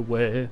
away.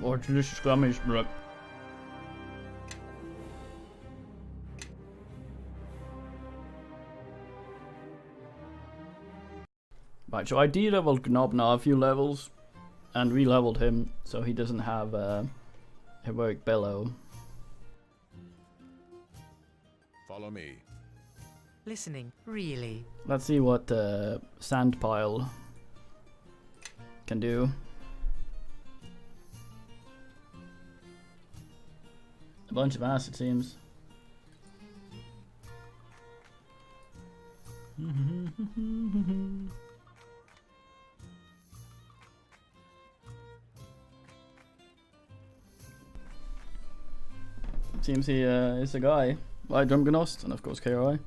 Or delicious gummies, bro. Right, so I de-leveled Gnob now a few levels, and re-leveled him so he doesn't have heroic bellow. Follow me. Listening, really. Let's see what sand pile can do. A bunch of ass, it seems. Seems he is a guy. By Drumgenost, and of course KRI.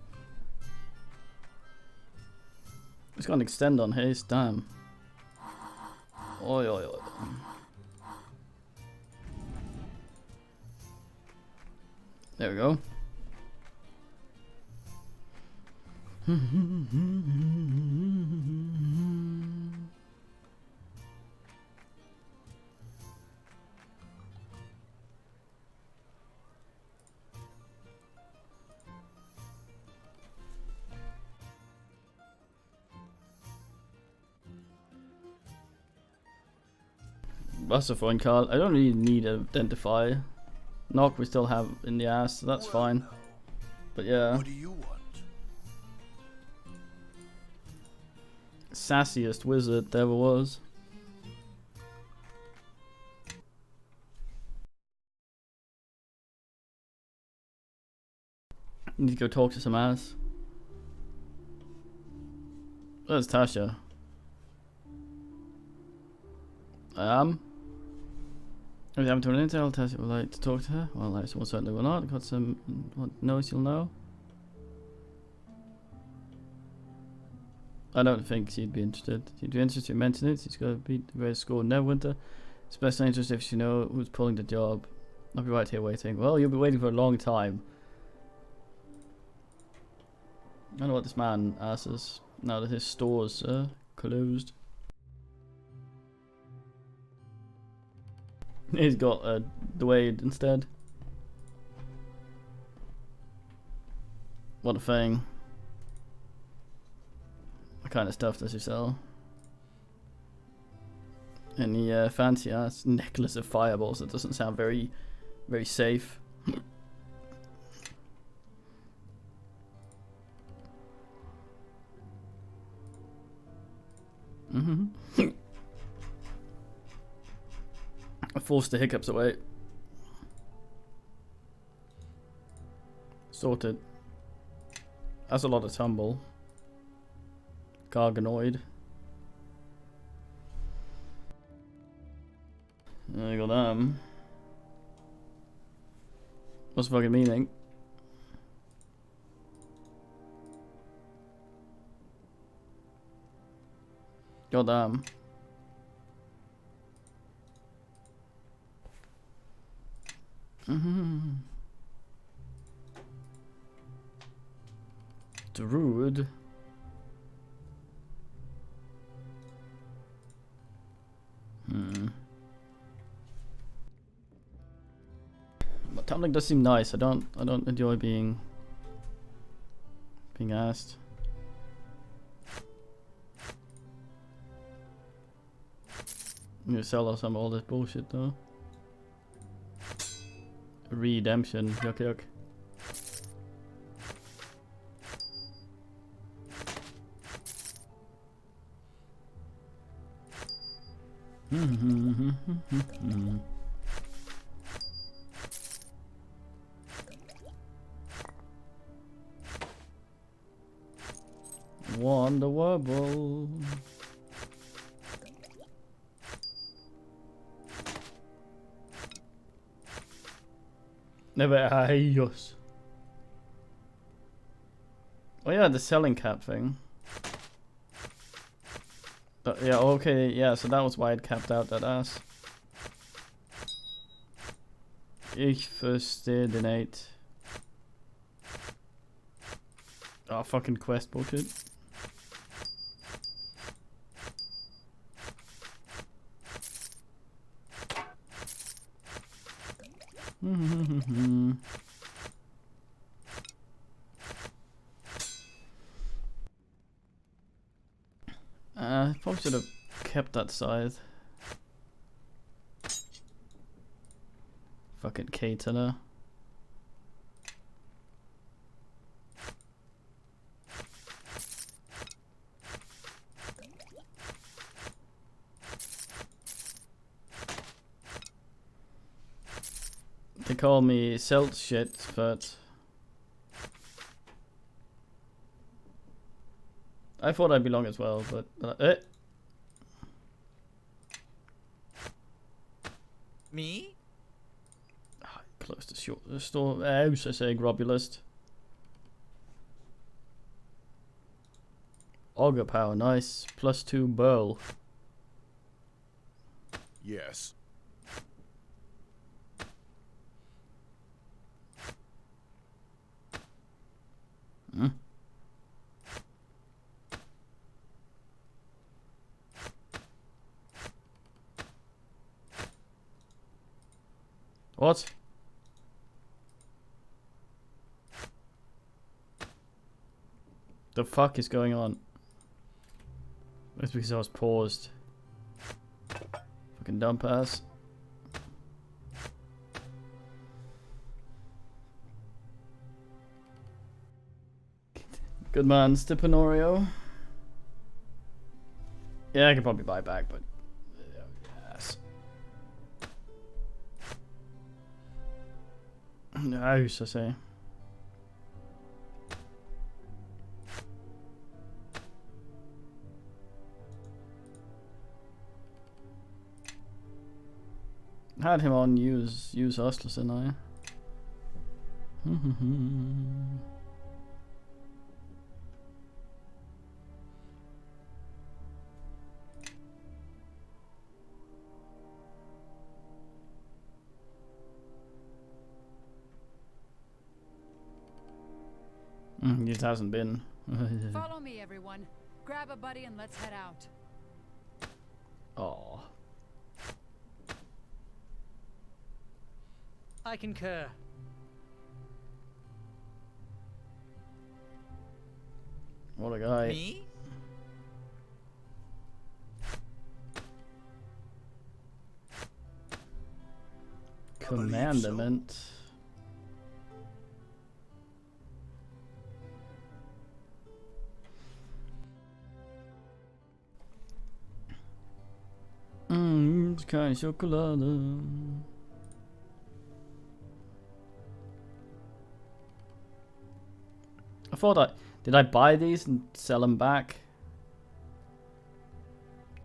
He's got an extend on haste, damn. Oi, oi, oi. There we go. That's a fine card. I don't really need identify. Knock we still have in the ass, so that's fine. But yeah. What do you want? Sassiest wizard there ever was. Need to go talk to some ass. Where's Tasha? I am. If you haven't turned into, I'll Tasha would like to talk to her. Well, I most certainly will not. Got some knows you'll know. I don't think she'd be interested. She'd be interested to mention it. She's got to beat the greatest score in Neverwinter. Especially interested if she know who's pulling the job. I'll be right here waiting. Well, you'll be waiting for a long time. I don't know what this man asks now that his store's closed. He's got Dwayne instead. What a thing. What kind of stuff does he sell? Any fancy ass necklace of fireballs that doesn't sound very, very safe. I forced the hiccups away. Sorted. That's a lot of tumble. Garganoid. There you go, them. What's the fucking meaning? Goddamn. Druid. But tumbling does seem nice. I don't enjoy being asked. I'm gonna sell some all this bullshit though. Redemption, yuck yuck. Wonder Wobble. Never ayos. Oh yeah, the selling cap thing. Yeah, okay, yeah, so that was why it capped out that ass. Ich verstehe nicht. Oh, fucking quest bullshit. I probably should have kept that scythe. Fucking K-Tiller. They call me Celt shit, but I thought I belong as well, but Me? close to the store house, I say, Grobulist. Auger power, nice. +2 burl. Yes. Hmm? What? The fuck is going on? It's because I was paused. Fucking dump ass. Good man, Stipenorio. Yeah, I could probably buy back, but yes. House, I say. Had him on use Hustlers, didn't I? It hasn't been. Follow me, everyone. Grab a buddy and let's head out. Oh. I concur. What a guy. Me? Commandment. Keine Schokolade. I thought did I buy these and sell them back?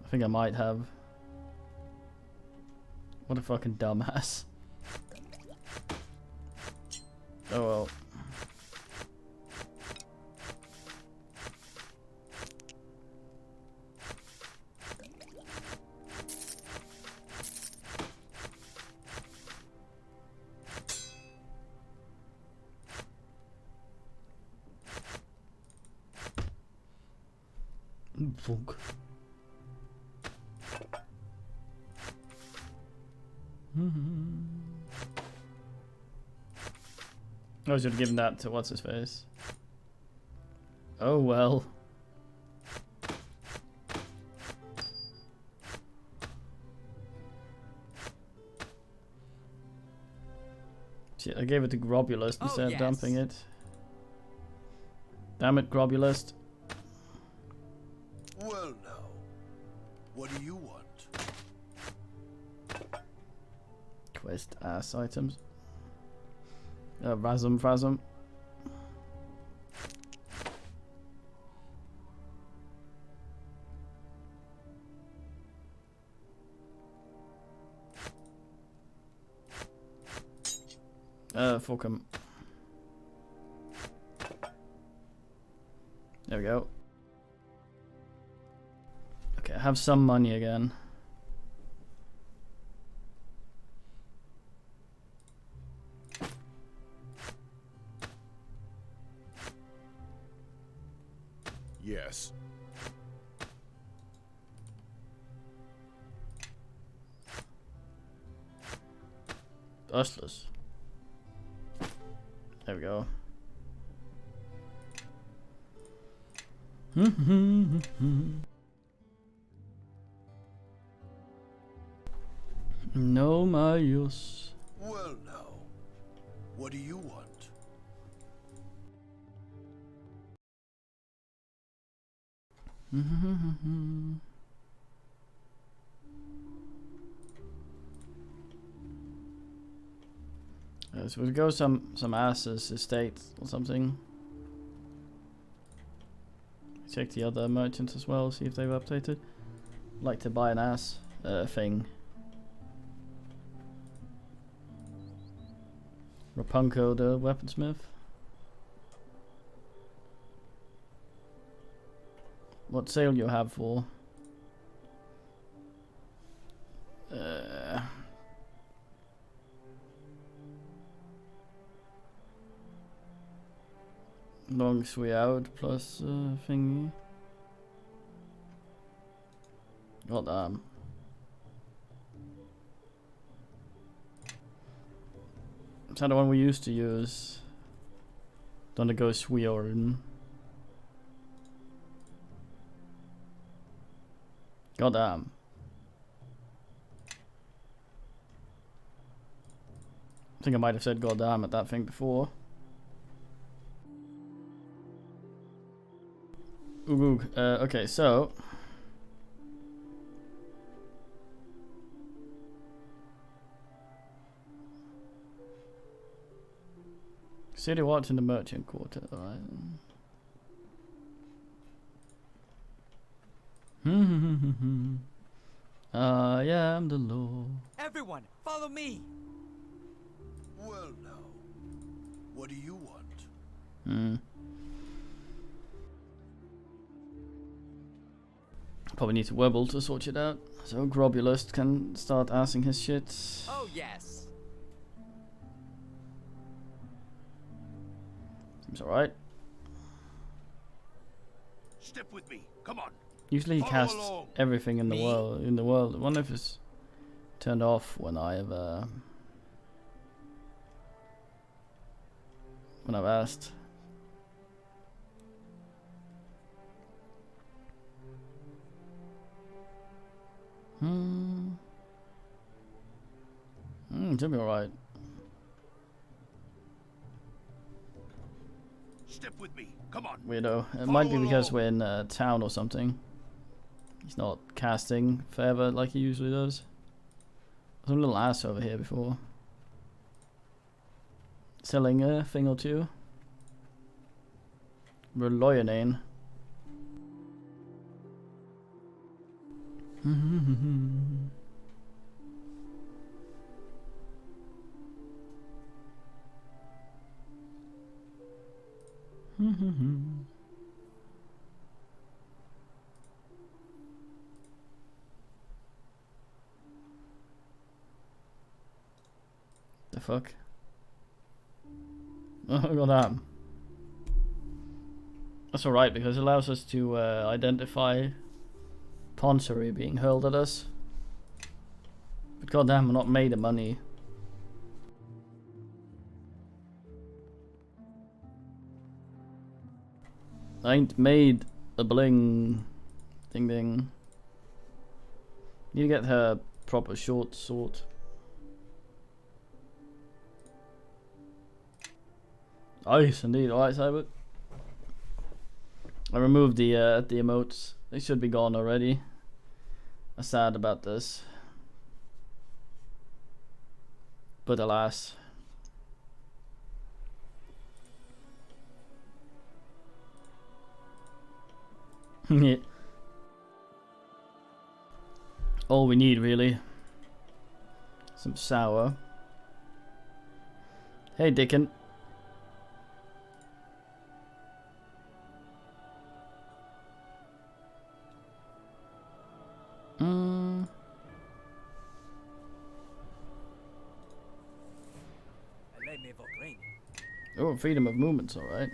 I think I might have. What a fucking dumbass. Oh well. Fuck. I should have given that to what's his face. Oh well. Shit, I gave it to Grobulist instead of dumping it. Damn it, Grobulist. Well now, what do you want? Quest ass items. Razum, Frazum. Fuck 'em. There we go. Okay, I have some money again. Yes. Dustless. There we go. No my use. Well now, what do you want? So we'll go some ass's estate or something. Check the other merchants as well, see if they've updated. Like to buy an ass thing. Rapunko the weaponsmith. What sale you have for? Long sway out plus thingy. God damn. Is that the one we used to use? Don't it go Swiorin? God damn. I think I might have said god damn at that thing before. Ooh, okay, so City Watch in the Merchant Quarter, alright. I am the law. Everyone, follow me. Well now, what do you want? Probably need to Webble to sort it out, so Grobulist can start asking his shit. Oh yes. Seems alright. Step with me. Come on. Usually he Follow casts along. everything in the Me? world. I wonder if it's turned off when I've asked. Should be alright. Step with me. Come on. Weirdo. It might be because Follow we're in town or something. He's not casting forever like he usually does. There's a little ass over here before. Selling a thing or two. Reloyanane. The fuck? Oh, god damn. That's alright because it allows us to identify constantly being hurled at us. But goddamn, we're not made of money. I ain't made a bling. Ding ding. Need to get her proper short sword. Nice indeed. Alright, Cyber. I removed the emotes. They should be gone already. I'm sad about this. But alas. Yeah. All we need really. Some sour. Hey Dickon. Oh, freedom of movement's alright.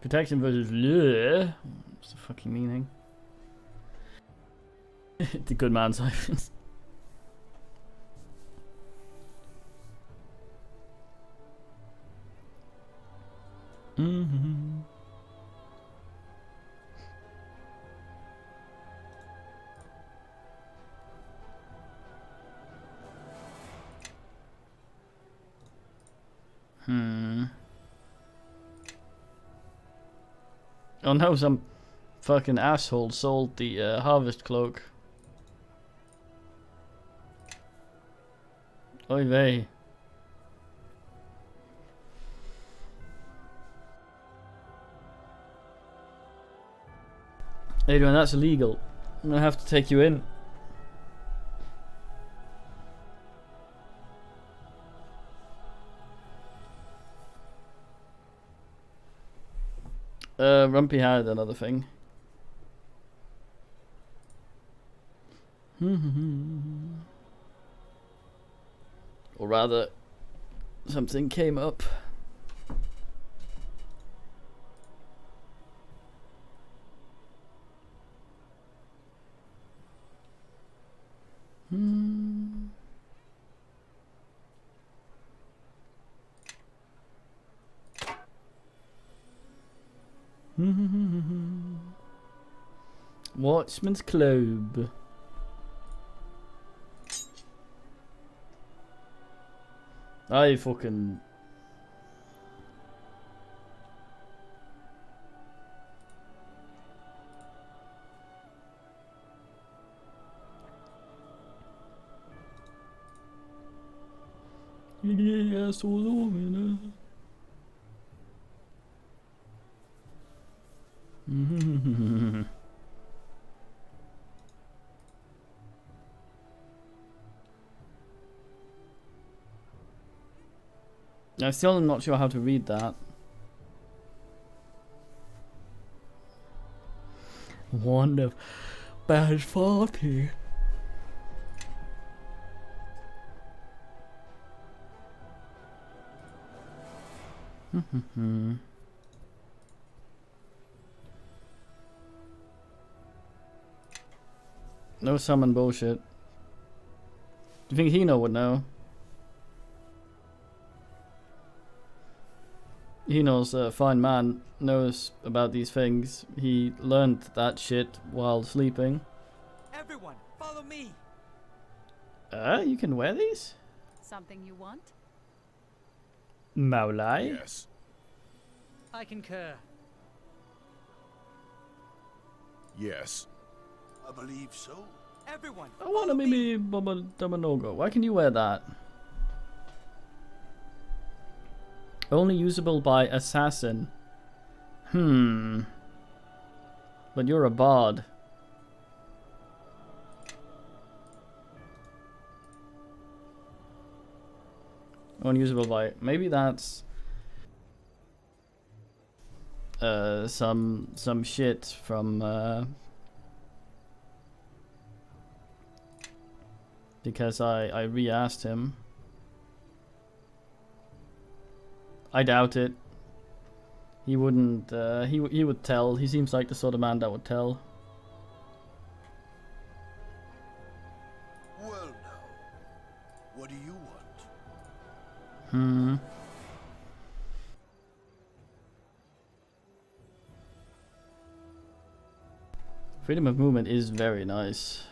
Protection versus bleh. What's the fucking meaning? The good man's life. Oh no, some fucking asshole sold the harvest cloak. Oy vey. Adrian, that's illegal. I'm gonna have to take you in. Rumpy had another thing. Or rather, something came up. Watchman's Club. I fucking... Yeah, so long, I still am not sure how to read that. One of bad 40. No summon bullshit. Do you think Hino would know? Hino's a fine man, knows about these things. He learned that shit while sleeping. Everyone, follow me. You can wear these? Something you want? Maulai? Yes. I concur. Yes. I believe so. Everyone, I wanna maybe Baba Damanogo. Why can you wear that? Only usable by assassin. But you're a bard. Only usable by... Maybe that's... some shit from... because I re-asked him. I doubt it. He wouldn't. He would tell. He seems like the sort of man that would tell. Well now, what do you want? Freedom of movement is very nice.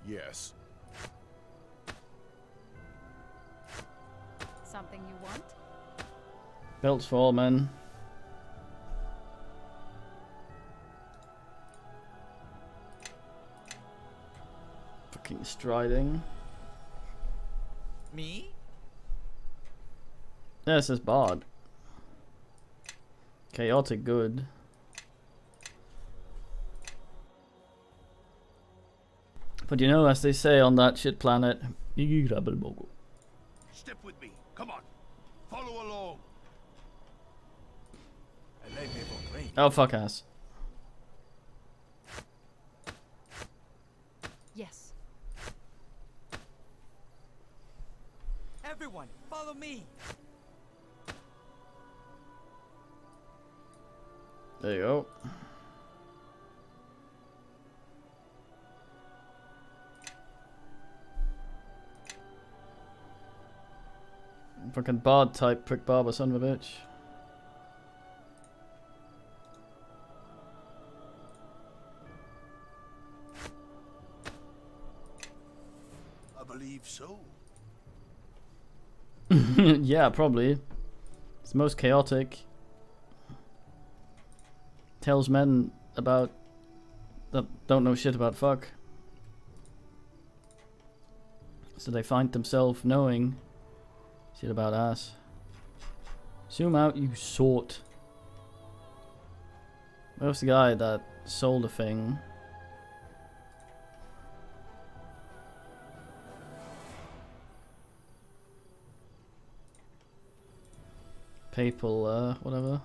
Yes. Something you want? Belts for all men. Fucking striding. Me? Yeah, it says Bard. Chaotic good. But you know, as they say on that shit planet, Step with me. Come on. Follow along. oh fuck ass. Yes. Everyone, follow me. There you go. Fucking bard type prick barber son of a bitch. I believe so. Yeah, probably. It's the most chaotic. Tells men about that don't know shit about fuck. So they find themselves knowing shit about ass. Zoom out, you sort. Where's the guy that sold the thing? Papal, whatever.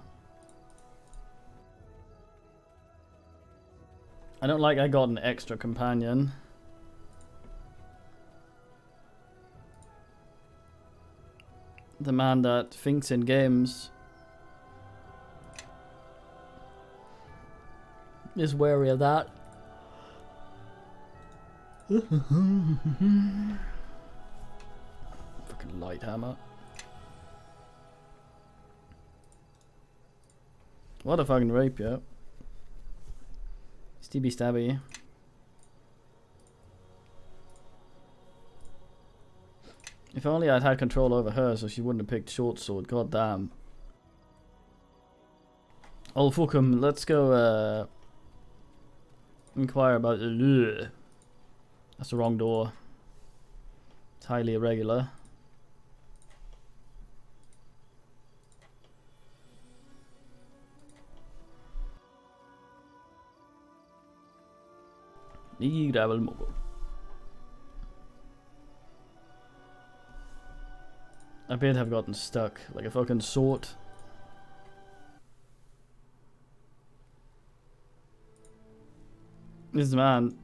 I don't like I got an extra companion. The man that thinks in games is wary of that. Fucking light hammer. What a fucking rapier. Stabby stabby. If only I'd had control over her so she wouldn't have picked short sword, god damn. Oh fuck 'em, let's go inquire about that's the wrong door. It's highly irregular. I appear to have gotten stuck like a fucking sort. This man.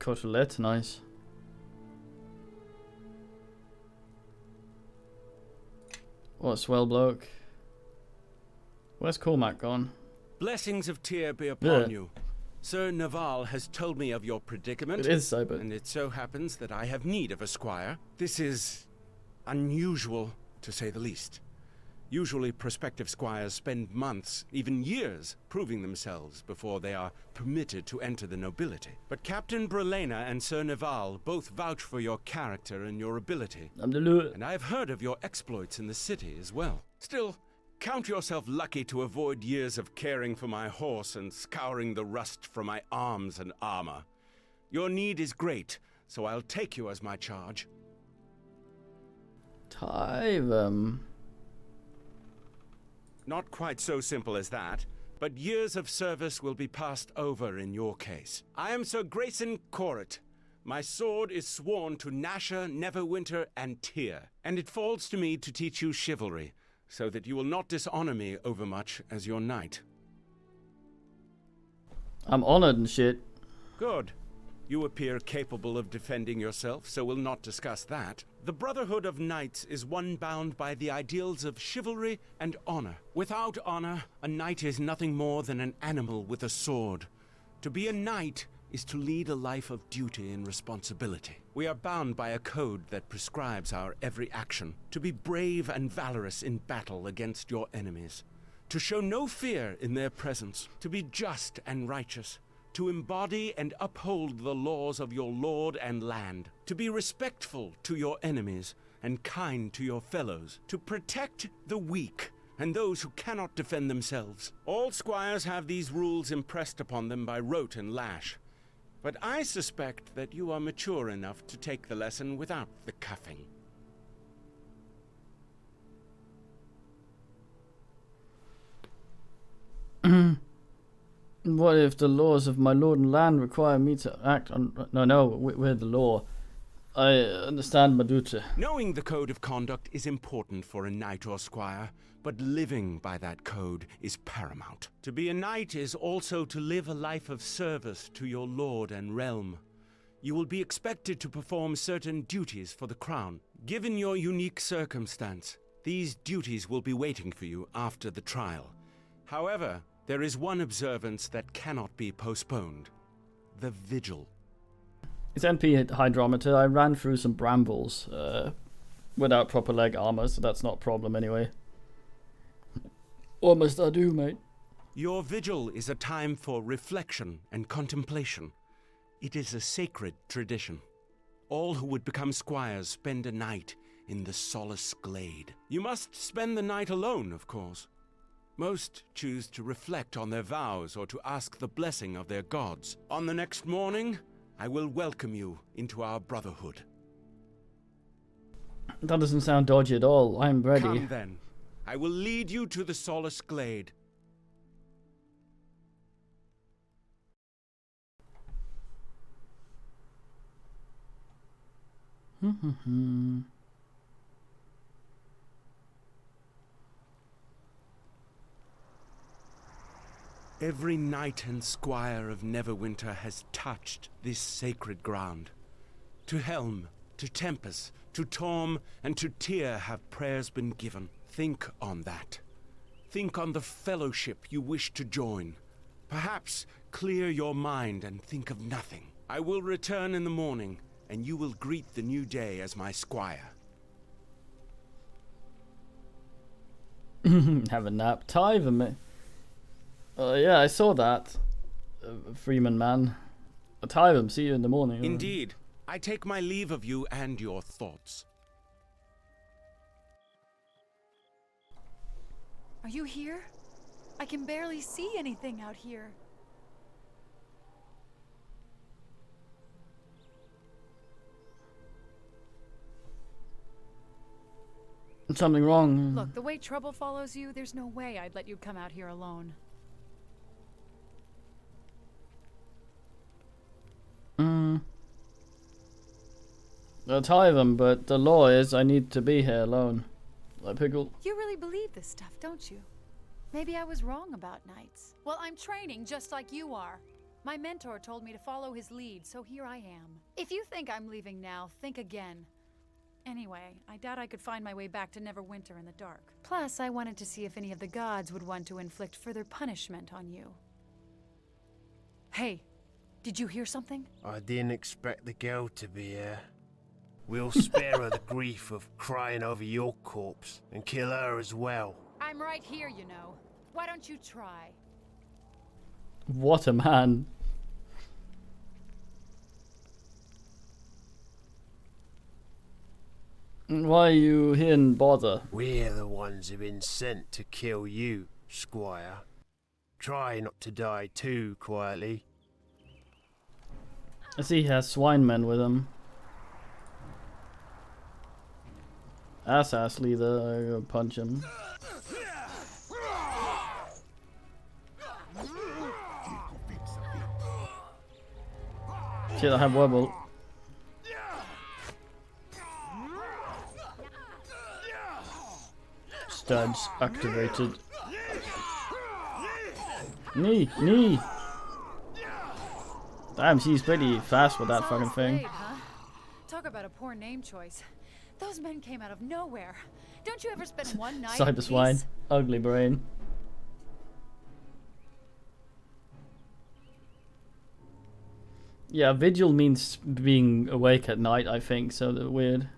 Cochelet, nice. What a swell bloke. Where's Cormac gone? Blessings of Tyr be upon you. Sir Naval has told me of your predicament. It is Cyber. And it so happens that I have need of a squire. This is unusual, to say the least. Usually prospective squires spend months, even years, proving themselves before they are permitted to enter the nobility. But Captain Brelena and Sir Naval both vouch for your character and your ability. And I have heard of your exploits in the city as well. Still, count yourself lucky to avoid years of caring for my horse and scouring the rust from my arms and armor. Your need is great, so I'll take you as my charge. Not quite so simple as that, but years of service will be passed over in your case. I am Sir Grayson Corrit. My sword is sworn to Nasher, Neverwinter, and Tyr, and it falls to me to teach you chivalry, so that you will not dishonor me overmuch as your knight. I'm honored and shit. Good. You appear capable of defending yourself, so we'll not discuss that. The Brotherhood of Knights is one bound by the ideals of chivalry and honor. Without honor, a knight is nothing more than an animal with a sword. To be a knight is to lead a life of duty and responsibility. We are bound by a code that prescribes our every action. To be brave and valorous in battle against your enemies. To show no fear in their presence. To be just and righteous. To embody and uphold the laws of your lord and land, to be respectful to your enemies and kind to your fellows, to protect the weak and those who cannot defend themselves. All squires have these rules impressed upon them by rote and lash, but I suspect that you are mature enough to take the lesson without the cuffing. What if the laws of my lord and land require me to act on... No, we're the law. I understand my duty. Knowing the code of conduct is important for a knight or squire, but living by that code is paramount. To be a knight is also to live a life of service to your lord and realm. You will be expected to perform certain duties for the crown. Given your unique circumstance, these duties will be waiting for you after the trial. However, there is one observance that cannot be postponed. The vigil. It's NP hydrometer. I ran through some brambles without proper leg armor, so that's not a problem anyway. What must I do, mate? Your vigil is a time for reflection and contemplation. It is a sacred tradition. All who would become squires spend a night in the solace glade. You must spend the night alone, of course. Most choose to reflect on their vows or to ask the blessing of their gods. On the next morning, I will welcome you into our brotherhood. That doesn't sound dodgy at all. I'm ready. Come then. I will lead you to the solace glade. Every knight and squire of Neverwinter has touched this sacred ground. To Helm, to Tempest, to Torm, and to Tyr have prayers been given. Think on that. Think on the fellowship you wish to join. Perhaps clear your mind and think of nothing. I will return in the morning, and you will greet the new day as my squire. Have a nap. Tithe, mate. Yeah, I saw that. Freeman man. Tithe, see you in the morning. Indeed. I take my leave of you and your thoughts. Are you here? I can barely see anything out here. Something wrong. Look, the way trouble follows you, there's no way I'd let you come out here alone. I'll tie them, but the law is I need to be here alone. Like Pickle. You really believe this stuff, don't you? Maybe I was wrong about knights. Well, I'm training just like you are. My mentor told me to follow his lead, so here I am. If you think I'm leaving now, think again. Anyway, I doubt I could find my way back to Neverwinter in the dark. Plus, I wanted to see if any of the gods would want to inflict further punishment on you. Hey, did you hear something? I didn't expect the girl to be here. We'll spare her the grief of crying over your corpse and kill her as well. I'm right here, you know. Why don't you try? What a man. Why are you here in bother? We're the ones who've been sent to kill you, Squire. Try not to die too quietly. I see he has swinemen with him. Ass leader, I go punch him. Shit, I have wobble. Studs activated. Knee! Damn, she's pretty fast with that Solid fucking thing. slate, huh? Talk about a poor name choice. Those men came out of nowhere. Don't you ever spend one night in Cyber swine. peace? Ugly brain. Yeah, vigil means being awake at night, I think, so they're weird.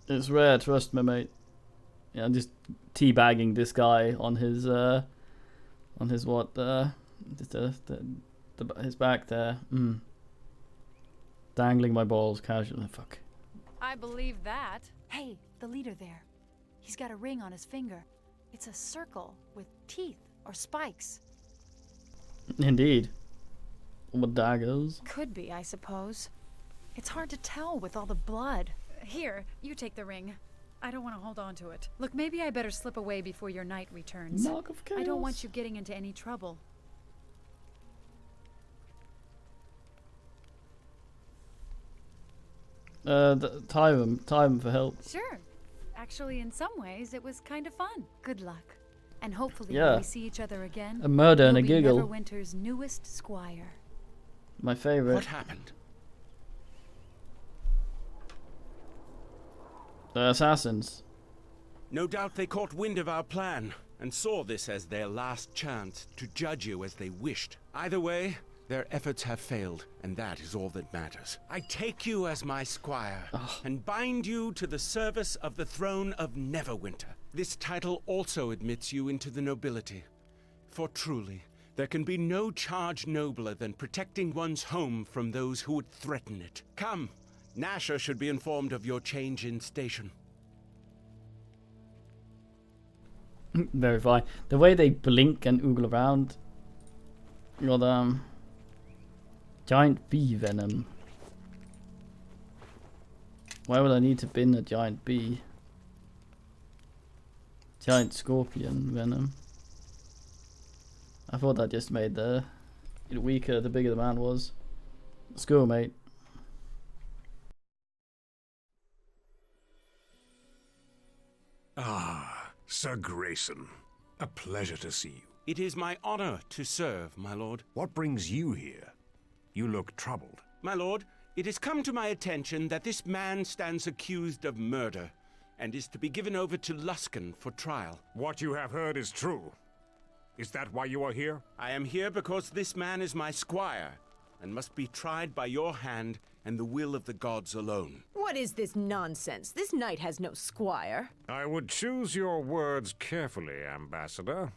It's rare, trust me, mate. Yeah, I'm just teabagging this guy on his what, just his back there. Dangling my balls casually. Fuck. I believe that. Hey, the leader there. He's got a ring on his finger. It's a circle with teeth or spikes. Indeed. With daggers. Could be, I suppose. It's hard to tell with all the blood. Here, you take the ring. I don't want to hold on to it. Look, maybe I better slip away before your knight returns. Mark of chaos. I don't want you getting into any trouble. Time him for help. Sure. Actually, in some ways, it was kind of fun. Good luck. And hopefully Yeah. when we see each other again, A murder and a you'll be giggle. Neverwinter's newest squire. My favorite. What happened? The assassins. No doubt they caught wind of our plan and saw this as their last chance to judge you as they wished. Either way, their efforts have failed, and that is all that matters. I take you as my squire and bind you to the service of the throne of Neverwinter. This title also admits you into the nobility. For truly, there can be no charge nobler than protecting one's home from those who would threaten it. Come, Nasher should be informed of your change in station. Very fine. The way they blink and oogle around. You got giant bee venom. Why would I need to bin a giant bee? Giant scorpion venom. I thought that just made it weaker the bigger the man was. Let's go, mate. Ah, Sir Grayson. A pleasure to see you. It is my honor to serve, my lord. What brings you here? You look troubled. My lord, it has come to my attention that this man stands accused of murder and is to be given over to Luskan for trial. What you have heard is true. Is that why you are here? I am here because this man is my squire and must be tried by your hand and the will of the gods alone. What is this nonsense? This knight has no squire. I would choose your words carefully, Ambassador,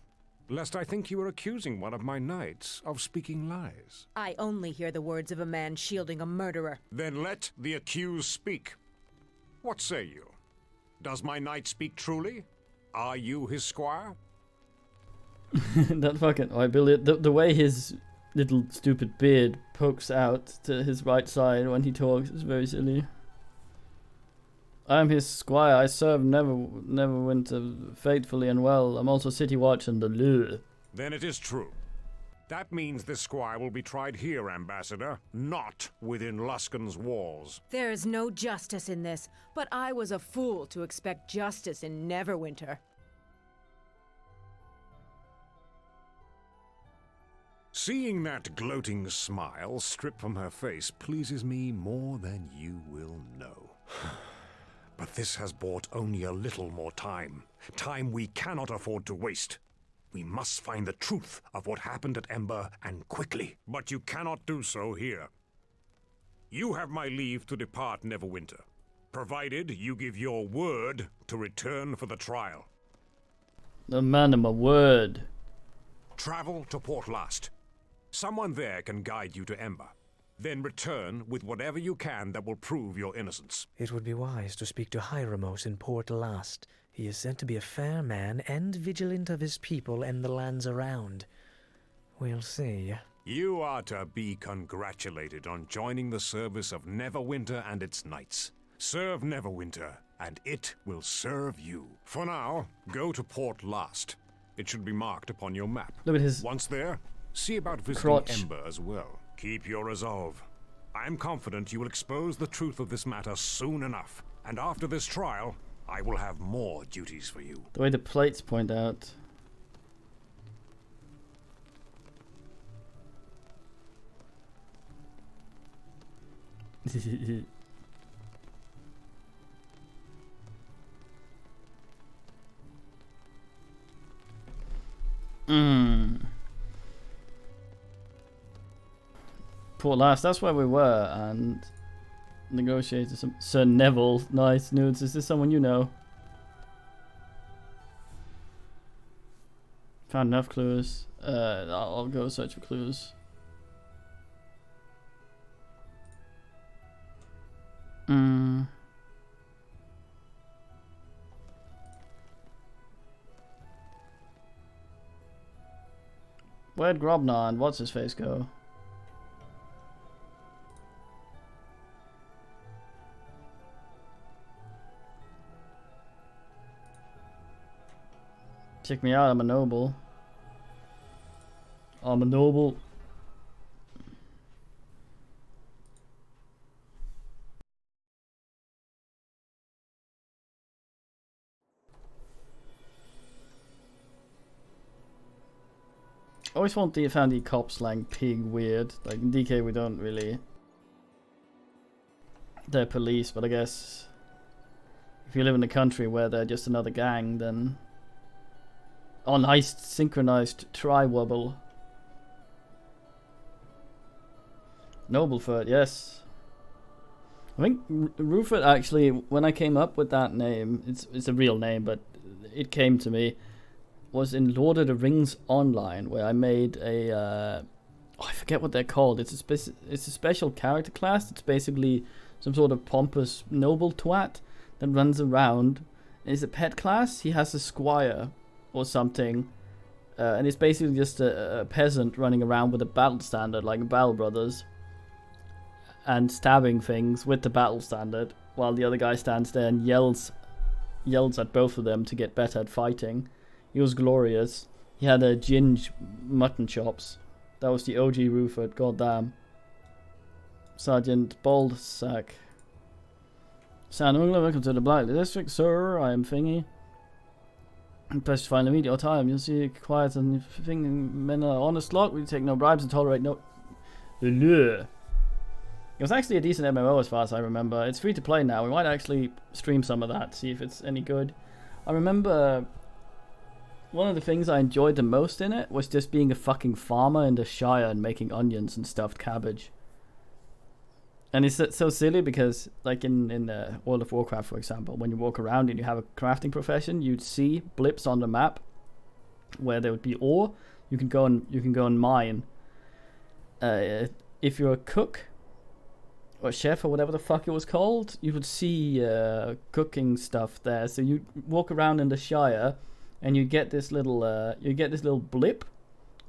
lest I think you are accusing one of my knights of speaking lies. I only hear the words of a man shielding a murderer. Then let the accused speak. What say you? Does my knight speak truly? Are you his squire? That fucking I believe the way his little stupid beard pokes out to his right side when he talks is very silly. I am his squire. I serve Neverwinter faithfully and well. I'm also city watch and the law. Then it is true. That means this squire will be tried here, Ambassador, not within Luskan's walls. There is no justice in this, but I was a fool to expect justice in Neverwinter. Seeing that gloating smile stripped from her face pleases me more than you will know. But this has bought only a little more time. Time we cannot afford to waste. We must find the truth of what happened at Ember, and quickly. But you cannot do so here. You have my leave to depart Neverwinter, provided you give your word to return for the trial. The man of my word. Travel to Port Last. Someone there can guide you to Ember. Then return with whatever you can that will prove your innocence. It would be wise to speak to Hieromos in Port Last. He is said to be a fair man and vigilant of his people and the lands around. We'll see. You are to be congratulated on joining the service of Neverwinter and its knights. Serve Neverwinter, and it will serve you. For now, go to Port Last. It should be marked upon your map. Look at his Once there, see about visiting crotch. Ember as well. Keep your resolve. I am confident you will expose the truth of this matter soon enough. And after this trial, I will have more duties for you. The way the plates point out. Port Last, that's where we were, and negotiated some. Sir Neville, nice nudes. Is this someone you know? Found enough clues. I'll go search for clues. Where'd Grobnar and what's his face go? Check me out, I'm a noble. I'm a noble. I always found the cop slang pig weird. Like in DK we don't really. They're police, but I guess if you live in a country where they're just another gang, then. Oh, nice synchronized tri-wobble. Nobleford, yes. I think Ruford actually, when I came up with that name, it's a real name, but it came to me, was in Lord of the Rings Online, where I made a, I forget what they're called. It's a special character class. It's basically some sort of pompous noble twat that runs around. It's a pet class. He has a squire or something, and it's basically just a peasant running around with a battle standard like Battle Brothers and stabbing things with the battle standard while the other guy stands there and yells at both of them to get better at fighting. He was glorious. He had a ginge mutton chops. That was the OG Ruford, goddamn. Sergeant Baldsack. San Ungla, welcome to the Black District, sir. I am Thingy. Pleasure to finally meet your time. You'll see quiet and thinking men are honest lot. We take no bribes and tolerate no. It was actually a decent MMO as far as I remember. It's free to play now. We might actually stream some of that, see if it's any good. I remember one of the things I enjoyed the most in it was just being a fucking farmer in the Shire and making onions and stuffed cabbage. And it's so silly because, like in World of Warcraft, for example, when you walk around and you have a crafting profession, you'd see blips on the map where there would be ore. You can go and mine. If you're a cook or chef or whatever the fuck it was called, you would see cooking stuff there. So you walk around in the Shire, and you get this little blip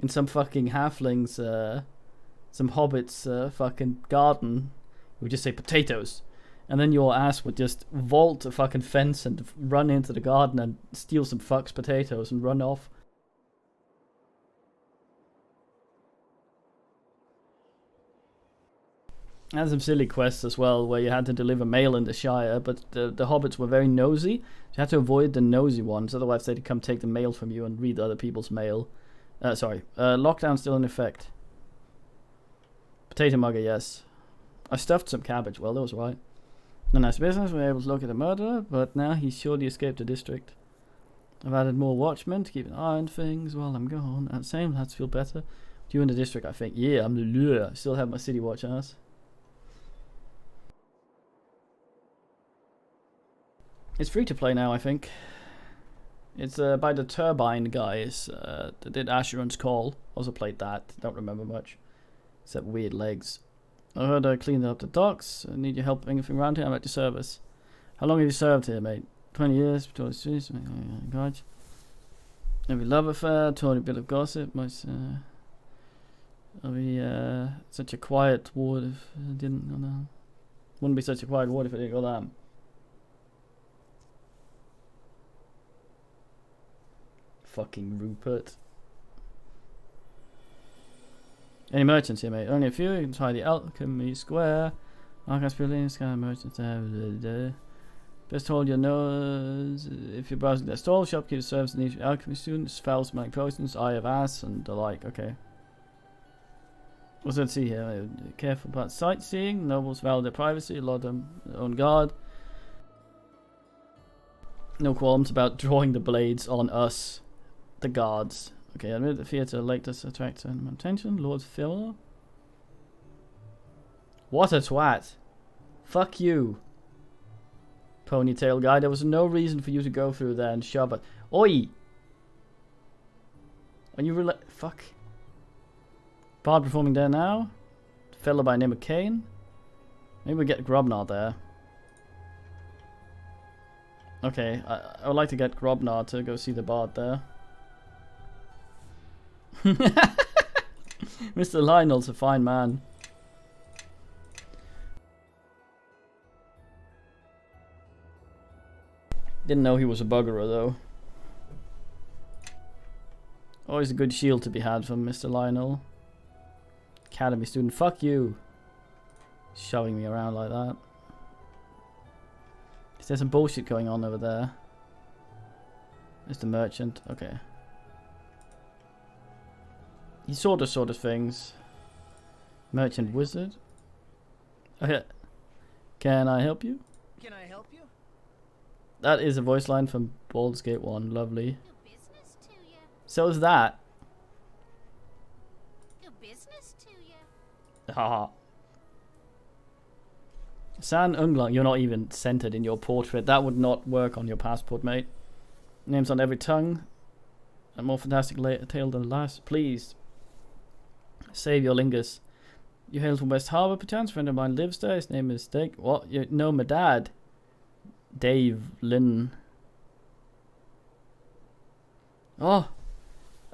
in some fucking halflings, some hobbits' fucking garden. Would just say potatoes, and then your ass would just vault a fucking fence and run into the garden and steal some fucks potatoes and run off. And some silly quests as well, where you had to deliver mail in the Shire, but the hobbits were very nosy. So you had to avoid the nosy ones, otherwise they'd come take the mail from you and read other people's mail. Lockdown still in effect. Potato mugger, yes. I stuffed some cabbage. Well, that was right. A nice business. We were able to locate the murderer, but now he's surely escaped the district. I've added more watchmen to keep an eye on things while I'm gone. And same, lads feel better. You in the district, I think. Yeah, I'm the lure. I still have my city watch ass. It's free to play now, I think. It's by the Turbine guys that did Asheron's Call. Also played that. Don't remember much. Except weird legs. I heard I cleaned up the docks. I need your help anything around here. I'm at your service. How long have you served here, mate? 20 years. God. Every love affair. Taught a bit of gossip. I'll be such a quiet ward if I didn't go down. Wouldn't be such a quiet ward if I didn't go down. Fucking Rupert. Any merchants here, mate? Only a few. You can try the Alchemy Square. Archives Building, Sky Merchants. Best hold your nose if you're browsing their stall. Shopkeepers serves the niche alchemy students, spells, magic potions, eye of ass, and the like. Okay. Let's see here. Careful about sightseeing. Nobles value their privacy. A lot of them on guard. No qualms about drawing the blades on us, the guards. Okay, admit the theatre like this attracts some attention. Lord Phil. What a twat. Fuck you. Ponytail guy. There was no reason for you to go through there and shove it. Oi! When you fuck. Bard performing there now. Fellow by name of Kane. Maybe we get Grobnar there. Okay, I would like to get Grobnar to go see the Bard there. Mr. Lionel's a fine man. Didn't know he was a buggerer though. Always a good shield to be had from Mr. Lionel. Academy student, fuck you. Shoving me around like that. There's some bullshit going on over there. There's the merchant, okay. He sort of things. Merchant wizard. Okay. Can I help you? Can I help you? That is a voice line from Baldur's Gate 1. Lovely. So is that. Good business to you. Haha. San Unglang, you're not even centered in your portrait. That would not work on your passport, mate. Names on every tongue. A more fantastic tale than the last. Please. Save your lingus. You hail from West Harbour, perchance? A friend of mine lives there. His name is Dick. What? You know my dad. Dave Lynn. Oh.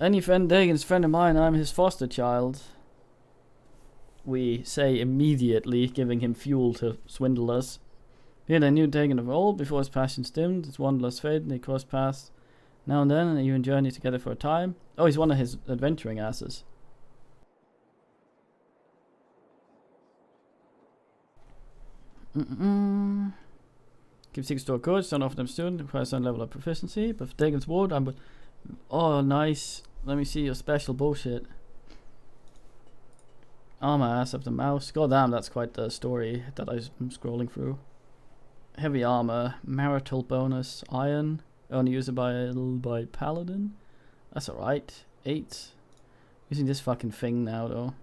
Any friend Dagan's friend of mine. I'm his foster child. We say immediately, giving him fuel to swindle us. Here they knew Dagan of old, before his passion dimmed, his wanderlust faded, and they crossed paths now and then, and even journeyed together for a time. Oh, he's one of his adventuring asses. Give Secret Store codes, don't offer them student, requires some level of proficiency, but for Dagan's ward, I'm... Oh, nice. Let me see your special bullshit. Armor ass of the mouse. God damn, that's quite the story that I'm scrolling through. Heavy armor, marital bonus, iron, only usable by paladin. That's alright. 8. Using this fucking thing now though.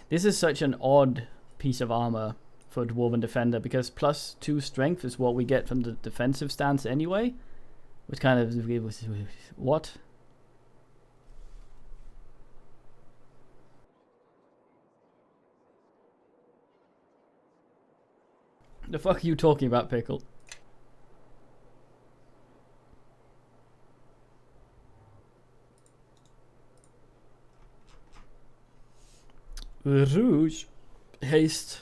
This is such an odd piece of armor for a dwarven defender because +2 strength is what we get from the defensive stance anyway. Which kind of... What? The fuck are you talking about, Pickle? Rouge. Haste.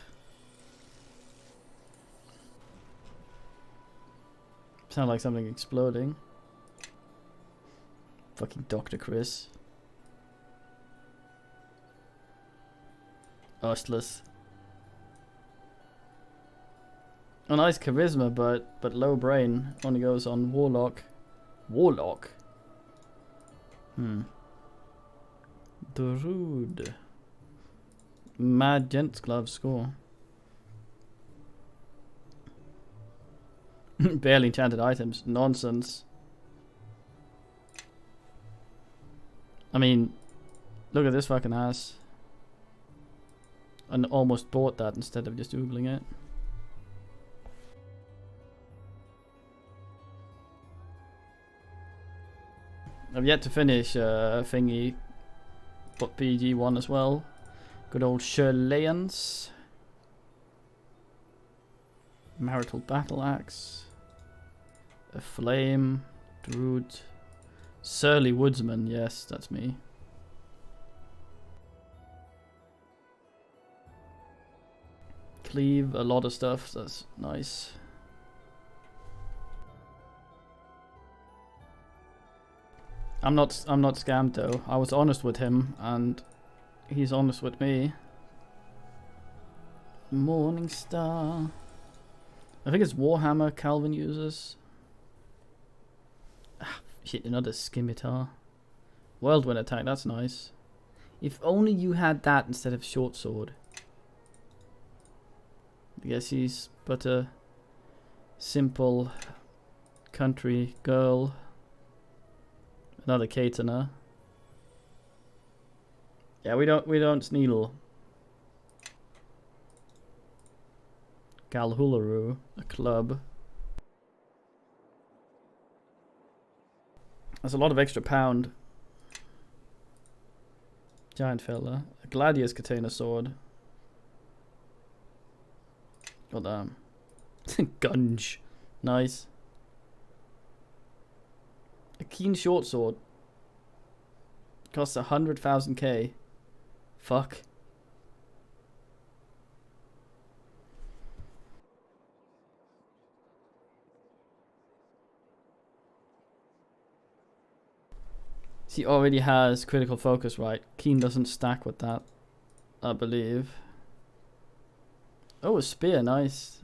Sound like something exploding. Fucking Dr. Chris. Ustless. A nice charisma, but low brain. Only goes on Warlock. Warlock? Druid. Mad Gents Glove score. Barely enchanted items. Nonsense. I mean, look at this fucking ass. And almost bought that instead of just oogling it. I've yet to finish thingy, but BG1 as well. Good old Shirleyans. Marital Battle Axe. A Flame. Druid. Surly Woodsman, yes, that's me. Cleave, a lot of stuff, that's nice. I'm not scammed though. I was honest with him and he's honest with me. Morning Star. I think it's Warhammer Calvin uses. Ah, shit, another scimitar. Whirlwind attack, that's nice. If only you had that instead of short sword. I guess he's but a simple country girl. Another Katana. Yeah, we don't sneedle. Galhularu, a club. That's a lot of extra pound. Giant fella. A gladius katana sword. God damn. Gunge. Nice. A keen short sword. Costs 100,000k. Fuck. He already has critical focus, right? Keen doesn't stack with that, I believe. Oh, a spear, nice.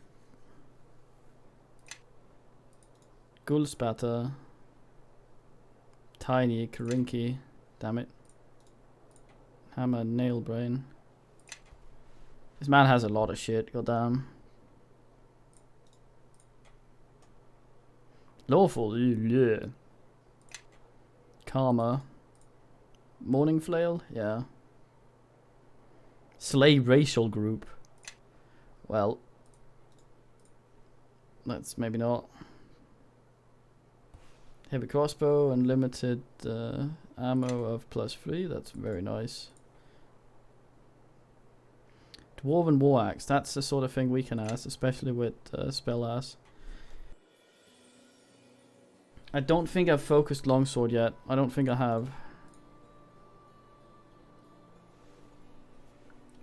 Ghoul spatter. Tiny, Karinki. Damn it. Hammer, nail brain. This man has a lot of shit, goddamn. Lawful, yeah. Karma. Morning flail, yeah. Slay racial group. Well, let's maybe not. Heavy crossbow, unlimited ammo of +3. That's very nice. Dwarven war axe. That's the sort of thing we can ask, especially with spell ass. I don't think I've focused longsword yet. I don't think I have.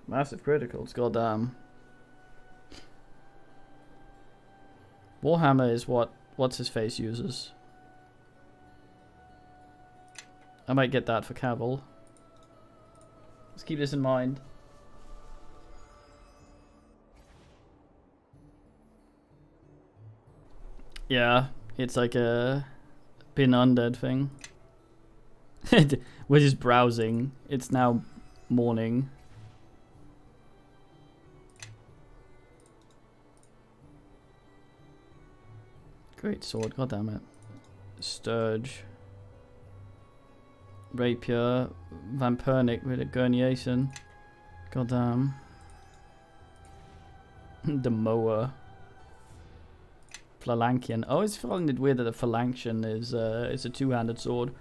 Massive criticals, goddamn. Warhammer is what's his face uses. I might get that for Cavill. Let's keep this in mind. Yeah, it's like a pin undead thing. We're just browsing. It's now morning. Great sword, god damn it. Sturge. Rapier. Vampirnic with a gurniation. God damn. The mower. Phalankian. I always find it weird that a Phalankian is a two-handed sword.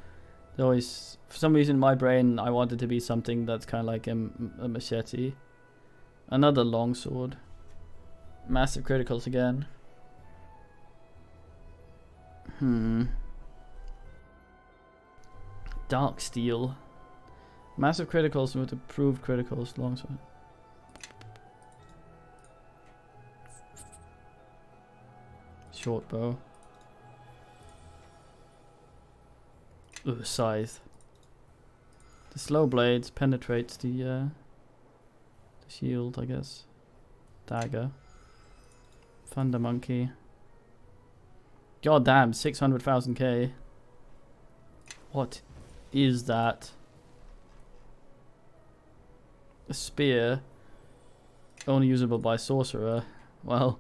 They always, for some reason in my brain, I want it to be something that's kind of like a machete. Another long sword. Massive criticals again. Dark steel. Massive criticals with improved criticals. Longsword. Short bow. Ooh, scythe. The slow blades penetrates the shield, I guess. Dagger. Thunder monkey. God damn, 600,000k. What is that? A spear. Only usable by sorcerer. Well.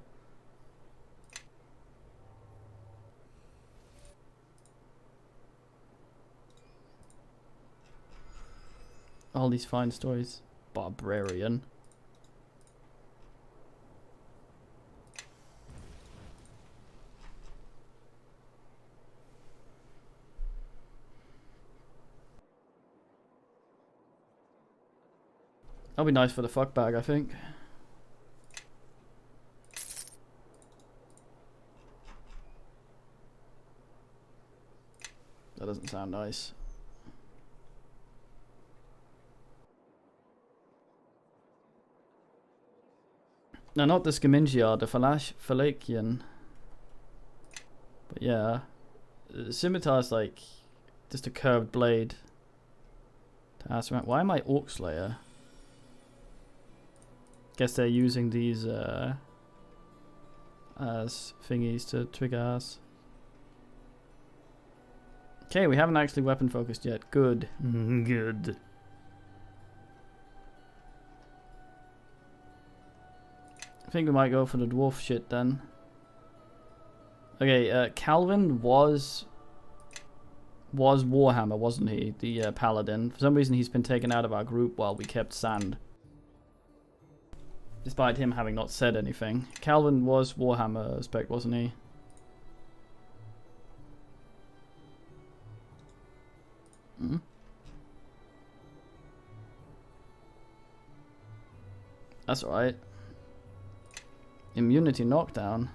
All these fine stories. Barbarian. That'll be nice for the fuck bag, I think. That doesn't sound nice. No, not the Scamingia, the Falakian. But yeah. Scimitar's like just a curved blade. To ask around. Why am I Orc Slayer? Guess they're using these as thingies to trigger us. Okay, we haven't actually weapon focused yet. Good. Good. I think we might go for the dwarf shit then. Okay, Calvin was Warhammer, wasn't he? The paladin. For some reason he's been taken out of our group while we kept Sand. Despite him having not said anything. Calvin was Warhammer spec, wasn't he? Hmm? That's alright. Immunity knockdown.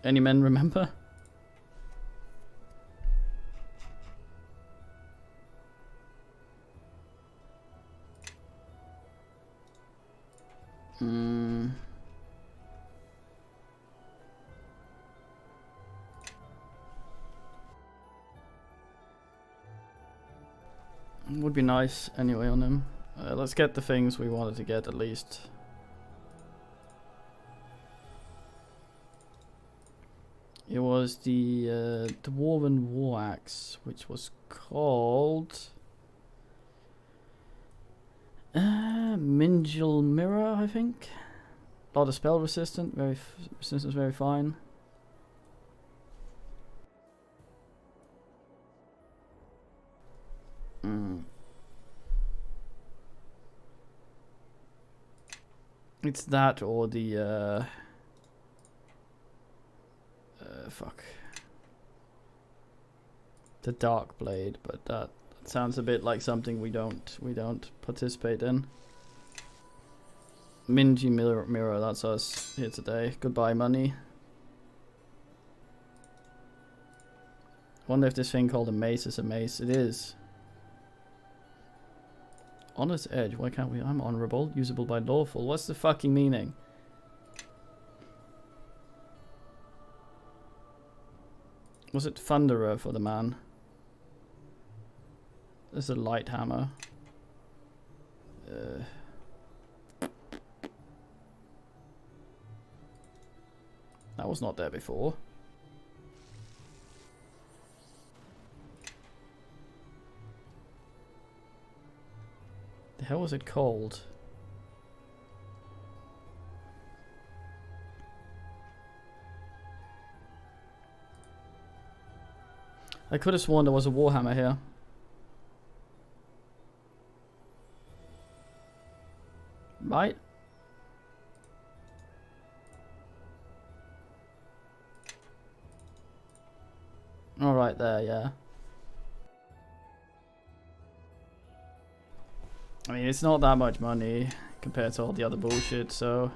Any men remember? Would be nice anyway on him. Let's get the things we wanted to get at least. It was the Dwarven War Axe, which was called Mingel Mirror, I think. A lot of spell resistant, resistance, very fine. It's that or the fuck. The Dark Blade, but that sounds a bit like something we don't participate in. Mingy Mirror, that's us here today. Goodbye, money. Wonder if this thing called a mace is a mace. It is. Honor's Edge, why can't we? I'm honorable, usable by lawful. What's the fucking meaning? Was it Thunderer for the man? This is a light hammer. That was not there before. The hell was it called? I could have sworn there was a Warhammer here. Right? All right there, yeah. I mean, it's not that much money compared to all the other bullshit, so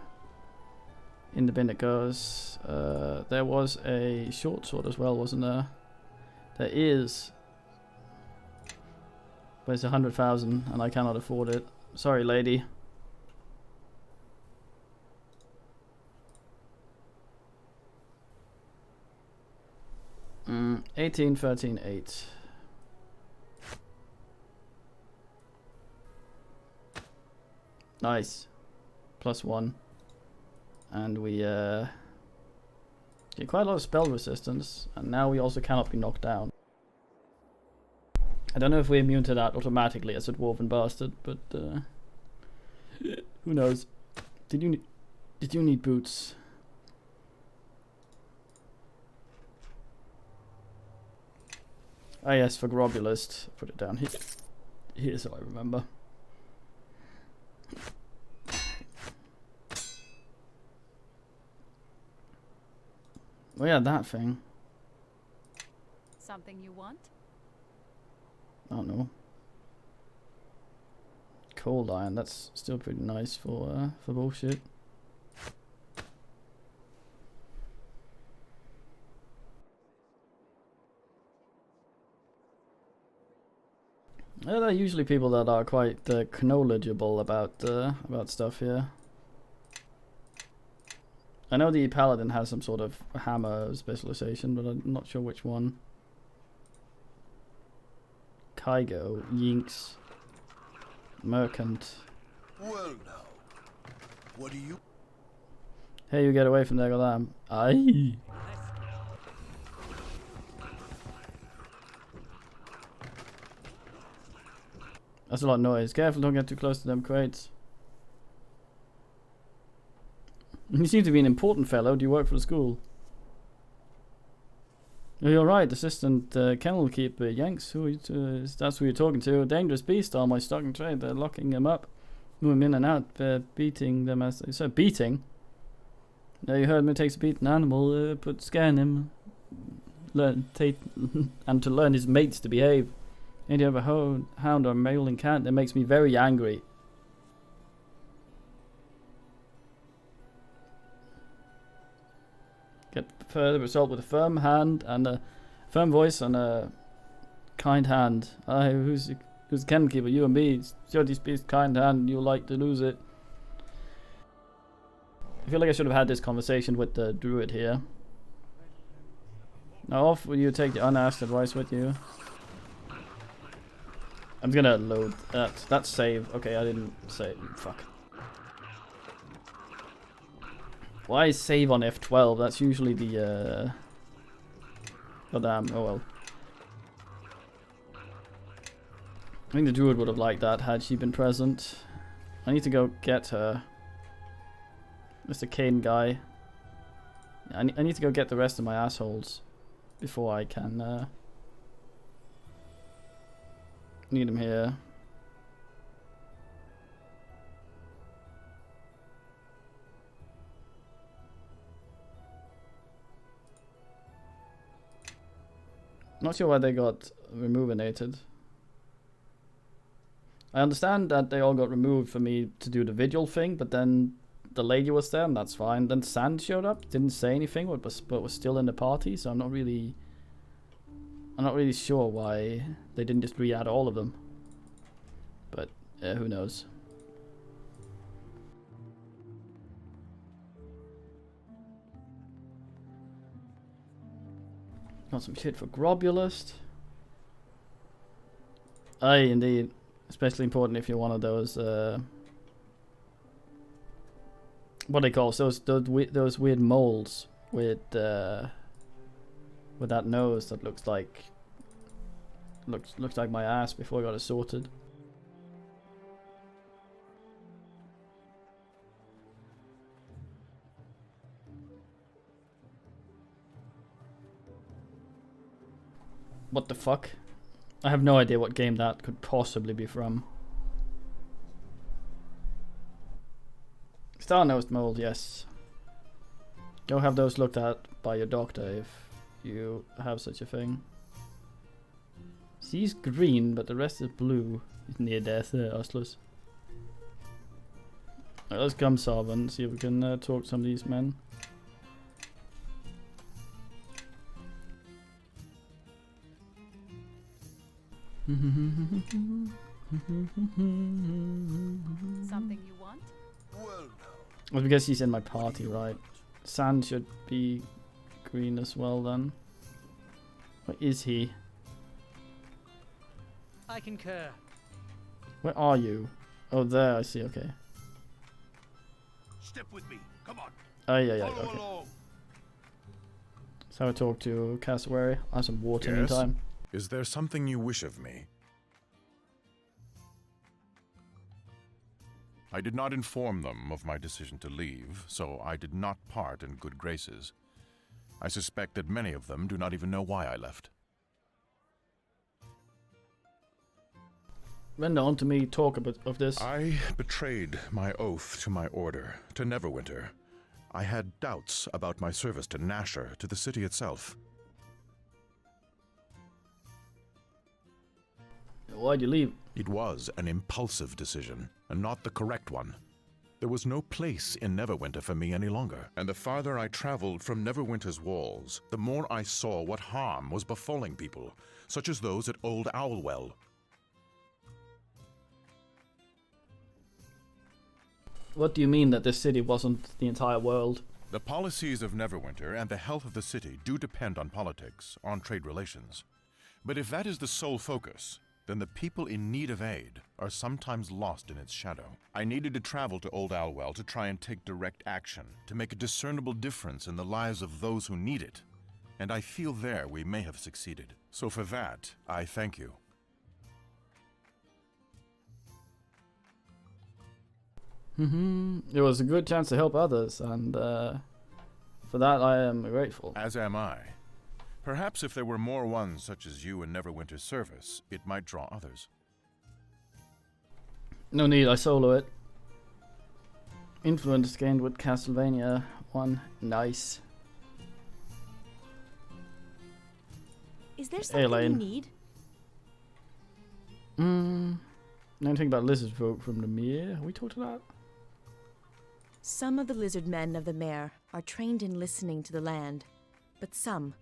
in the bin it goes. There was a short sword as well, wasn't there? There is. But it's 100,000 and I cannot afford it. Sorry, lady. Mm, 18, 13, 8. Nice. +1. And we get quite a lot of spell resistance, and now we also cannot be knocked down. I don't know if we're immune to that automatically as a dwarven bastard, but who knows? Did you need boots? Ah yes, for Grobulist. Put it down here so I remember. Oh yeah, that thing. Something you want? I don't know. Cold iron, that's still pretty nice for bullshit. There are usually people that are quite knowledgeable about stuff here. I know the paladin has some sort of hammer specialization, but I'm not sure which one. Kygo, Yinks, Merchant. Well now, what do you... Hey, you get away from there, goddamn. Aye. That's a lot of noise. Careful, don't get too close to them crates. You seem to be an important fellow. Do you work for the school? Oh, you're right, assistant kennel keeper Yanks. That's who you're talking to. A dangerous beast, all my stock and trade. They're locking him up, moving him in and out, beating them as they said. Beating? Now you heard me. Takes a beaten animal, scan him, and to learn his mates to behave. Ain't you ever hound or a mailing cat? That makes me very angry. Get further result with a firm hand and a firm voice and a kind hand. Who's the kennel keeper? You and me. Show this beast kind hand, you'll like to lose it. I feel like I should have had this conversation with the druid here. Now off will you take the unasked advice with you. I'm gonna load that. That's save. Okay, I didn't save. Fuck. Why save on F12? That's usually the oh damn, oh well. I think the druid would have liked that had she been present. I need to go get her. Mr. Kane guy. I need to go get the rest of my assholes before I can need him here. Not sure why they got removinated. I understand that they all got removed for me to do the vigil thing, but then the lady was there and that's fine. Then Sand showed up, didn't say anything, but was still in the party, so I'm not really sure why they didn't just re-add all of them. But who knows. Got some shit for Grobulist. Aye, indeed. Especially important if you're one of those what they call those weird moles with that nose that looks like my ass before I got it sorted. What the fuck? I have no idea what game that could possibly be from. Star-nosed mold, yes. Go have those looked at by your doctor if you have such a thing. She's green, but the rest is blue. He's near death, Ostlers. Right, let's come solve and see if we can talk to some of these men. Something you want? Well, Well, because he's in my party, right? Sand should be green as well then. Where is he? I concur. Where are you? Oh, there, I see, okay. step with me. Come on. Oh, yeah, Follow okay. along. So I talk to Cassowary. I have some water in Yes? time. Is there something you wish of me? I did not inform them of my decision to leave, so I did not part in good graces. I suspect that many of them do not even know why I left. Render on to me talk of this. I betrayed my oath to my order, to Neverwinter. I had doubts about my service to Nasher, to the city itself. Why'd you leave? It was an impulsive decision, and not the correct one. There was no place in Neverwinter for me any longer, and the farther I traveled from Neverwinter's walls, the more I saw what harm was befalling people, such as those at Old Owlwell. What do you mean that this city wasn't the entire world? The policies of Neverwinter and the health of the city do depend on politics, on trade relations. But if that is the sole focus, then the people in need of aid are sometimes lost in its shadow. I needed to travel to Old Owlwell to try and take direct action, to make a discernible difference in the lives of those who need it. And I feel there we may have succeeded. So for that, I thank you. It was a good chance to help others, and for that I am grateful. As am I. Perhaps if there were more ones such as you in Neverwinter's service, it might draw others. No need, I solo it. Influence gained with Castlevania 1. Nice. Is there something you Elaine. need? Anything about lizard folk from the Mere? Have we talked about? Some of the lizard men of the mare are trained in listening to the land, but some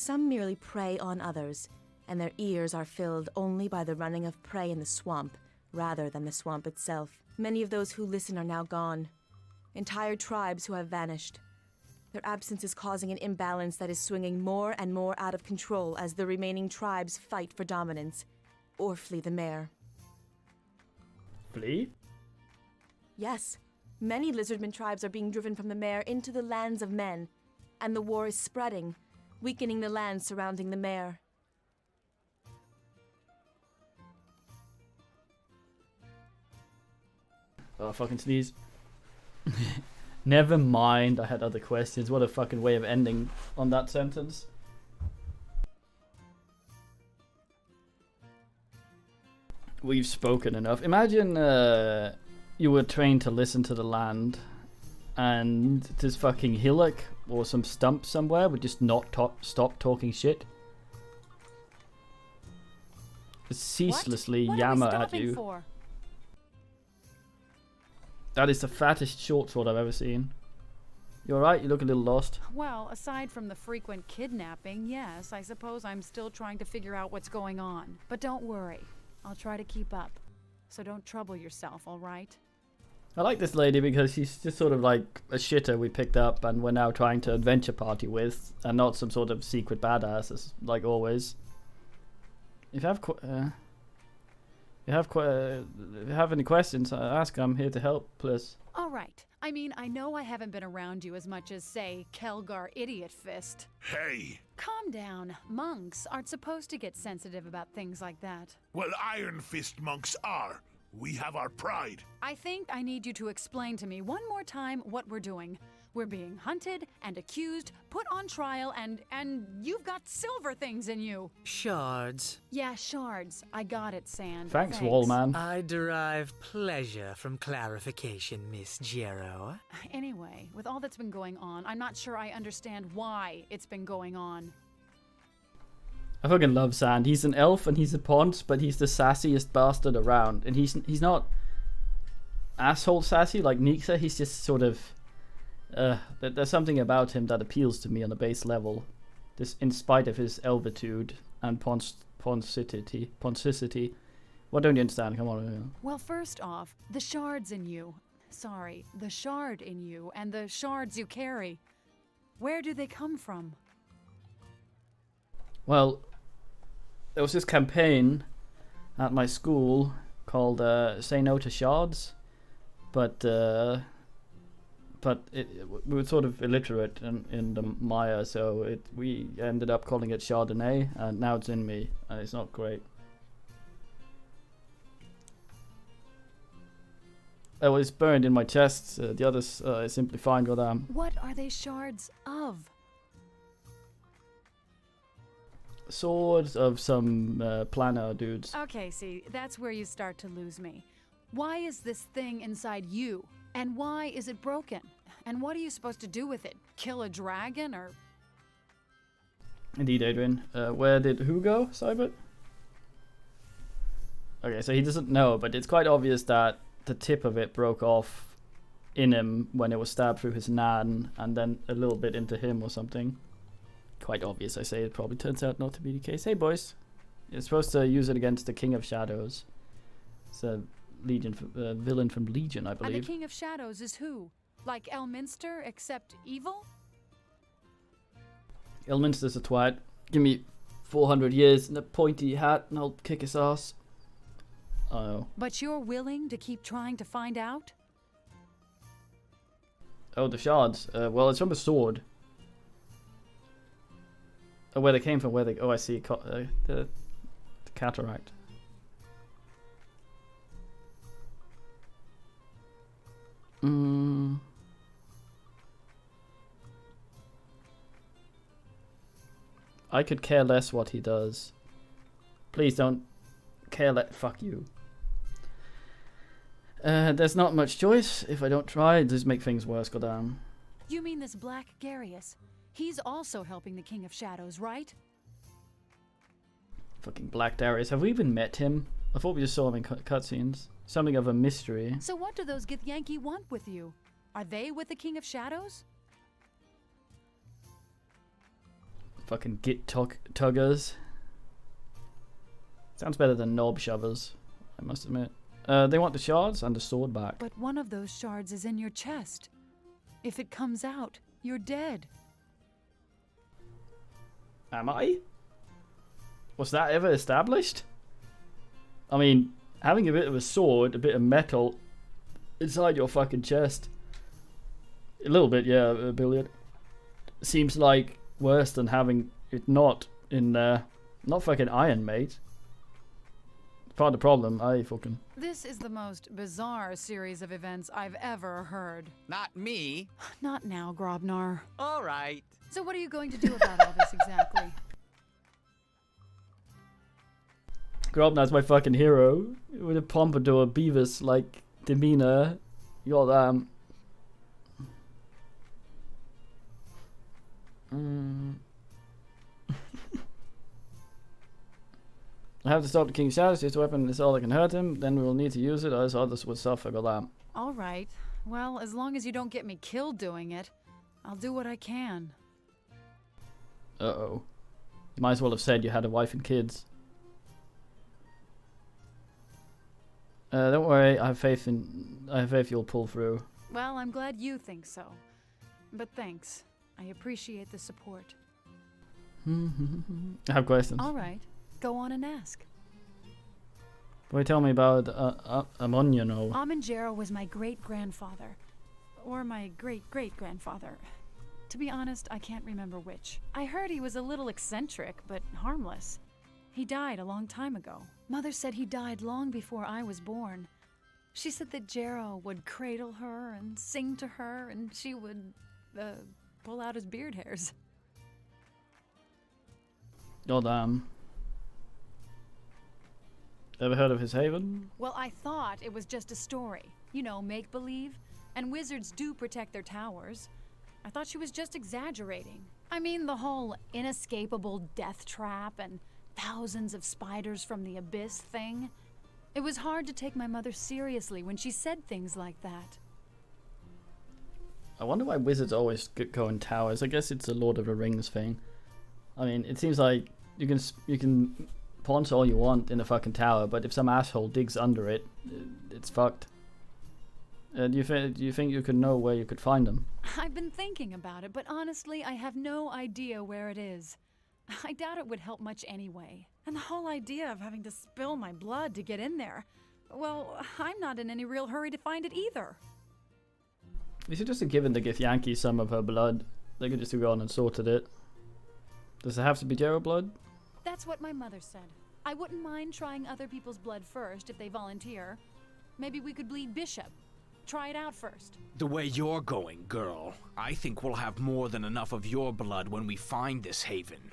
merely prey on others, and their ears are filled only by the running of prey in the swamp, rather than the swamp itself. Many of those who listen are now gone. Entire tribes who have vanished. Their absence is causing an imbalance that is swinging more and more out of control as the remaining tribes fight for dominance, or flee the mare. Flee? Yes, many lizardman tribes are being driven from the mare into the lands of men, and the war is spreading, weakening the lands surrounding the mare. Oh, fucking sneeze. Never mind, I had other questions. What a fucking way of ending on that sentence. We've spoken enough. Imagine you were trained to listen to the land, and this fucking hillock or some stump somewhere would just not stop talking shit. Ceaselessly What are we yammer at stopping you. for? That is the fattest short sword I've ever seen. You alright? You look a little lost. Well, aside from the frequent kidnapping, yes, I suppose I'm still trying to figure out what's going on. But don't worry, I'll try to keep up. So don't trouble yourself, alright? I like this lady because she's just sort of like a shitter we picked up and we're now trying to adventure party with, and not some sort of secret badass as like always. If you have any questions, ask. I'm here to help, please. Alright. I mean, I know I haven't been around you as much as, say, Kelgar Idiot Fist. Hey! Calm down. Monks aren't supposed to get sensitive about things like that. Well, Iron Fist monks are. We have our pride. I think I need you to explain to me one more time what we're doing. We're being hunted and accused, put on trial, and you've got silver things in you. Shards. Yeah, shards. I got it, Sand. Thanks, Wallman. I derive pleasure from clarification, Miss Jero. Anyway, with all that's been going on, I'm not sure I understand why it's been going on. I fucking love Sand. He's an elf and he's a ponce, but he's the sassiest bastard around. And he's not asshole sassy like Nixa. He's just sort of there's something about him that appeals to me on a base level. This, in spite of his elvitude and poncicity. What don't you understand? Come on. Well, first off, the shards in you. Sorry, the shard in you and the shards you carry. Where do they come from? Well, there was this campaign at my school called Say No to Shards, but we were sort of illiterate in the Maya, so we ended up calling it Chardonnay, and now it's in me, and it's not great. Oh, it's burned in my chest. The others is simply fine with them. What are they shards of? Swords of some planner dudes. Okay, see, that's where you start to lose me. Why is this thing inside you? And why is it broken? And what are you supposed to do with it? Kill a dragon or... Indeed, Adrian. Where did who go, Cybert? Okay, so he doesn't know, but it's quite obvious that the tip of it broke off in him when it was stabbed through his nan, and then a little bit into him or something. Quite obvious, I say. It probably turns out not to be the case. Hey, boys. You're supposed to use it against the King of Shadows. It's a villain from Legion, I believe. And the King of Shadows is who? Like Elminster, except evil? Elminster's a twat. Give me 400 years and a pointy hat and I'll kick his ass. Oh. But you're willing to keep trying to find out? Oh, the shards. Well, it's from a sword. Oh, where they came from, where they... Oh, I see. The cataract. I could care less what he does. Please don't care fuck you. There's not much choice. If I don't try, just make things worse, goddamn. You mean this Black Garius? He's also helping the King of Shadows, right? Fucking Black Darius. Have we even met him? I thought we just saw him in cutscenes. Something of a mystery. So what do those Githyanki want with you? Are they with the King of Shadows? Fucking git tuggers. Sounds better than knob shovers, I must admit. They want the shards and the sword back. But one of those shards is in your chest. If it comes out, you're dead. Am I? Was that ever established? I mean, having a bit of a sword, a bit of metal inside your fucking chest. A little bit, yeah, a billion. Seems like worse than having it not in there. Not fucking iron, mate. Part of the problem, This is the most bizarre series of events I've ever heard. Not me. Not now, Grobnar. All right. So what are you going to do about all this exactly? Grobnar's my fucking hero. With a pompadour, Beavis-like demeanor. Goddamn. I have to stop the King's Shadows. This weapon is all that can hurt him. Then we will need to use it, else others would suffer. Goddamn. All right. Well, as long as you don't get me killed doing it, I'll do what I can. Uh-oh. You might as well have said you had a wife and kids. Don't worry. I have faith you'll pull through. Well, I'm glad you think so. But thanks. I appreciate the support. I have questions. All right. Go on and ask. Boy, tell me about Amunyanol. Amunjero was my great-grandfather. Or my great-great-grandfather. To be honest, I can't remember which. I heard he was a little eccentric, but harmless. He died a long time ago. Mother said he died long before I was born. She said that Jero would cradle her and sing to her, and she would, pull out his beard hairs. Oh, damn. Ever heard of his haven? Well, I thought it was just a story. You know, make-believe. And wizards do protect their towers. I thought she was just exaggerating. I mean, the whole inescapable death trap and thousands of spiders from the abyss thing. It was hard to take my mother seriously when she said things like that. I wonder why wizards always go in towers. I guess it's a Lord of the Rings thing. I mean, it seems like you can ponce all you want in a fucking tower, but if some asshole digs under it, it's fucked. Do you think you could know where you could find them? I've been thinking about it, but honestly, I have no idea where it is. I doubt it would help much anyway. And the whole idea of having to spill my blood to get in there, well, I'm not in any real hurry to find it either. We should just have given the Githyanki some of her blood. They could just have gone and sorted it. Does it have to be Jero blood? That's what my mother said. I wouldn't mind trying other people's blood first if they volunteer. Maybe we could bleed Bishop. Try it out first. The way you're going, girl, I think we'll have more than enough of your blood when we find this haven.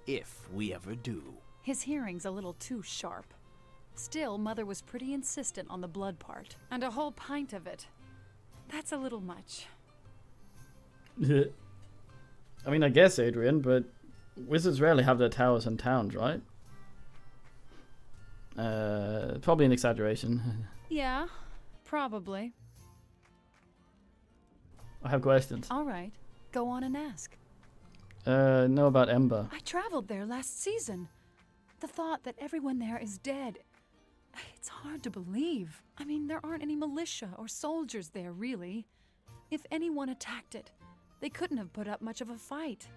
If we ever do. His hearing's a little too sharp. Still, Mother was pretty insistent on the blood part. And a whole pint of it. That's a little much. I mean, I guess, Adrian, but wizards rarely have their towers in towns, right? Probably an exaggeration. Yeah, probably. I have questions. All right, go on and ask. Know about Ember. I traveled there last season. The thought that everyone there is dead. It's hard to believe. I mean, there aren't any militia or soldiers there, really. If anyone attacked it, they couldn't have put up much of a fight.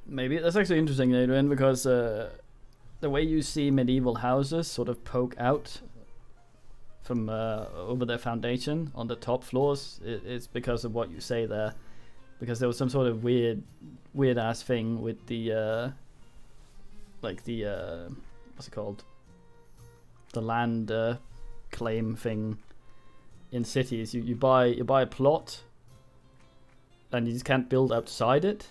Maybe. That's actually interesting, Adrian, because the way you see medieval houses sort of poke out from over their foundation on the top floors, it's because of what you say there. Because there was some sort of weird ass thing with the what's it called? The land claim thing in cities. You buy a plot and you just can't build outside it.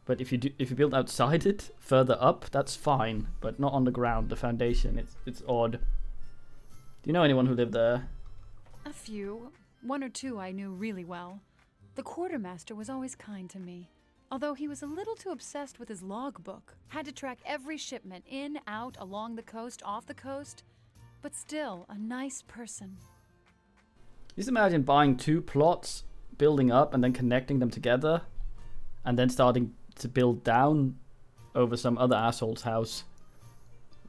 But if you build outside it, further up, that's fine. But not on the ground, the foundation. It's odd. Do you know anyone who lived there? A few. One or two I knew really well. The quartermaster was always kind to me. Although he was a little too obsessed with his logbook. Had to track every shipment in, out, along the coast, off the coast. But still, a nice person. Just imagine buying 2 plots, building up, and then connecting them together. And then starting to build down over some other asshole's house.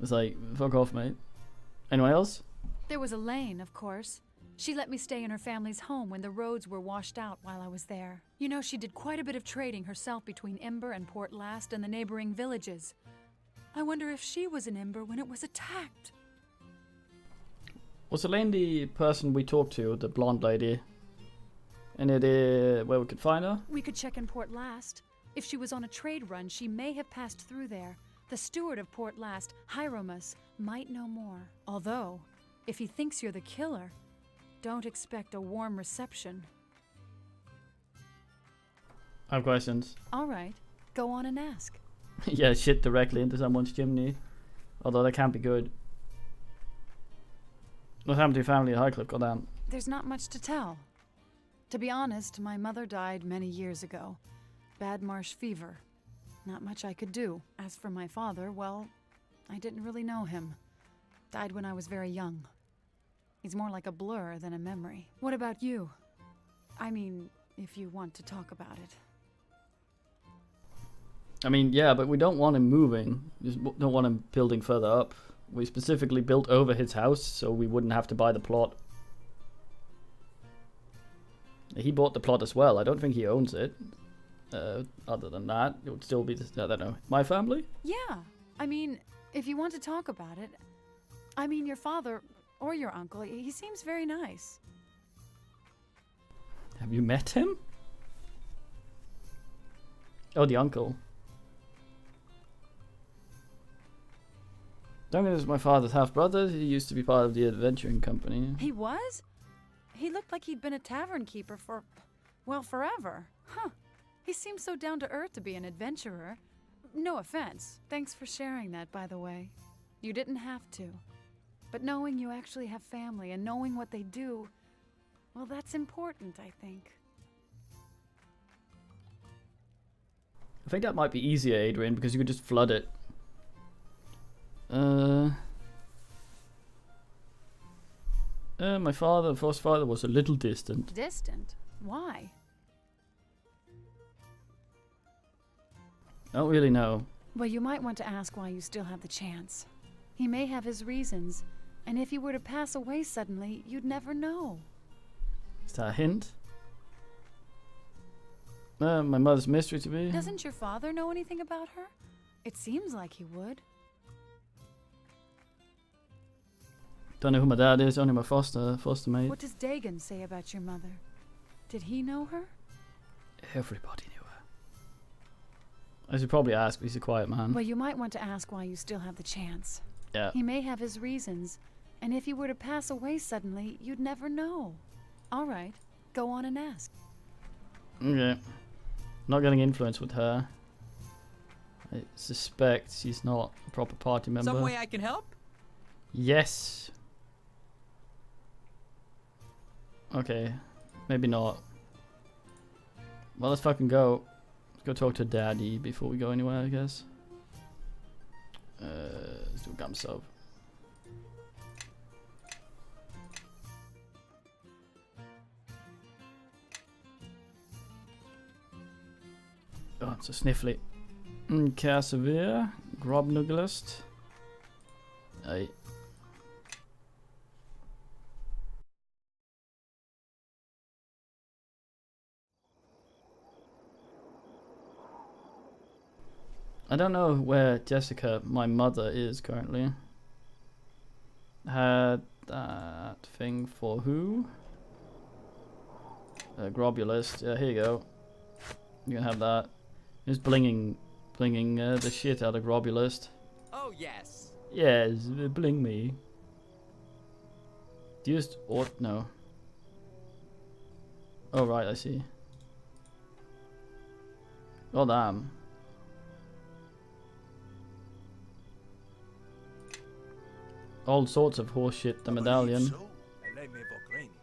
It's like, fuck off, mate. Anyone else? There was Elaine, of course. She let me stay in her family's home when the roads were washed out while I was there. You know, she did quite a bit of trading herself between Imber and Port Last and the neighboring villages. I wonder if she was in Imber when it was attacked. Was Elaine the person we talked to, the blonde lady? Any idea where we could find her? We could check in Port Last. If she was on a trade run, she may have passed through there. The steward of Port Last, Hieromus, might know more. Although, if he thinks you're the killer, don't expect a warm reception. I have questions. All right, go on and ask. Yeah, shit directly into someone's chimney. Although that can't be good. What happened to your family at Highcliffe? Goddamn. There's not much to tell. To be honest, my mother died many years ago. Bad marsh fever. Not much I could do. As for my father, well, I didn't really know him. Died when I was very young. He's more like a blur than a memory. What about you? I mean, if you want to talk about it. I mean, yeah, but we don't want him moving. We just don't want him building further up. We specifically built over his house so we wouldn't have to buy the plot. He bought the plot as well. I don't think he owns it. Other than that, it would still be, I don't know, my family? Yeah. I mean, if you want to talk about it. I mean, your father or your uncle, he seems very nice. Have you met him? Oh, the uncle. Duncan is my father's half-brother. He used to be part of the adventuring company. He was? He looked like he'd been a tavern keeper for, well, forever. Huh. He seems so down to earth to be an adventurer. No offense. Thanks for sharing that, by the way. You didn't have to. But knowing you actually have family and knowing what they do, well, that's important, I think. I think that might be easier, Adrian, because you could just flood it. My first father was a little distant. Distant? Why? I don't really know. Well, you might want to ask why you still have the chance. He may have his reasons, and if he were to pass away suddenly, you'd never know. Is that a hint? My mother's mystery to me. Doesn't your father know anything about her? It seems like he would. Don't know who my dad is, only my foster mate. What does Dagon say about your mother? Did he know her? Everybody knew her. I should probably ask, he's a quiet man. Well, you might want to ask why you still have the chance. Yeah. He may have his reasons, and if he were to pass away suddenly, you'd never know. All right, go on and ask. Okay. Not getting influence with her. I suspect she's not a proper party member. Some way I can help? Yes. Okay. Maybe not. Well, let's fucking go. Let's go talk to Daddy before we go anywhere, I guess. Let's do a gum sub. Oh, I'm so sniffly. Cassavir. Grobnuglist. Aye. I don't know where Jessica, my mother, is currently. Had that thing for who? Grobulist. Yeah, here you go. You can have that. Just blinging the shit out of Grobulist. Oh, yes. Yes, bling me. Used or no. Oh right, I see. Oh damn. all sorts of horseshit. The medallion.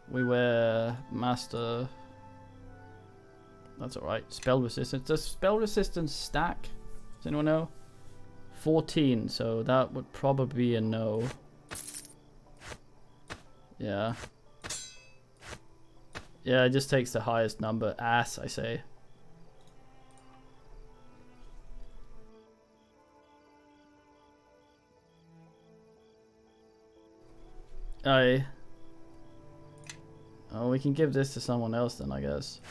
We wear master. That's alright. Spell resistance. Does spell resistance stack? Does anyone know? 14, so that would probably be a no. Yeah. Yeah, it just takes the highest number. Ass, I say. Oh, we can give this to someone else then, I guess.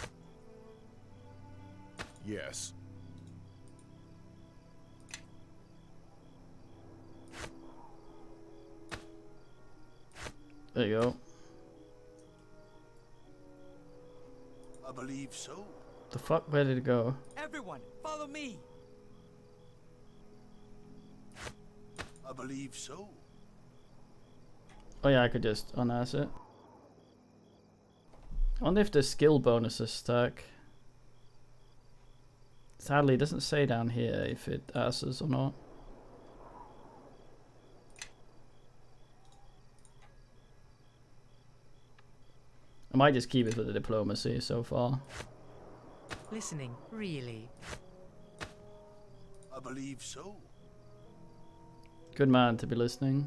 Yes. There you go. I believe so. The fuck? Where did it go? Everyone, follow me. I believe so. Oh yeah, I could just unass it. I wonder if the skill bonuses stack. Sadly, it doesn't say down here if it asses or not. I might just keep it for the diplomacy so far. Listening, really? I believe so. Good man to be listening.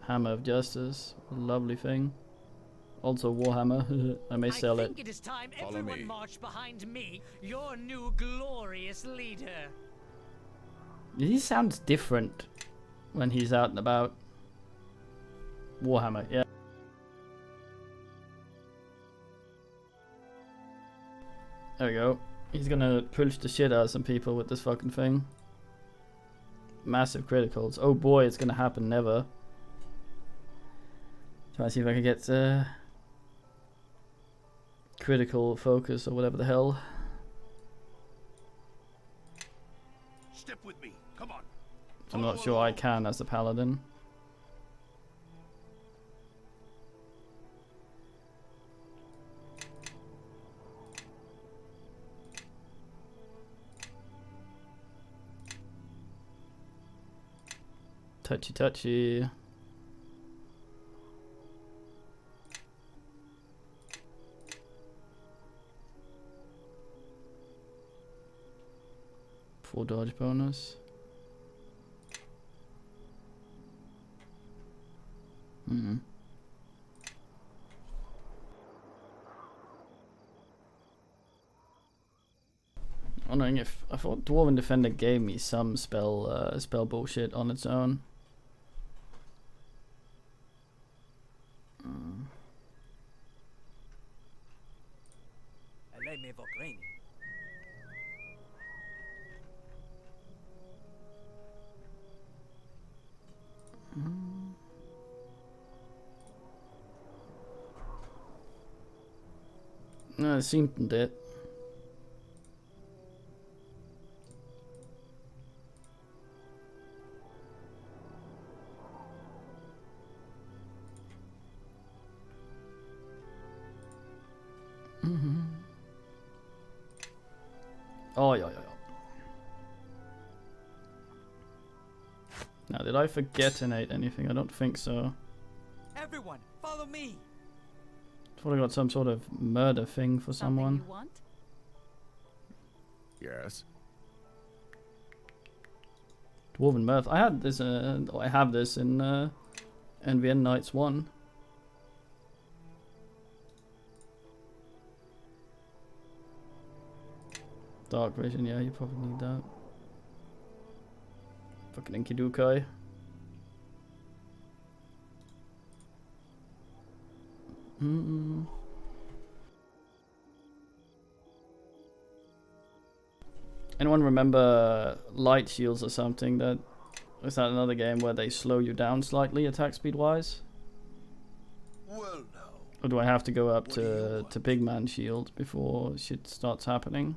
Hammer of Justice, a lovely thing. Also Warhammer, I may sell I it. think it is time Follow everyone me. marched behind me, your new glorious leader. He sounds different when he's out and about. Warhammer, yeah. There we go. He's gonna push the shit out of some people with this fucking thing. Massive criticals. Oh boy, it's gonna happen never. Try to see if I can get critical focus or whatever the hell. Step with me. Come on. I'm not sure I can as the paladin. Touchy touchy. Full dodge bonus. Wondering if I thought Dwarven Defender gave me some spell bullshit on its own. No, it seemed it. Oh, yeah. Now, did I forget innate anything? I don't think so. Everyone, follow me. I thought I got some sort of murder thing for someone. You want? Yes. Dwarven Mirth. I had this. I have this in NVN Knights 1. Dark Vision. Yeah, you probably need that. Fucking Enkidukai. Anyone remember light shields or something? That is that another game where they slow you down slightly attack speed wise? Well, now. Or do I have to go up to big man shield before shit starts happening?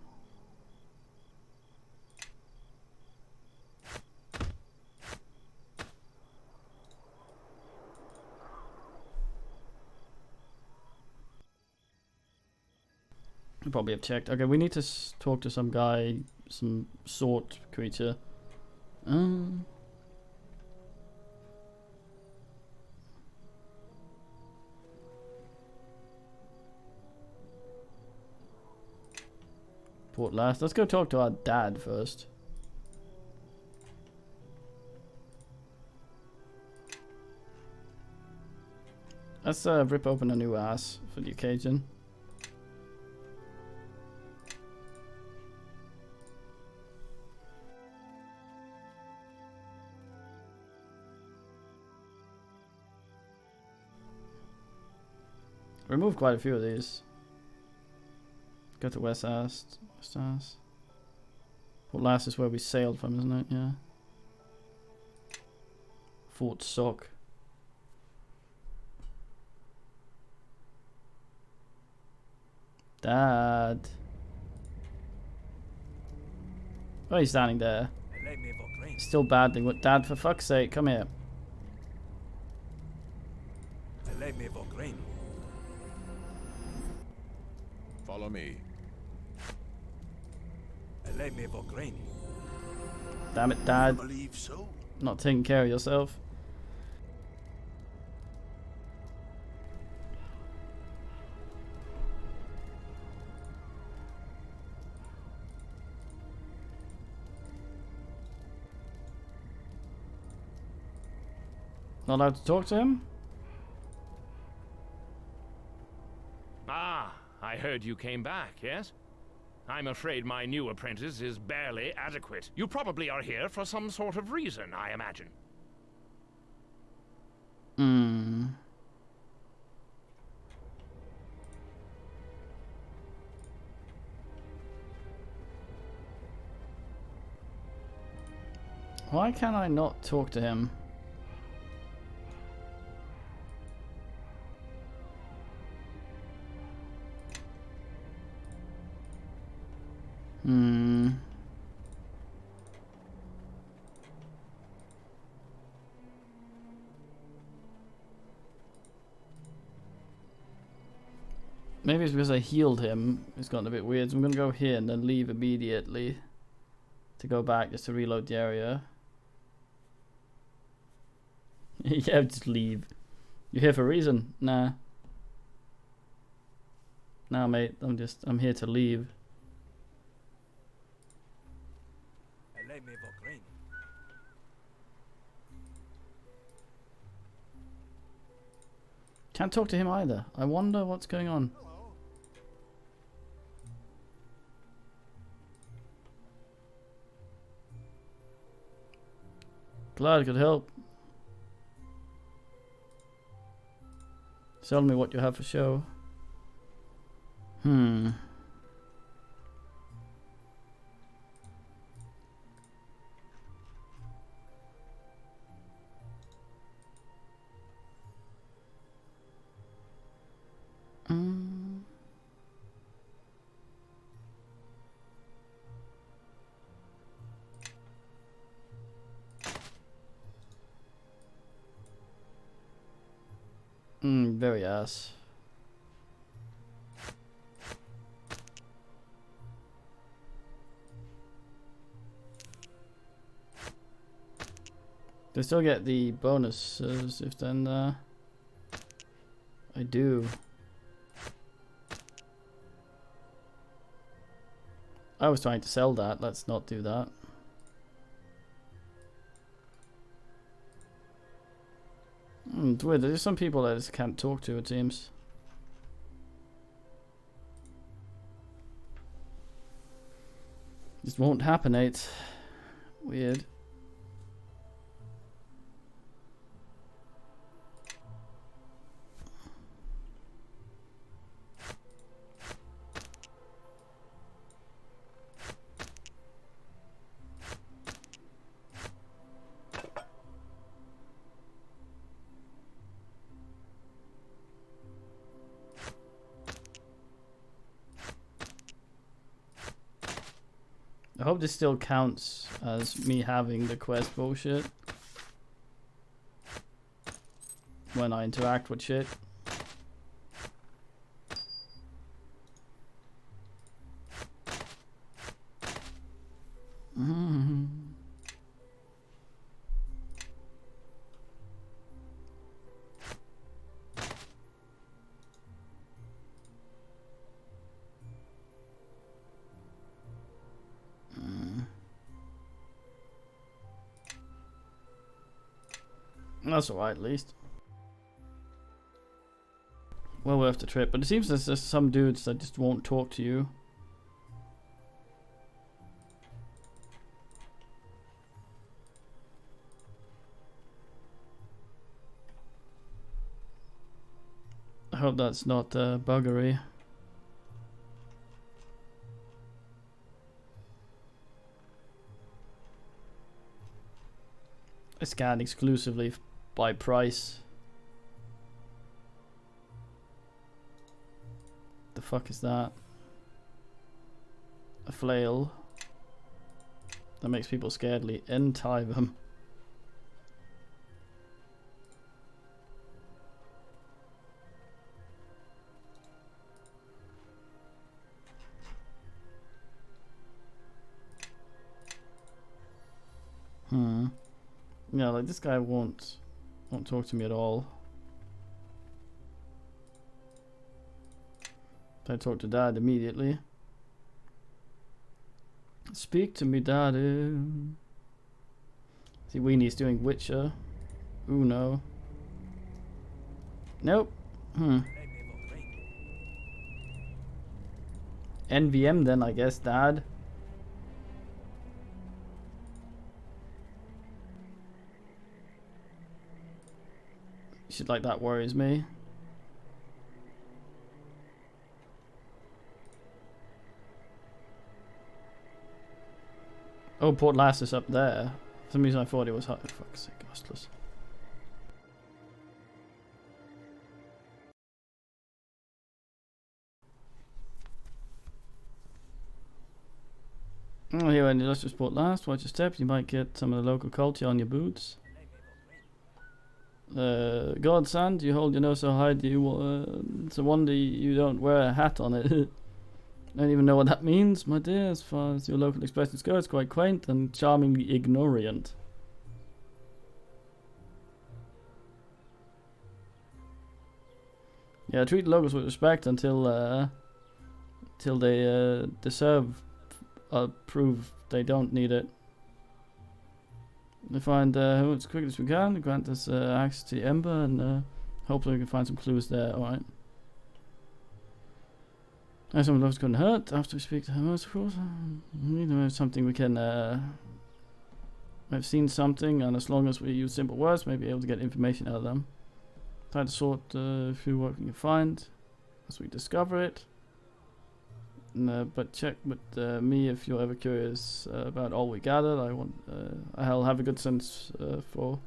I probably have checked. Okay, we need to talk to some guy, some sort creature. Port Last. Let's go talk to our dad first. Let's rip open a new ass for the occasion. Remove quite a few of these. Go to West Ass. West Ass. Port Last is where we sailed from, isn't it? Yeah. Fort Sock. Dad. Oh, he's standing there. Still badly. What? Dad, for fuck's sake, come here. Follow me. Damn it, Dad. Believe so. Not taking care of yourself. Not allowed to talk to him? Ah, I heard you came back, yes? I'm afraid my new apprentice is barely adequate. You probably are here for some sort of reason, I imagine. Hmm. Why can I not talk to him? Hmm. Maybe it's because I healed him. It's gotten a bit weird. So I'm gonna go here and then leave immediately to go back just to reload the area. Yeah, just leave. You're here for a reason? Nah. Nah, mate. I'm here to leave. Can't talk to him either. I wonder what's going on. Glad I could help. Tell me what you have for show. Hmm. Very ass. Do I still get the bonuses if then I do. I was trying to sell that, let's not do that. It's weird, there's some people that I just can't talk to, it seems. Just won't happen, Nate. Weird. I hope this still counts as me having the quest bullshit when I interact with shit. That's alright, at least. Well worth the trip, but it seems there's just some dudes that just won't talk to you. I hope that's not buggery. I scan exclusively by price. The fuck is that? A flail. That makes people scaredly untie them. Yeah, like this guy won't talk to me at all. I talk to Dad immediately. Speak to me, Daddy. See, Weenie's doing Witcher. Uno. Nope. NVM then, I guess, Dad. Shit like that worries me. Oh, Port Lass is up there. For some reason I thought it was high. For fuck's sake, Astless. Oh, here in the illustrious Port Last, watch your steps, you might get some of the local culture on your boots. Godsend, you hold your nose so high, it's a wonder you don't wear a hat on it. I don't even know what that means, my dear. As far as your local expressions go, it's quite quaint and charmingly ignorant. Yeah, treat the locals with respect until they prove they don't need it. We find who as quick as we can, grant us access to the Ember, and hopefully we can find some clues there. Alright. Some of those couldn't hurt. After we speak to her most, of course. We know something we can. I've seen something, and as long as we use simple words, maybe able to get information out of them. Try to sort through what we can find as we discover it. But check with me if you're ever curious about all we gathered. I'll have a good sense for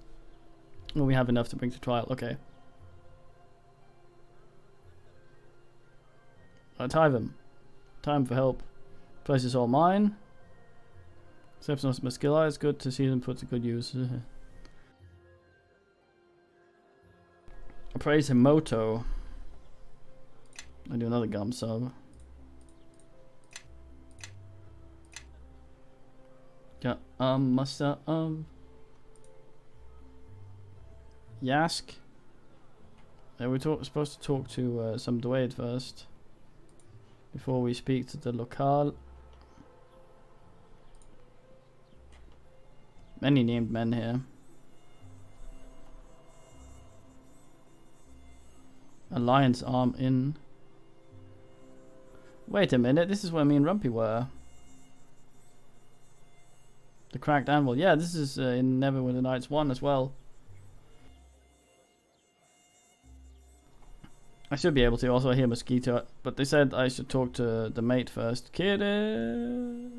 when we have enough to bring to trial. Okay. Time for help. Place is all mine. Except not my skill eye. It's good to see them put to good use. Praise him, Moto. I do another gum sub. Yeah, Master, Yask. We're supposed to talk to some Dwayne first. Before we speak to the locale. Many named men here. Alliance arm in. Wait a minute, this is where me and Rumpy were. The Cracked Anvil. Yeah, this is in Neverwinter Nights 1 as well. I should be able to. Also, I hear Mosquito. But they said I should talk to the mate first. Kitty!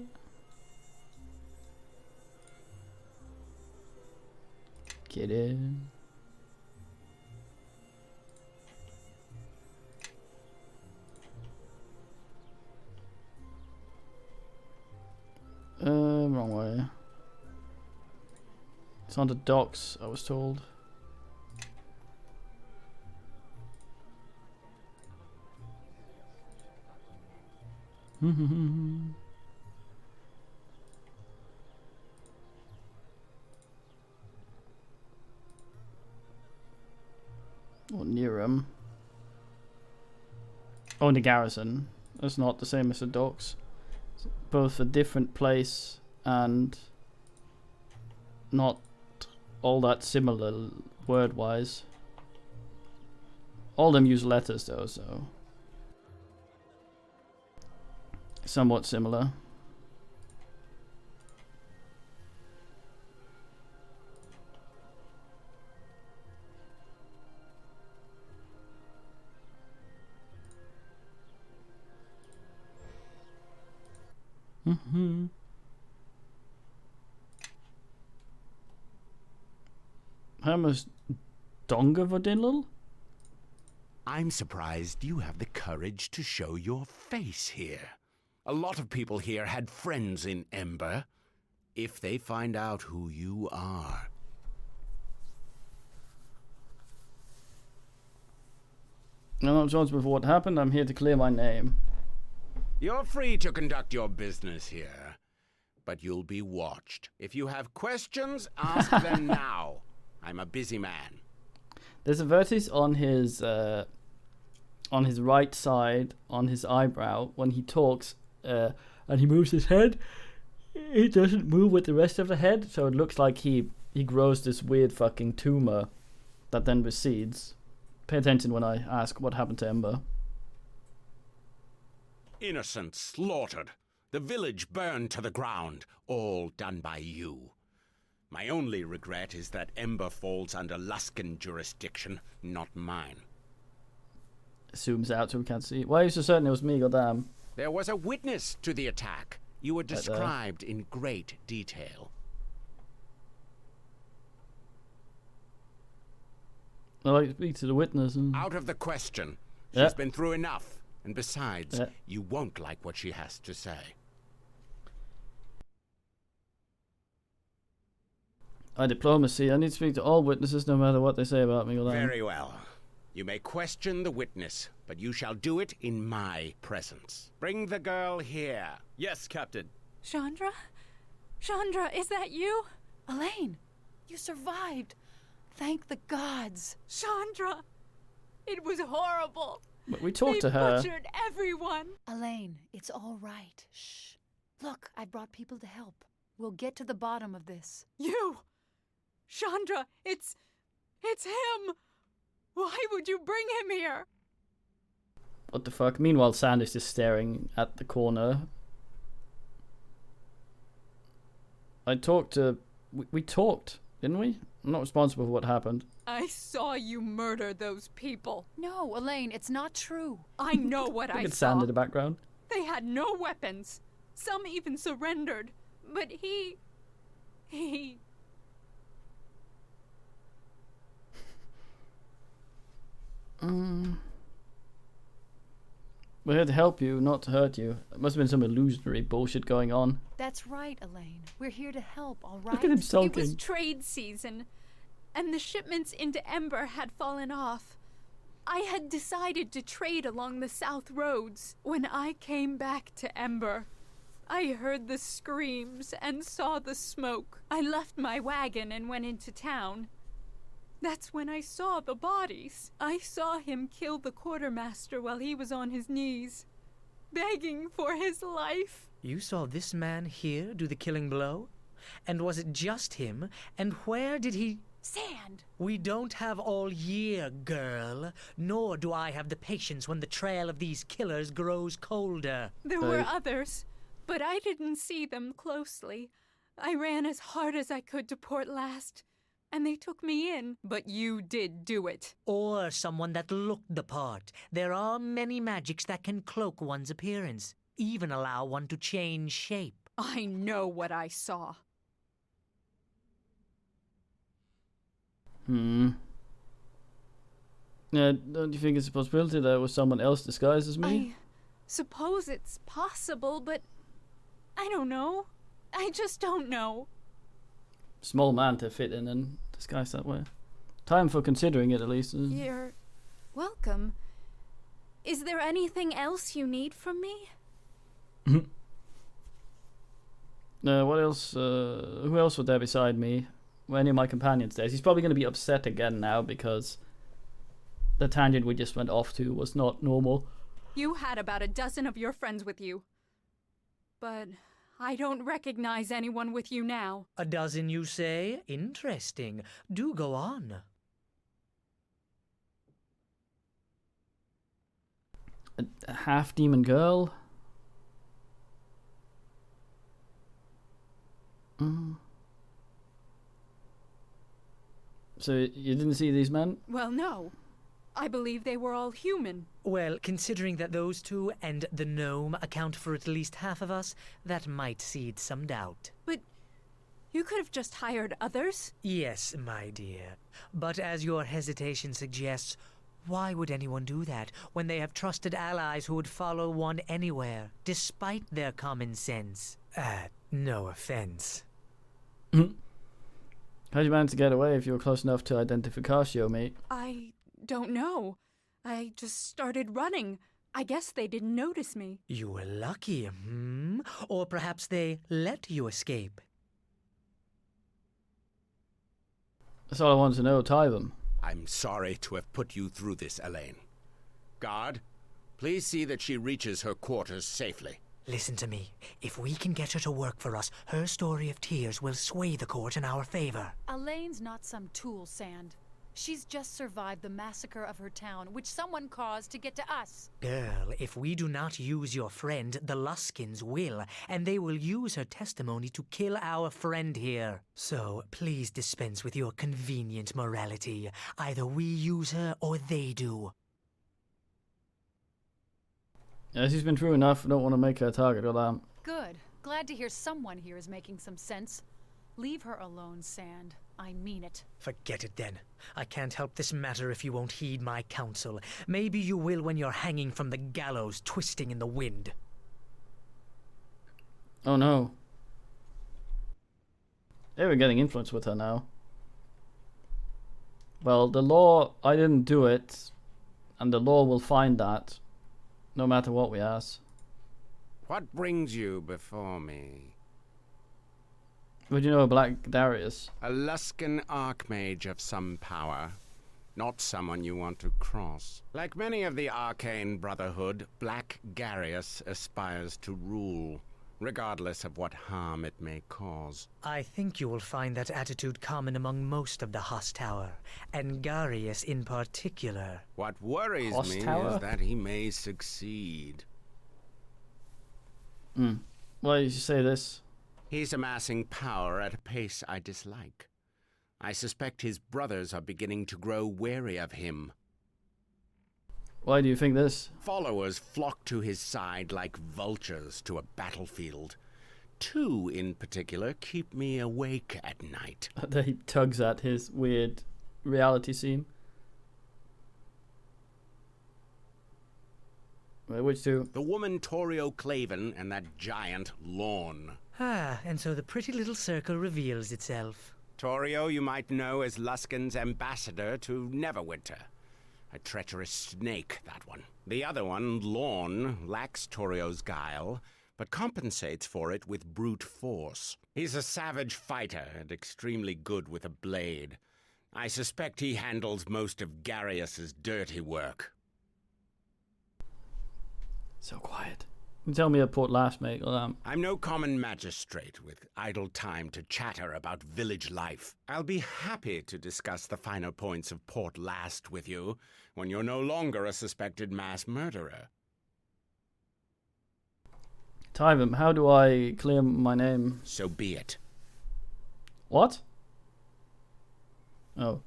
Kitty. Wrong way. It's on the docks, I was told. Or near him. Oh, in the garrison. That's not the same as the docks. It's both a different place and not all that similar word-wise. All of them use letters though, so somewhat similar. Hermes Dongavodinlil? I'm surprised you have the courage to show your face here. A lot of people here had friends in Ember. If they find out who you are... I'm not responsible for what happened. I'm here to clear my name. You're free to conduct your business here, but you'll be watched. If you have questions, ask them now. I'm a busy man. There's a vertex on his right side, on his eyebrow. When he talks and he moves his head, it doesn't move with the rest of the head, so it looks like he grows this weird fucking tumor that then recedes. Pay attention when I ask what happened to Ember. Innocents slaughtered. The village burned to the ground. All done by you. My only regret is that Ember falls under Luskan jurisdiction, not mine. Zooms out so we can't see. Why are you so certain it was me, goddamn? There was a witness to the attack. You were described in great detail. I like to speak to the witness. Out of the question. She's been through enough. And besides, you won't like what she has to say. Diplomacy. I need to speak to all witnesses no matter what they say about me. Very well. You may question the witness, but you shall do it in my presence. Bring the girl here. Yes, Captain. Chandra? Chandra, is that you? Elaine, you survived. Thank the gods. Chandra, it was horrible. But we talked to her. They butchered everyone. Elaine, it's all right. Shh. Look, I brought people to help. We'll get to the bottom of this. You! Chandra, it's him! Why would you bring him here? What the fuck? Meanwhile, Sandy's just staring at the corner. We talked, didn't we? I'm not responsible for what happened. I saw you murder those people. No, Elaine, it's not true. I know what I saw. Look at Sandy in the background. They had no weapons. Some even surrendered. But he... We're here to help you, not to hurt you. It must have been some illusionary bullshit going on. That's right, Elaine. We're here to help, all right? Look at him sulking. It was trade season, and the shipments into Ember had fallen off. I had decided to trade along the south roads. When I came back to Ember, I heard the screams and saw the smoke. I left my wagon and went into town. That's when I saw the bodies. I saw him kill the quartermaster while he was on his knees, begging for his life. You saw this man here do the killing blow? And was it just him? And where did he... Sand! We don't have all year, girl. Nor do I have the patience when the trail of these killers grows colder. There were others, but I didn't see them closely. I ran as hard as I could to Port Last, and they took me in. But you did do it. Or someone that looked the part. There are many magics that can cloak one's appearance, even allow one to change shape. I know what I saw. Yeah, don't you think it's a possibility that it was someone else disguised as me? I suppose it's possible, but I don't know. I just don't know. Small man to fit in and disguise that way. Time for considering it, at least. You're welcome. Is there anything else you need from me? What else? Who else would there beside me? Were any of my companions there? He's probably going to be upset again now because the tangent we just went off to was not normal. You had about a dozen of your friends with you. But I don't recognize anyone with you now. A dozen, you say? Interesting. Do go on. a half-demon girl? So you didn't see these men? Well, no. I believe they were all human. Well, considering that those two and the gnome account for at least half of us, that might seed some doubt. But you could have just hired others? Yes, my dear. But as your hesitation suggests, why would anyone do that when they have trusted allies who would follow one anywhere, despite their common sense? No offense. How'd you manage to get away if you were close enough to Identificatio, mate? I don't know. I just started running. I guess they didn't notice me. You were lucky, Or perhaps they let you escape. That's all I wanted to know, tie them. I'm sorry to have put you through this, Elaine. Guard, please see that she reaches her quarters safely. Listen to me. If we can get her to work for us, her story of tears will sway the court in our favor. Elaine's not some tool, Sand. She's just survived the massacre of her town, which someone caused to get to us. Girl, if we do not use your friend, the Luskins will, and they will use her testimony to kill our friend here. So, please dispense with your convenient morality. Either we use her or they do. Yeah, she's been true enough. I don't want to make her a target of that. Good. Glad to hear someone here is making some sense. Leave her alone, Sand. I mean it. Forget it then. I can't help this matter if you won't heed my counsel. Maybe you will when you're hanging from the gallows, twisting in the wind. Oh no. They were getting influence with her now. Well, the law, I didn't do it, and the law will find that, no matter what we ask. What brings you before me? Would you know a Black Darius? A Luskan archmage of some power. Not someone you want to cross. Like many of the Arcane Brotherhood, Black Darius aspires to rule, regardless of what harm it may cause. I think you will find that attitude common among most of the Hostower, and Garius in particular. What worries me is that he may succeed. Why did you say this? He's amassing power at a pace I dislike. I suspect his brothers are beginning to grow wary of him. Why do you think this? Followers flock to his side like vultures to a battlefield. Two, in particular, keep me awake at night. He tugs at his weird reality scene. Wait, which two? The woman Torio Claven and that giant Lorne. Ah, and so the pretty little circle reveals itself. Torio you might know as Luskin's ambassador to Neverwinter. A treacherous snake, that one. The other one, Lorne, lacks Torio's guile, but compensates for it with brute force. He's a savage fighter and extremely good with a blade. I suspect he handles most of Garius's dirty work. So quiet. You tell me a Port Last, mate. I'm no common magistrate with idle time to chatter about village life. I'll be happy to discuss the finer points of Port Last with you when you're no longer a suspected mass murderer. Tyvum, how do I clear my name? So be it. What? Oh.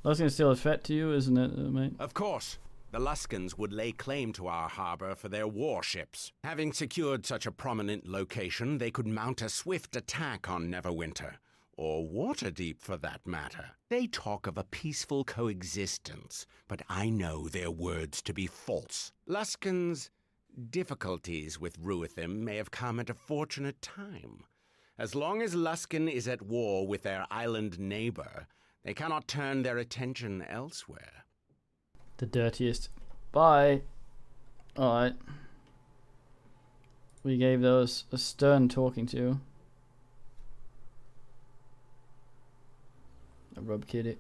Luskins still a threat to you, isn't it, mate? Of course. The Luskins would lay claim to our harbor for their warships. Having secured such a prominent location, they could mount a swift attack on Neverwinter, or Waterdeep for that matter. They talk of a peaceful coexistence, but I know their words to be false. Luskins' difficulties with Ruithim may have come at a fortunate time. As long as Luskin is at war with their island neighbor, they cannot turn their attention elsewhere. The dirtiest. Bye. Alright. We gave those a stern talking to. A rub kitty.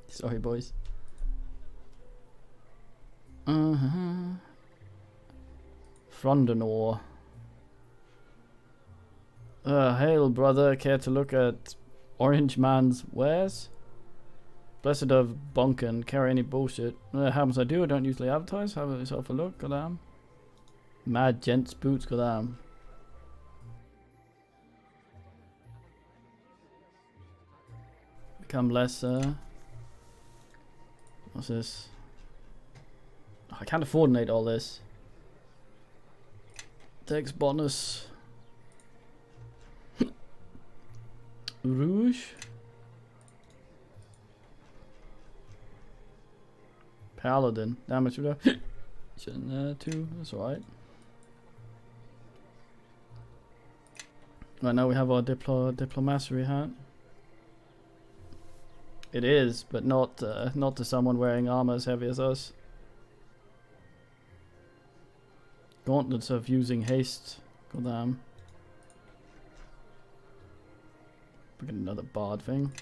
Sorry, boys. Frondenor. Hail, brother. Care to look at Orange man's wares. Blessed of Bunkin, carry any bullshit. Happens I do, I don't usually advertise. Have yourself a look, goddamn. Mad gents boots, goddamn. Become less, what's this? Oh, I can't afford all this. Dex bonus. Rouge. Paladin. Damage reduction. 2. That's alright. Right now we have our diplomacy hat. It is, but not to someone wearing armor as heavy as us. Gauntlets of using haste. Goddamn. We get another bard thing.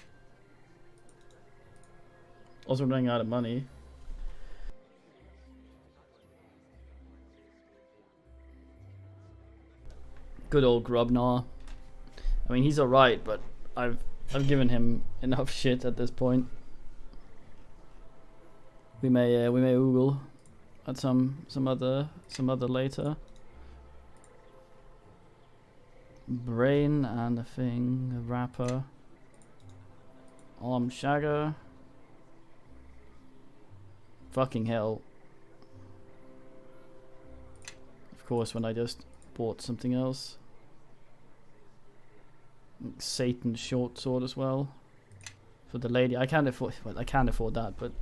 Also running out of money. Good old Grubnar. I mean, he's alright, but I've given him enough shit at this point. We may oogle at some other later. Brain and a thing, a wrapper. Arm shagger. Fucking hell. Of course, when I just bought something else. Satan's short sword as well. For the lady. I can't afford that, but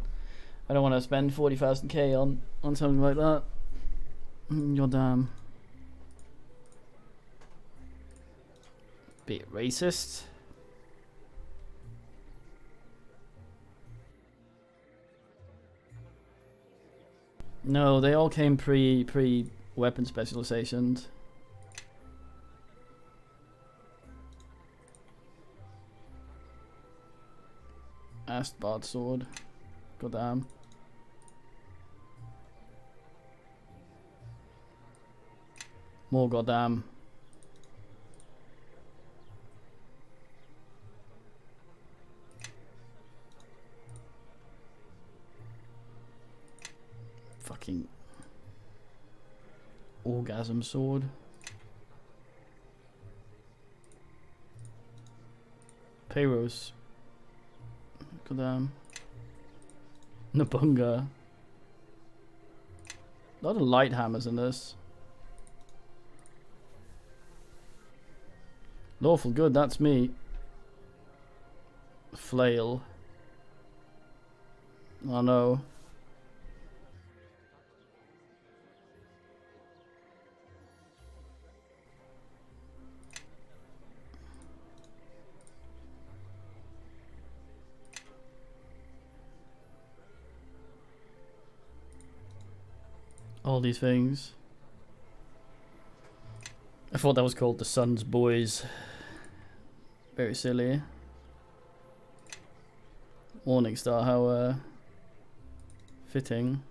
I don't want to spend 40,000k on something like that. You're damn. Bit racist. No, they all came pre weapon specializations. Astbard sword. Goddamn. More goddamn. Fucking orgasm sword. Payros. Goddamn. Nabunga. A lot of light hammers in this. Lawful good, that's me. Flail. Oh no. All these things. I thought that was called the Sun's Boys. Very silly. Morning Star, how fitting.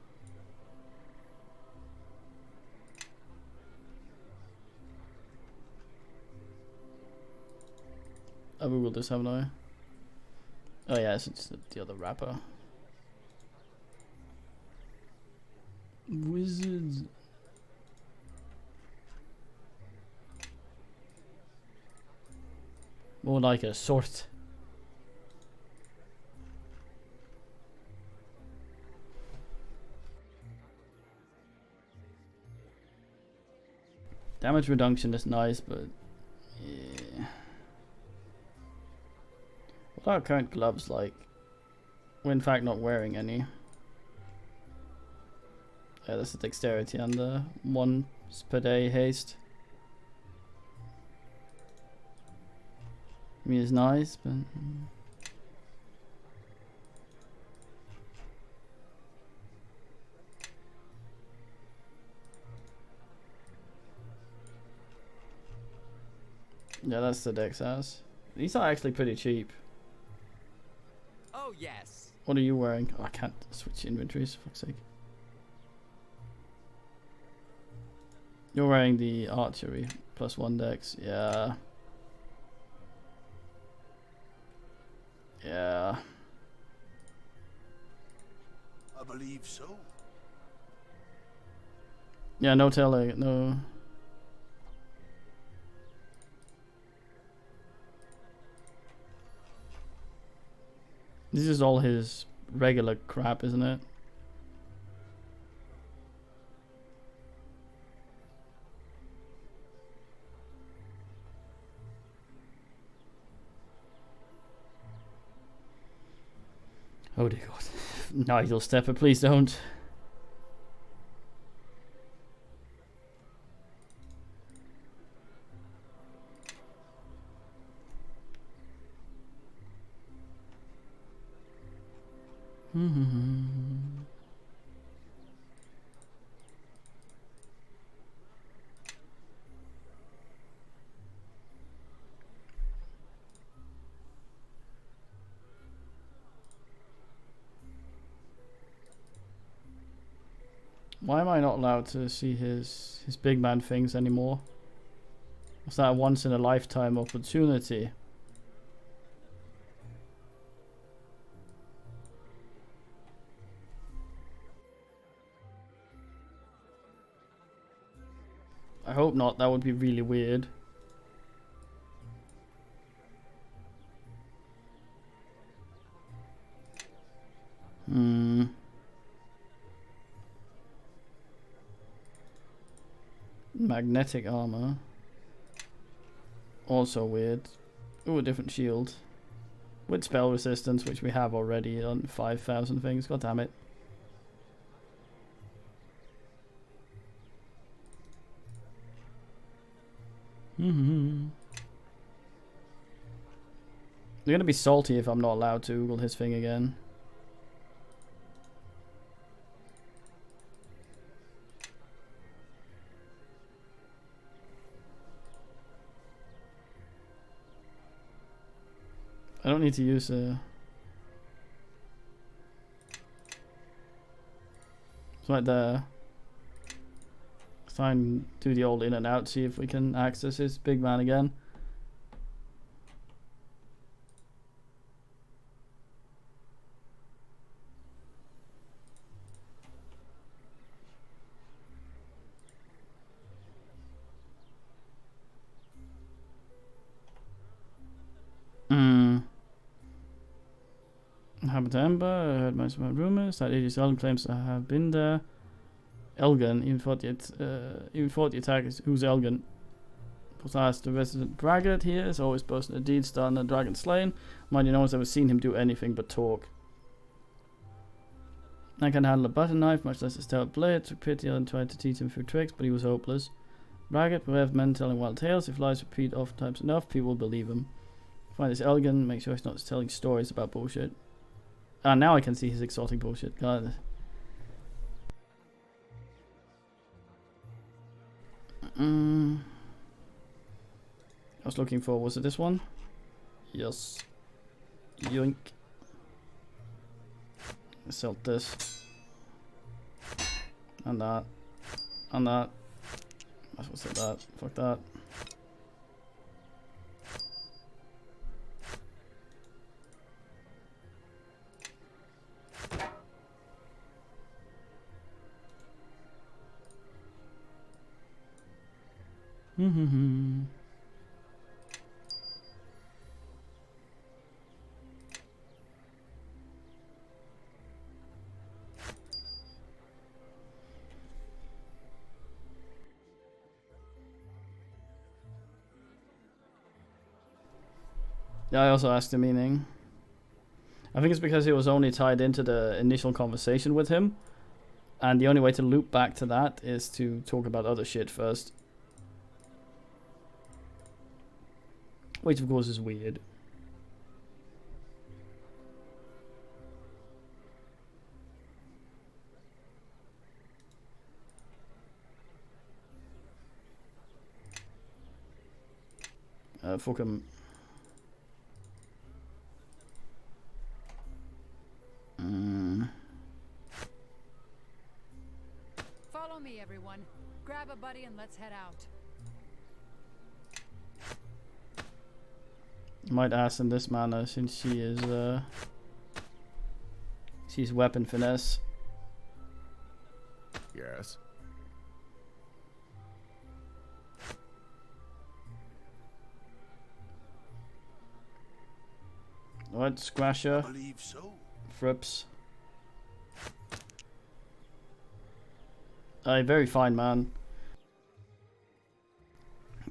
I googled this, haven't I? Oh yeah, it's the other rapper. Wizards. More like a sort. Damage reduction is nice, but yeah. What are our current gloves like? We're in fact not wearing any. Yeah, that's the dexterity and the 1 per day haste. I mean, it's nice, but yeah, that's the dex house. These are actually pretty cheap. Oh yes. What are you wearing? Oh, I can't switch inventories, for fuck's sake. You're wearing the archery +1 dex, yeah. Yeah. I believe so. Yeah, no telling, no. This is all his regular crap, isn't it? Oh dear God. Nigel Stepper, please don't. Why am I not allowed to see his big man things anymore? Was that a once in a lifetime opportunity? I hope not, that would be really weird. Magnetic armor. Also weird. Ooh, a different shield. With spell resistance, which we have already on 5,000 things. God damn it. They're gonna be salty if I'm not allowed to Google his thing again. I don't need to use a... It's right there. Let's try and do the old in and out, see if we can access his big man again. Habit Amber, I heard most of my rumors that Aegis Elgin claims to have been there. Elgin, even thought the attack is who's Elgin. Was asked the resident braggart here is always boasting a deeds done and dragon slain. Mind you, no one's ever seen him do anything but talk. I can handle a butter knife, much less a stout blade. Took pity and tried to teach him a few tricks, but he was hopeless. Braggart will have men telling wild tales. If lies repeat oftentimes enough, people will believe him. Find this Elgin, make sure he's not telling stories about bullshit. Ah, now I can see his exotic bullshit. God. I was looking for, was it this one? Yes. Yoink. Sell this. And that. And that. I was supposed to say that. Fuck that. Yeah, I also asked the meaning. I think it's because it was only tied into the initial conversation with him. And the only way to loop back to that is to talk about other shit first. Which of course is weird. Fuck him. Follow me, everyone. Grab a buddy and let's head out. Might ask in this manner since she is she's weapon finesse. Yes. What? Squasher? I believe so. Frips. Aye, very fine, man.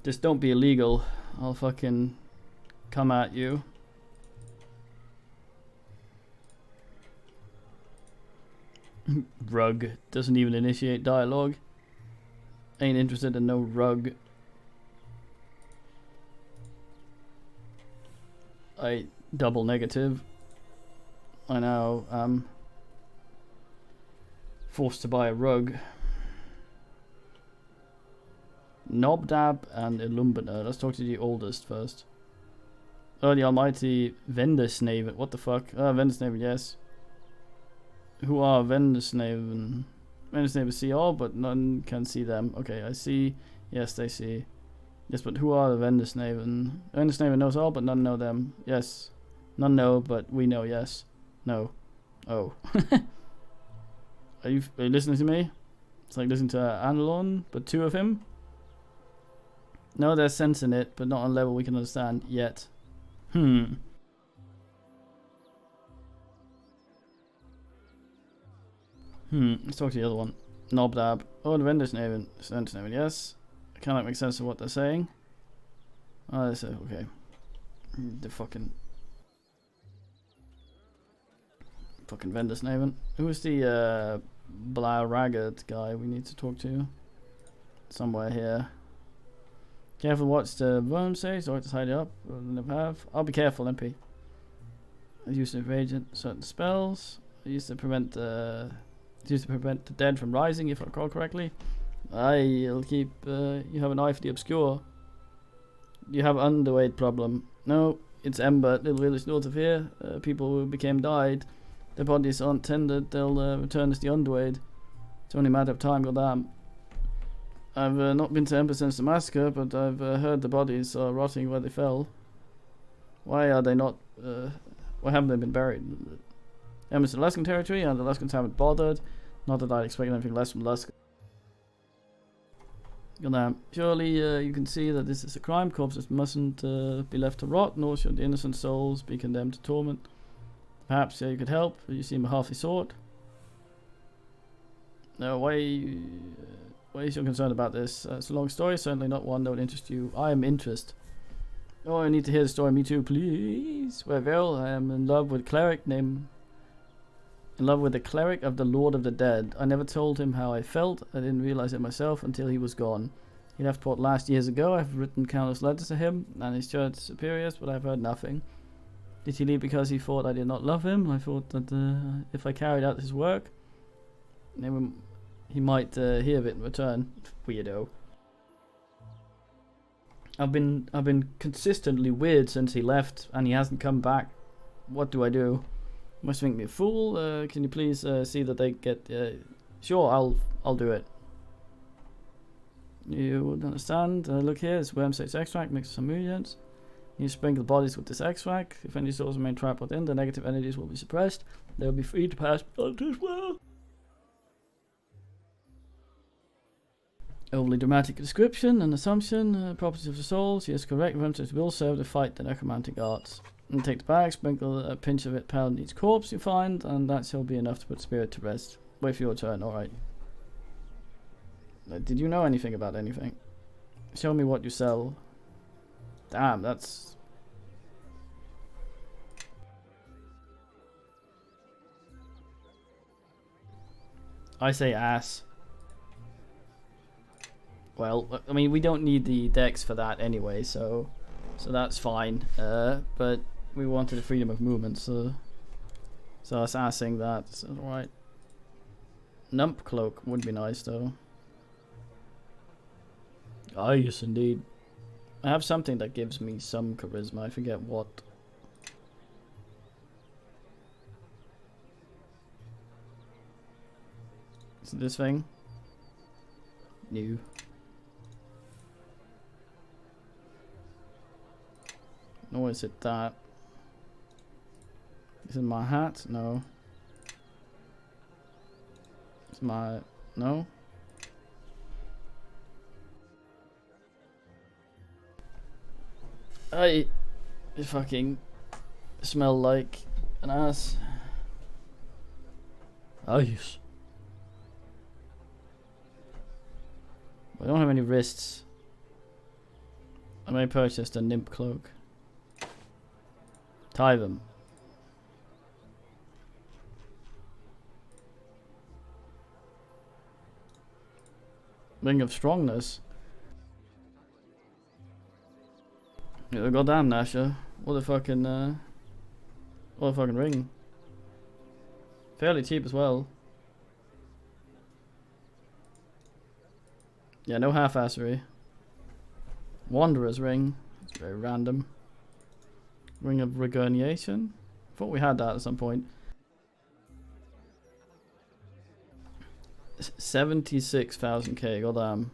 Just don't be illegal. I'll fucking come at you. Rug doesn't even initiate dialogue. Ain't interested in no rug. I double negative. I now am forced to buy a rug. Nobdab and Illumbina. Let's talk to the oldest first. Oh, the almighty Vendersnaven. What the fuck? Vendersnaven, yes. Who are Vendersnaven? Vendersnaven see all, but none can see them. Okay, I see. Yes, they see. Yes, but who are the Vendersnaven? Vendersnaven knows all, but none know them. Yes. None know, but we know, yes. No. Oh. Are you listening to me? It's like listening to Anilon, but two of him? No, there's sense in it, but not on a level we can understand yet. Let's talk to the other one. Nobdab. Oh, the Vendersnaven. Vendersnaven, yes. I cannot make sense of what they're saying. Oh, that's it, okay. The fucking Vendersnaven. Who's the Blau Ragged guy we need to talk to? Somewhere here. Careful what's the worm says, or to hide it up, or never have. I'll be careful, MP. I used to evade certain spells. I used to prevent the dead from rising, if I recall correctly. I'll keep you have an eye for the obscure. You have underweight problem. No, it's Ember, little village north of here. People who became died. Their bodies aren't tended, they'll return as the underweight. It's only a matter of time, goddamn. I've not been to Ember since the massacre, but I've heard the bodies are rotting where they fell. Why are they not, why haven't they been buried? Ember's the Luskan territory, and the Luskans haven't bothered. Not that I'd expect anything less from Lusk. Surely you can see that this is a crime. Corpses mustn't be left to rot, nor should the innocent souls be condemned to torment. Perhaps you could help. You seem a healthy sort. No, why is you concerned about this? It's a long story, certainly not one that would interest you. I am interest. Oh, I need to hear the story. Me too, please. Well, I am in love with a cleric named... In love with the cleric of the Lord of the Dead. I never told him how I felt. I didn't realize it myself until he was gone. He left port last years ago. I've written countless letters to him and his church superiors, but I've heard nothing. Did he leave because he thought I did not love him? I thought that if I carried out his work, he might hear of it in return. Weirdo. I've been consistently weird since he left, and he hasn't come back. What do I do? Must think me a fool. Can you please see that they get? Sure, I'll do it. You would understand. Look here, it's wormsace extract mixed with some ingredients. You sprinkle the bodies with this extract. If any souls remain trapped within, the negative energies will be suppressed. They will be free to pass beyond as well. Overly dramatic description and assumption. Properties of the souls. Yes, correct. Wormsace will serve to fight the necromantic arts. And take the bag, sprinkle a pinch of it, pound each corpse you find, and that shall be enough to put spirit to rest. Wait for your turn, alright. Did you know anything about anything? Show me what you sell. Damn, that's... I say ass. Well, I mean, we don't need the dex for that anyway, so that's fine. But we wanted the freedom of movement, so I was assing that. So, alright. Nump cloak would be nice, though. Ah, yes, indeed. I have something that gives me some charisma. I forget what. Is it this thing? New. Nor is it that. Is it my hat? No. Is my... No? I fucking smell like an ass. Oh yes. I don't have any wrists. I may purchase a nymph cloak. Tie them. Ring of strongness. Yeah, goddamn Nasha. What a fucking ring. Fairly cheap as well. Yeah, no half-assery. Wanderer's ring. It's very random. Ring of regurgitation. Thought we had that at some point. 76,000k. Goddamn.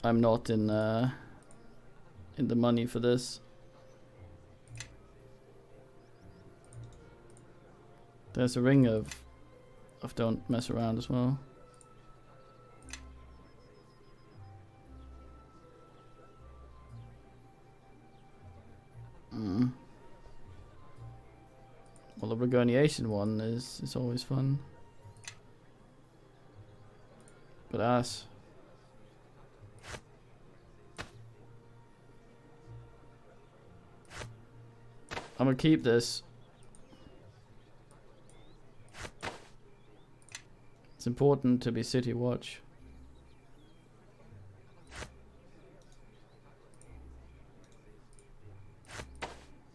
I'm not in the money for this. There's a ring of don't mess around as well. Well, the regurgitation one is always fun. But ass. I'm gonna keep this. It's important to be city watch.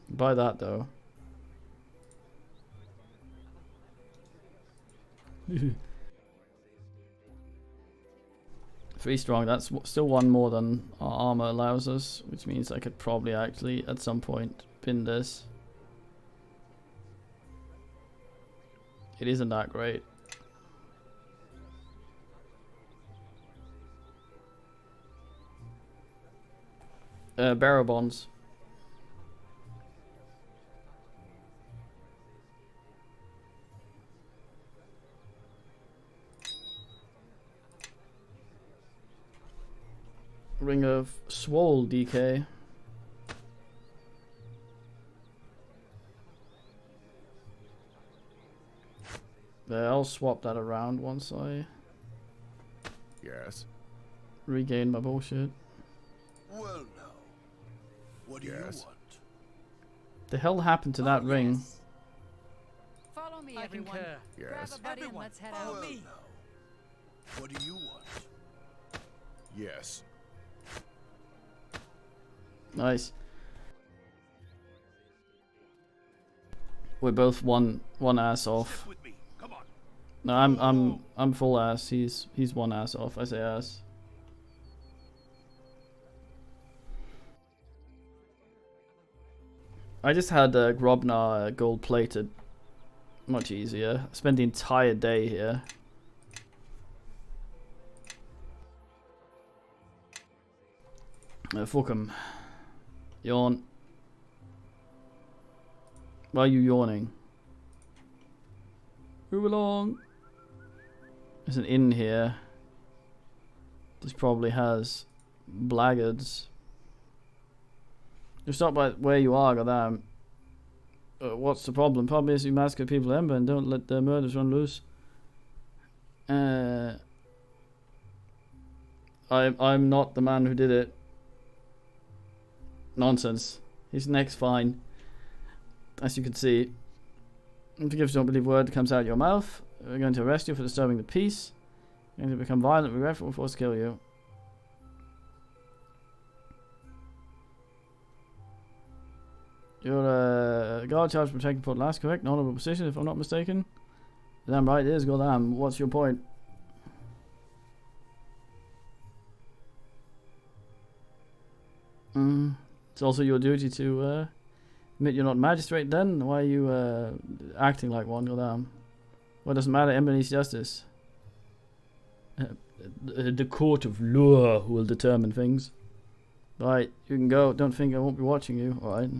Buy that though. 3 strong, that's still 1 more than our armor allows us, which means I could probably actually at some point pin this. It isn't that great. Barrow bonds. Ring of Swole DK. There, I'll swap that around once I regain my bullshit. Well now, what do you want? The hell happened to that ring? Follow me, I everyone. concur. Grab a buddy and let's head out. Well now, what do you want? Yes. Nice. We're both one ass off. No, I'm full ass. He's 1 ass off. I say ass. I just had Grobnar gold plated. Much easier. Spent the entire day here. Fuck 'em. Yawn. Why are you yawning? Move along. There's an inn here. This probably has blackguards. You stop by where you are, goddamn. What's the problem? Problem is you massacre people in Ember and don't let their murders run loose. I'm not the man who did it. Nonsense. His neck's fine. As you can see. If you don't believe a word that comes out of your mouth, we're going to arrest you for disturbing the peace. You're going to become violent, regretful, and force to kill you. You're a guard charged with protecting Port Last, correct? An honourable position, if I'm not mistaken. Damn right it is, goddamn. What's your point? It's also your duty to admit you're not magistrate then? Why are you acting like one? Goddamn. Well, it doesn't matter, Ember needs justice. The court of law will determine things. Right, you can go. Don't think I won't be watching you. Alright.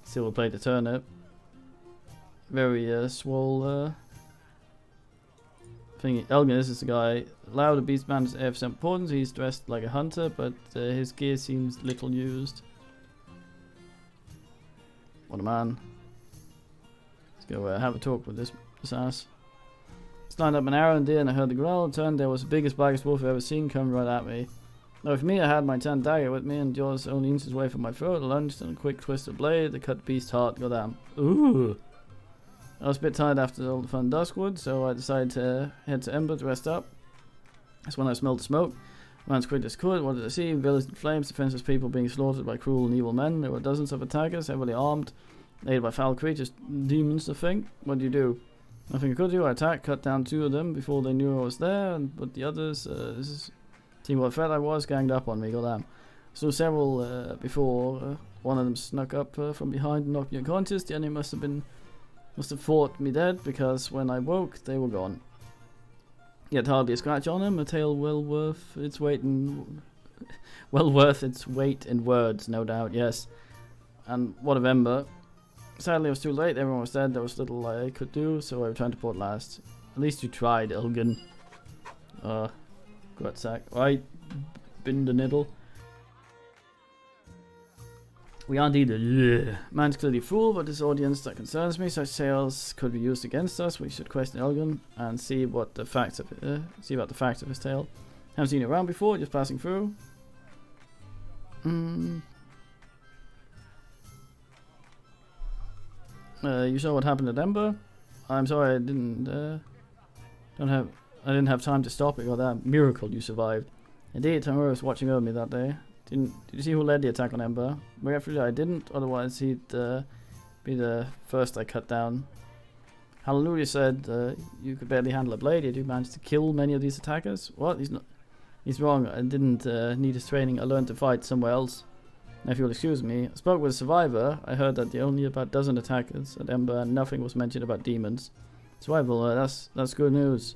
Silver plate the turnip. Very swole thingy. Elgin, this is the guy. Allow the beastman is AF important. He's dressed like a hunter, but his gear seems little used. What a man. Let's go have a talk with this ass. Just lined up an arrow and deer and I heard the growl. It turned there was the biggest, blackest wolf I've ever seen coming right at me. Now for me, I had my 10 dagger with me and jaws only inches away from my throat. I lunged and a quick twist of blade that cut the beast's heart. Goddamn. Ooh. I was a bit tired after all the fun duskwood, so I decided to head to Ember to rest up. That's when I smelled the smoke. Ran as quick as could. What did I see? Villages in flames, defenseless people being slaughtered by cruel and evil men. There were dozens of attackers, heavily armed, aided by foul creatures, demons, I think. What do you do? Nothing I could do. I attacked, cut down 2 of them before they knew I was there, but the others, seeing what threat I was, ganged up on me. Goddamn. So several before. One of them snuck up from behind and knocked me unconscious. The enemy must have thought me dead because when I woke, they were gone. Yet hardly a scratch on him. A tale well worth its weight in words, no doubt. Yes. And what of Ember? Sadly, it was too late. Everyone was dead. There was little I could do, so I returned to port last. At least you tried, Elgin. Grutsack. Right, bin the niddle. We are indeed a man's clearly a fool, but this audience that concerns me. Such tales could be used against us. We should question Elgin and see what the facts of see about the facts of his tale. Haven't seen it around before, just passing through. You saw what happened at Ember. I'm sorry, I didn't have time to stop it. Or that miracle you survived. Indeed, Tamura was watching over me that day. Did you see who led the attack on Ember? Regretfully, I didn't. Otherwise, he'd be the first I cut down. Hallelujah said you could barely handle a blade. Yet you managed to kill many of these attackers. What? He's wrong. I didn't need his training. I learned to fight somewhere else. Now, if you'll excuse me, I spoke with a survivor. I heard that there were only about a dozen attackers at Ember, and nothing was mentioned about demons. Survival. That's good news.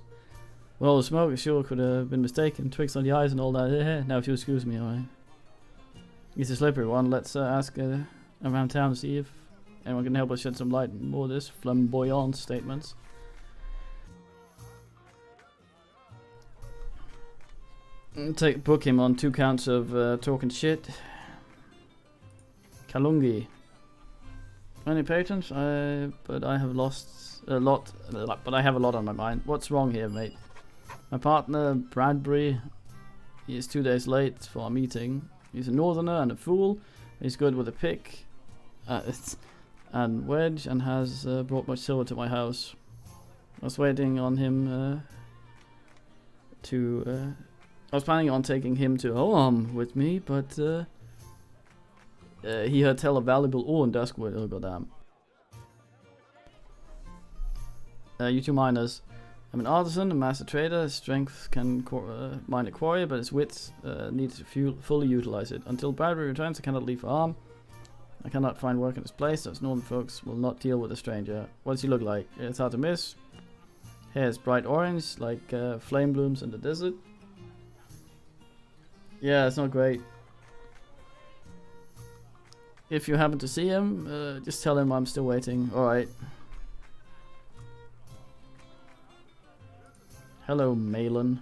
Well, the smoke sure could have been mistaken. Twigs on the eyes and all that. Now, if you'll excuse me, alright. It's a slippery one. Let's ask around town to see if anyone can help us shed some light on more of this flamboyant statements. Book him on 2 counts of talking shit. Kalungi. Many patrons, but I have lost a lot. But I have a lot on my mind. What's wrong here, mate? My partner Bradbury, he is 2 days late for our meeting. He's a northerner and a fool. He's good with a pick and wedge and has brought much silver to my house. I was waiting on him I was planning on taking him to home with me, but he heard tell of valuable ore in Duskwood. Oh goddamn. You 2 miners. I'm an artisan, a master trader. His strength can mine a quarry, but his wits need to fully utilize it. Until Bradbury returns, I cannot leave for harm. I cannot find work in this place, so northern folks will not deal with a stranger. What does he look like? It's hard to miss. Hair is bright orange, like flame blooms in the desert. Yeah, it's not great. If you happen to see him, just tell him I'm still waiting. Alright. Hello, Malin.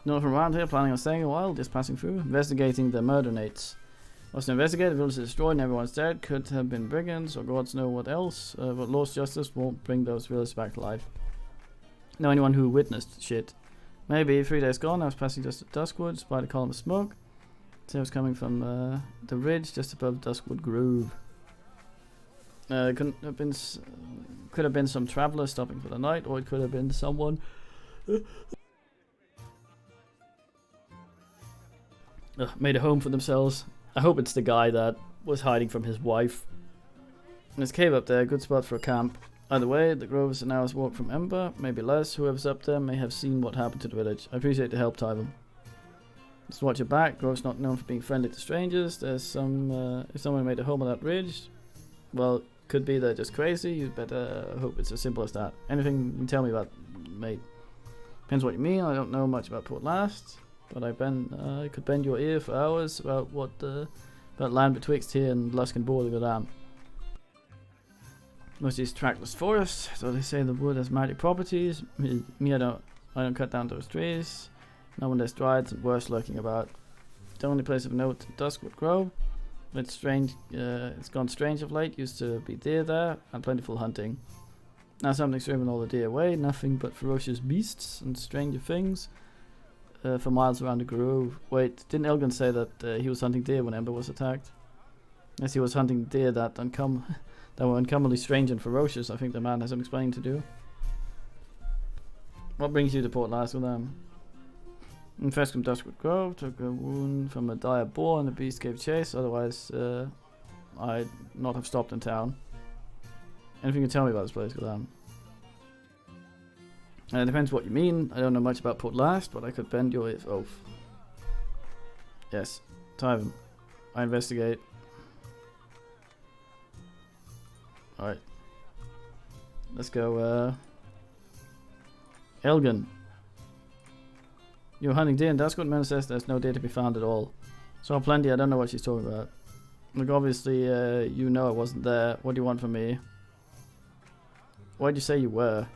Not from around here, planning on staying a while, just passing through. Investigating the murdernates. Was to investigate, the village is destroyed and everyone's dead. Could have been brigands or gods know what else. But Lord's justice won't bring those villages back to life. Know anyone who witnessed shit? Maybe 3 days gone, I was passing just at Duskwood, spied a column of smoke. So it was coming from the ridge just above Duskwood Grove. Could have been some traveller stopping for the night, or it could have been someone made a home for themselves. I hope it's the guy that was hiding from his wife. There's a cave up there, good spot for a camp. Either way, the grove is an hour's walk from Ember, maybe less. Whoever's up there may have seen what happened to the village. I appreciate the help, Tyvum. Just watch your back. Grove's not known for being friendly to strangers. There's some, if someone made a home on that ridge, well, could be they're just crazy. You better hope it's as simple as that. Anything you can tell me about, mate? Depends what you mean. I don't know much about Port Last, but I could bend your ear for hours about what about land betwixt here and Luskin border. Goddamn. Most of these trackless forests, so they say the wood has mighty properties. Me, I don't cut down those trees. No one there's drieds and worse lurking about. The only place of note, Duskwood Grove. It's strange. It's gone strange of late. Used to be deer there and plentiful hunting. Now something's driven all the deer away. Nothing but ferocious beasts and stranger things for miles around the grove. Wait, didn't Elgin say that he was hunting deer when Ember was attacked? Yes, he was hunting deer that were uncommonly strange and ferocious. I think the man has some explaining to do. What brings you to Port Last with them? First from Duskwood Grove, took a wound from a dire boar and the beast gave chase, otherwise I'd not have stopped in town. Anything you can tell me about this place, Goddam? It depends what you mean. I don't know much about Port Last, but I could bend your ears. Oh. Yes. Time. I investigate. Alright. Let's go, Elgin. You're hunting deer in Duskwood? Man says there's no deer to be found at all. Saw plenty, I don't know what she's talking about. Look, obviously, you know I wasn't there. What do you want from me? Why'd you say you were?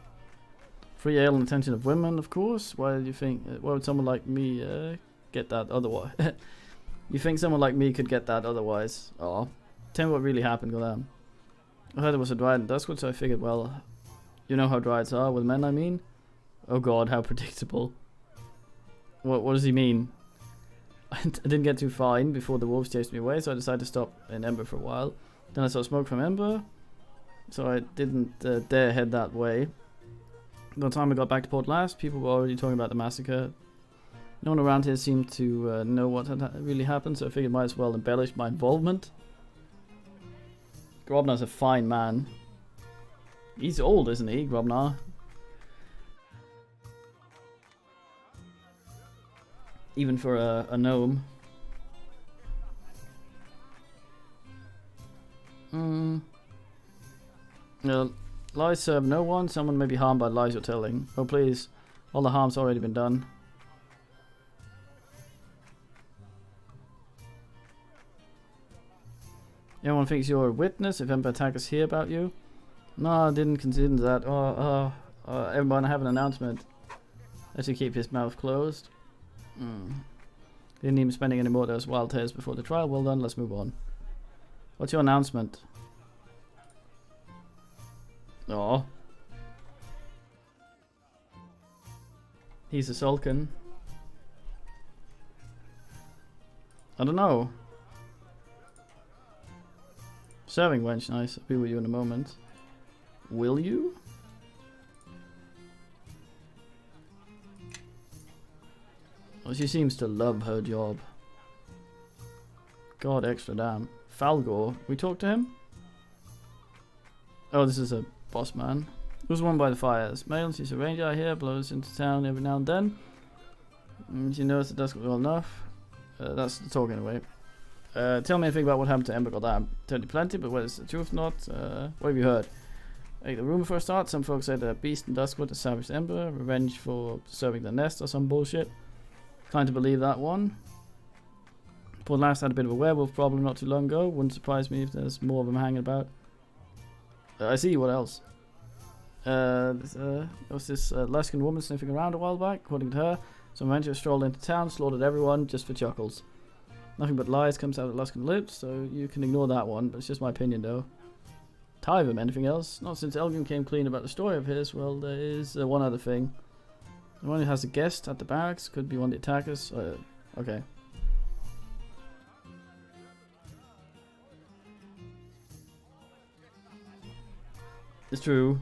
Free ale and attention of women, of course. Why do you think? Why would someone like me get that otherwise? You think someone like me could get that otherwise? Oh, tell me what really happened, Goddam. I heard there was a dryad in Duskwood, so I figured, well, you know how dryads are with men. I mean, oh God, how predictable. What does he mean? I didn't get too far in before the wolves chased me away, so I decided to stop in Ember for a while. Then I saw smoke from Ember, so I didn't dare head that way. By the time I got back to Port Last, people were already talking about the massacre. No one around here seemed to know what had really happened, so I figured I might as well embellish my involvement. Grobnar's a fine man. He's old, isn't he, Grobnar? Even for a gnome. Lies serve no one. Someone may be harmed by lies you're telling. Oh please, all the harm's already been done. Everyone thinks you're a witness if Ember attackers hear about you. No, I didn't consider that. Everyone, I have an announcement. I should keep his mouth closed. Didn't even spending any more of those wild tears before the trial. Well done, let's move on. What's your announcement? Oh. He's a Sulcan. I don't know. Serving wench, nice. I'll be with you in a moment. Will you? Well, she seems to love her job. God, extra damn. Falgor, we talked to him? Oh, this is a boss man. Who's one by the fires? Male, she's a ranger, I hear, blows into town every now and then. She knows the dusk well enough. That's the talk anyway. Tell me anything about what happened to Ember. Goddam. Tell you plenty, but whether it's the truth or not, what have you heard? Like the rumor for a start, some folks say the beast in Duskwood has savaged Ember, revenge for serving the nest or some bullshit. Kind to believe that one. Port Last had a bit of a werewolf problem not too long ago. Wouldn't surprise me if there's more of them hanging about. I see, what else? There was this Luskin woman sniffing around a while back. According to her, some adventurers strolled into town, slaughtered everyone just for chuckles. Nothing but lies comes out of Luskin lips, so you can ignore that one, but it's just my opinion though. Tyvum, anything else? Not since Elgin came clean about the story of his. Well, there is one other thing. The one who has a guest at the barracks could be one of the attackers. Okay. It's true.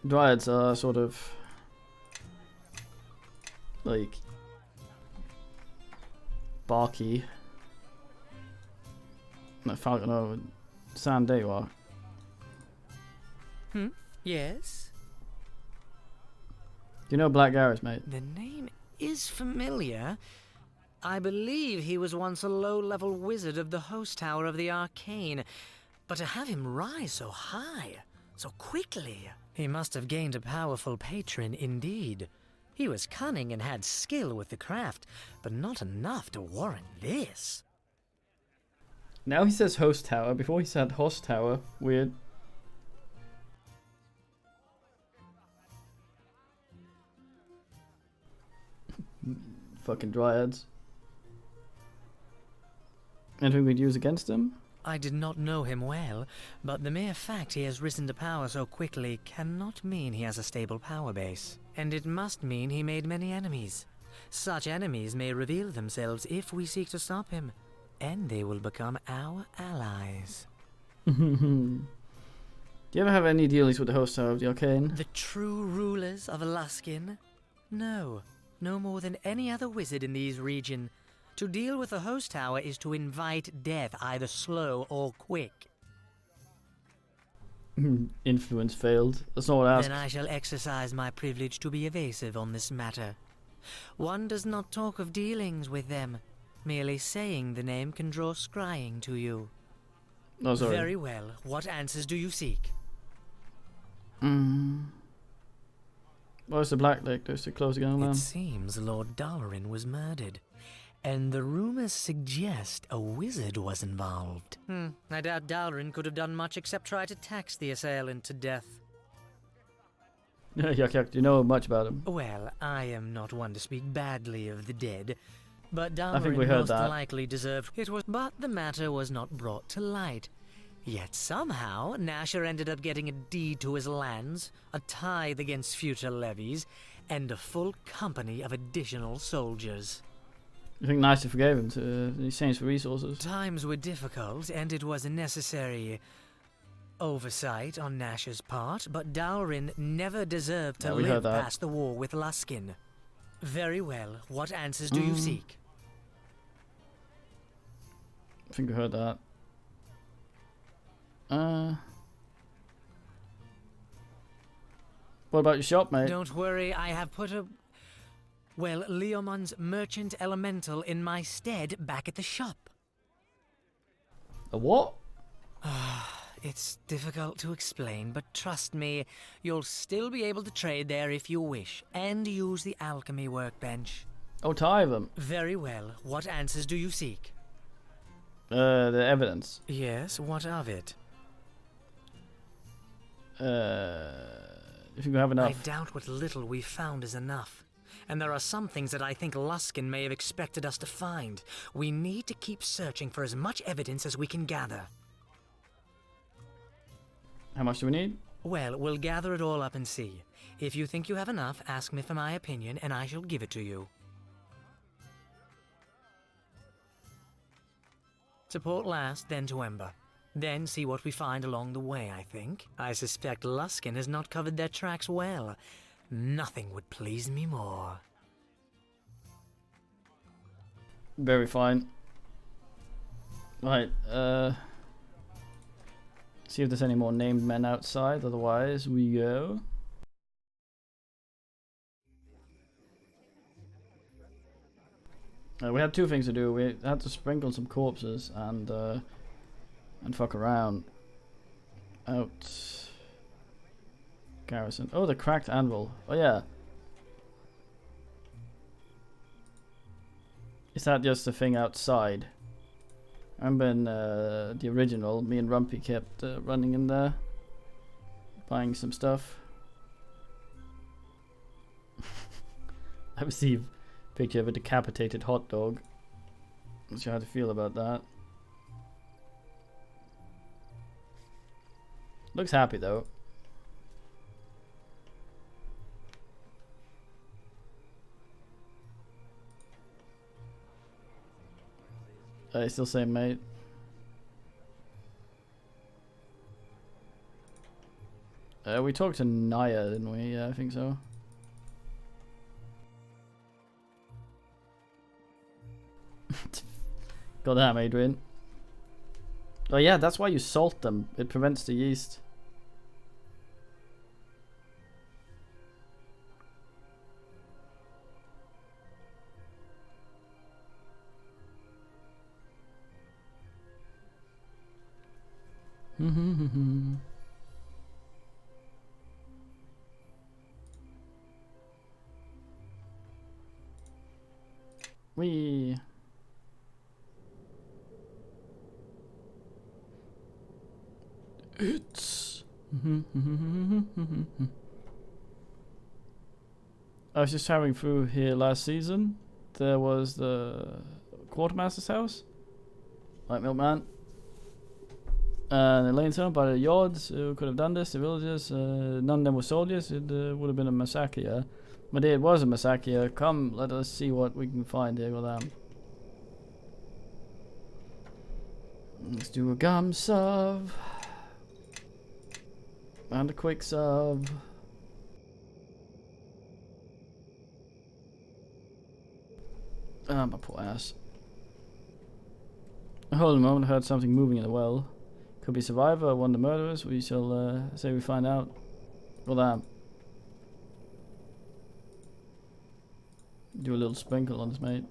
Dryads are sort of like barky. No, Falcon, no, Sam, there you are. Yes? Do you know Black Garris, mate? The name is familiar. I believe he was once a low-level wizard of the host tower of the Arcane, but to have him rise so high, so quickly, he must have gained a powerful patron indeed. He was cunning and had skill with the craft, but not enough to warrant this. Now he says host tower. Before he said host tower. Weird. Fucking dryads. Anything we'd use against him? I did not know him well, but the mere fact he has risen to power so quickly cannot mean he has a stable power base. And it must mean he made many enemies. Such enemies may reveal themselves if we seek to stop him, and they will become our allies. Do you ever have any dealings with the host tower of the Arcane? The true rulers of Luskin? No, no more than any other wizard in these regions. To deal with the host tower is to invite death, either slow or quick. Influence failed. That's not what I asked. Then I shall exercise my privilege to be evasive on this matter. One does not talk of dealings with them. Merely saying the name can draw scrying to you. Oh, sorry. Very well. What answers do you seek? Where's the Black Lake? There's the close again now. It seems Lord Dalaran was murdered. And the rumors suggest a wizard was involved. I doubt Dalaran could have done much except try to tax the assailant to death. Yuck, yuck. Do you know much about him? Well, I am not one to speak badly of the dead, but I think we Dalaran heard most that. likely deserved it was. But the matter was not brought to light. Yet somehow, Nasher ended up getting a deed to his lands, a tithe against future levies, and a full company of additional soldiers. You think Nasher forgave him to in exchange for resources? Times were difficult, and it was a necessary oversight on Nasher's part, but Dalaran never deserved to live past the war with Luskin. Very well. What answers do you seek? I think we heard that. What about your shop, mate? Don't worry, I have put Leomon's merchant elemental in my stead back at the shop. A what? It's difficult to explain, but trust me, you'll still be able to trade there if you wish, and use the alchemy workbench. Oh, tithe them. Very well. What answers do you seek? The evidence. Yes, what of it? If you have enough. I doubt what little we found is enough. And there are some things that I think Luskin may have expected us to find. We need to keep searching for as much evidence as we can gather. How much do we need? Well, we'll gather it all up and see. If you think you have enough, ask me for my opinion, and I shall give it to you. To Port Last, then to Ember. Then see what we find along the way, I think. I suspect Luskin has not covered their tracks well. Nothing would please me more. Very fine. Right, see if there's any more named men outside, otherwise we go. We had two things to do. We had to sprinkle some corpses and fuck around. Out. Garrison. Oh, the cracked anvil. Oh yeah. Is that just a thing outside? I remember in the original, me and Rumpy kept running in there, buying some stuff. I received a picture of a decapitated hot dog. Not sure how to feel about that. Looks happy though. I still say mate. We talked to Naya, didn't we? Yeah, I think so. Goddamn, Adrian. Oh yeah, that's why you salt them. It prevents the yeast. Wee. It's. I was just traveling through here last season. There was the quartermaster's house, like milkman, and they lay down by the yards. Who could have done this? The villagers. None of them were soldiers. It would have been a massacre. Yeah. But it was a massacre. Come, let us see what we can find here. Go down. Let's do a gum sub. And a quick sub. Ah, my poor ass. Hold on a moment, I heard something moving in the well. Could be a survivor or one of the murderers. We shall say we find out. Well, damn. Do a little sprinkle on this, mate.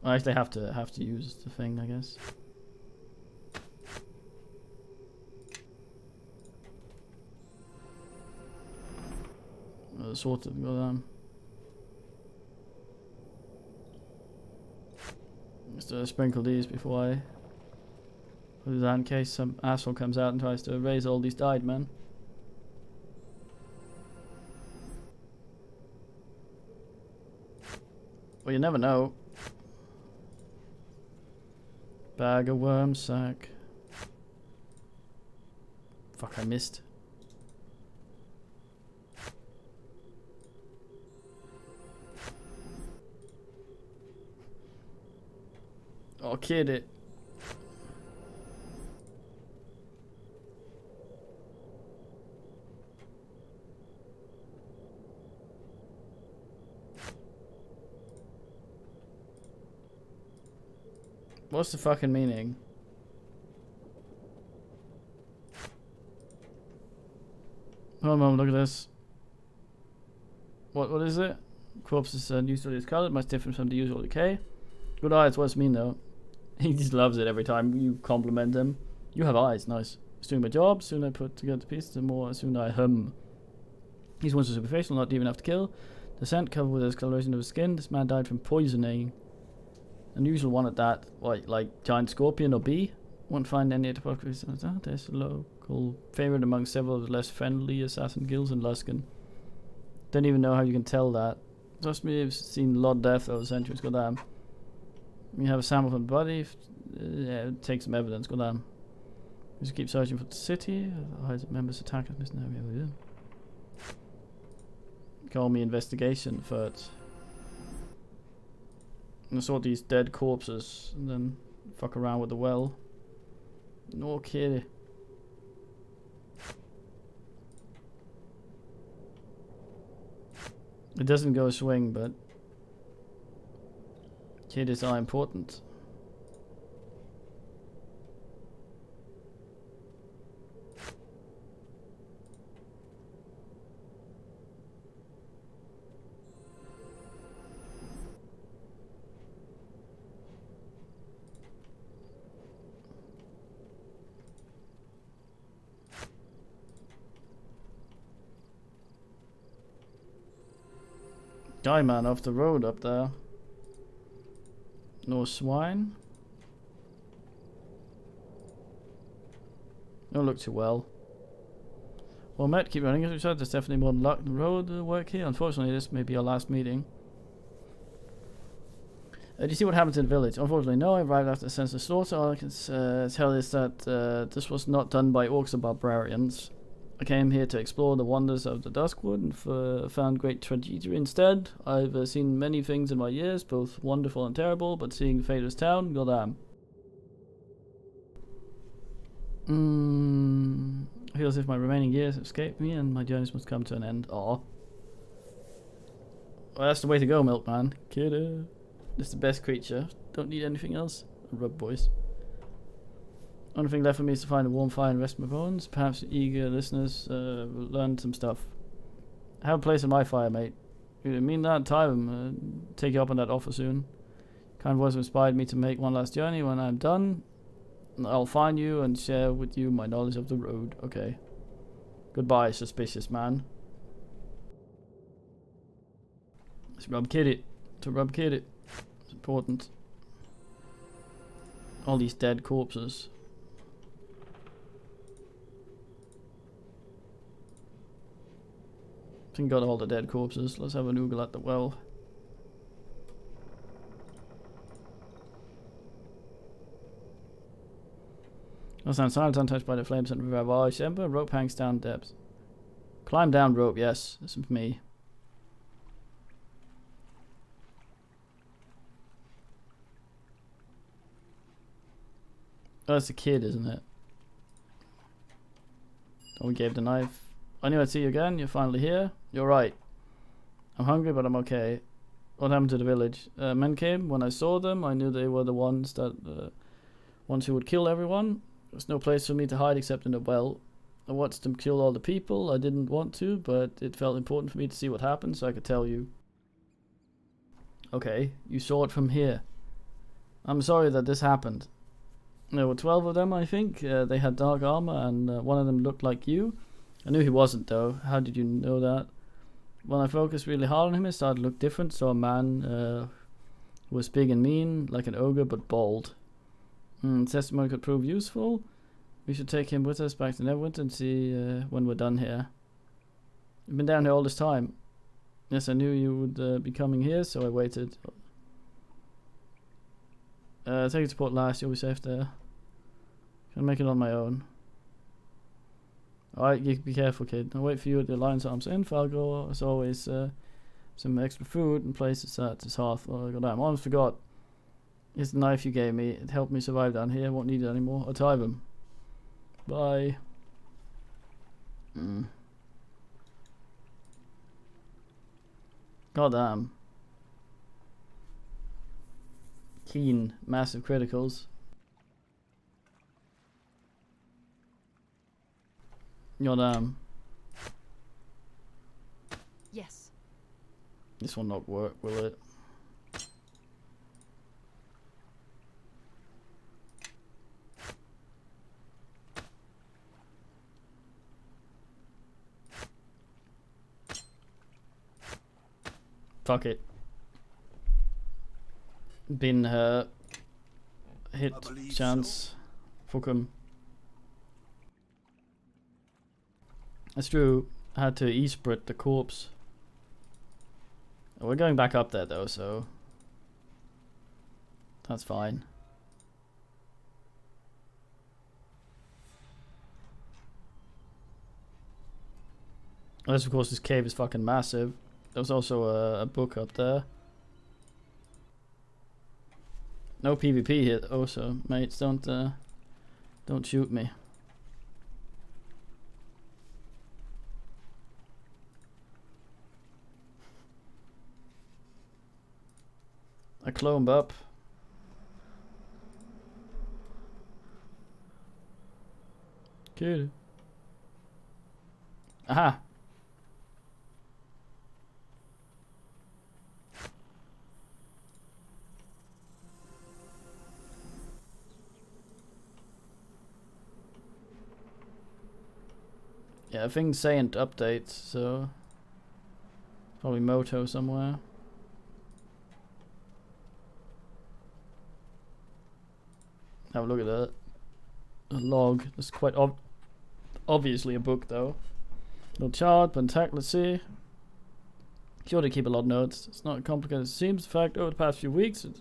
I actually have to use the thing, I guess. Sort of go down. Just sprinkle these before I put that in case some asshole comes out and tries to erase all these died men. Well, you never know. Bag of worm sack. Fuck, I missed. Oh, kid it. What's the fucking meaning? Hold on a moment, look at this. What is it? Corpse is usually is colored, much different from the usual decay. Good eyes, what's mean though? He just loves it every time you compliment him. You have eyes, nice. It's doing my job, soon I put together the pieces, the more soon I hum. These ones are superficial, not deep enough to kill. The scent covered with the discoloration of his skin. This man died from poisoning. Unusual one at that. What, like giant scorpion or bee? Won't find any hypocrisy. There's a local favorite among several of the less friendly assassin guilds in Luskan. Don't even know how you can tell that. Trust me, I've seen a lot of death over the centuries. Go damn. You have a sample from the body. Yeah, take some evidence. Go damn. Just keep searching for the city. Otherwise, members attack us. Yeah. Call me investigation first. And sort these dead corpses and then fuck around with the well. No kidding. It doesn't go swing, but kiddies are important. Guy man off the road up there. No swine. Don't look too well. Well met, keep running as we said. There's definitely more than luck than road work here. Unfortunately, this may be our last meeting. Do you see what happened to the village? Unfortunately, no. I arrived after the senseless slaughter. All I can tell is that this was not done by orcs or barbarians. I came here to explore the wonders of the Duskwood and found great tragedy instead. I've seen many things in my years, both wonderful and terrible, but seeing the fate of this town, goddamn. I feel as if my remaining years have escaped me and my journeys must come to an end. Aw. Well, that's the way to go, Milkman. Kiddo. This is the best creature. Don't need anything else. Rub boys. Only thing left for me is to find a warm fire and rest my bones. Perhaps eager listeners will learn some stuff. Have a place in my fire, mate. You mean that? Time. Take you up on that offer soon. Kind words have inspired me to make one last journey. When I'm done, I'll find you and share with you my knowledge of the road. Okay. Goodbye, suspicious man. Let's rub kitty. To rub kitty. It's important. All these dead corpses. I think got all the dead corpses. Let's have an oogle at the well. Last time silence untouched by the flames and ravage ember. Rope hangs down depths. Climb down rope, yes. This is me. Oh, that's a kid, isn't it? Oh, we gave the knife. I knew I'd see you again. You're finally here. You're right. I'm hungry, but I'm okay. What happened to the village? Men came. When I saw them, I knew they were the ones who would kill everyone. There's no place for me to hide except in the well. I watched them kill all the people. I didn't want to, but it felt important for me to see what happened so I could tell you. Okay, you saw it from here. I'm sorry that this happened. There were 12 of them, I think. They had dark armor, and one of them looked like you. I knew he wasn't, though. How did you know that? When I focused really hard on him, it started to look different. So a man who was big and mean, like an ogre, but bald. Testimony could prove useful. We should take him with us back to Neverwinter and see when we're done here. You've been down here all this time. Yes, I knew you would be coming here, so I waited. Take it to port last, you'll be safe there. Can make it on my own. Alright, you be careful, kid. I'll wait for you at the Alliance Arms Inn. Falgo, as always, some extra food and places at his hearth. Oh, goddamn, I almost forgot. Here's the knife you gave me. It helped me survive down here. Won't need it anymore. I'll tie them. Bye. Goddamn. Keen, massive criticals. Goddamn. Yes. This will not work, will it? Fuck it. Been hit chance. Fuck him. That's true. I had to e-sprit the corpse. We're going back up there though, so that's fine. Unless of course this cave is fucking massive. There's also a book up there. No PvP here also, mates. Don't shoot me. I clomb up. Good. Aha. Yeah, things saying updates, so probably Moto somewhere. Have a look at that. A log. It's quite obviously a book though. No chart, but let's see. Sure to keep a lot of notes. It's not complicated as it seems. In fact, over the past few weeks, it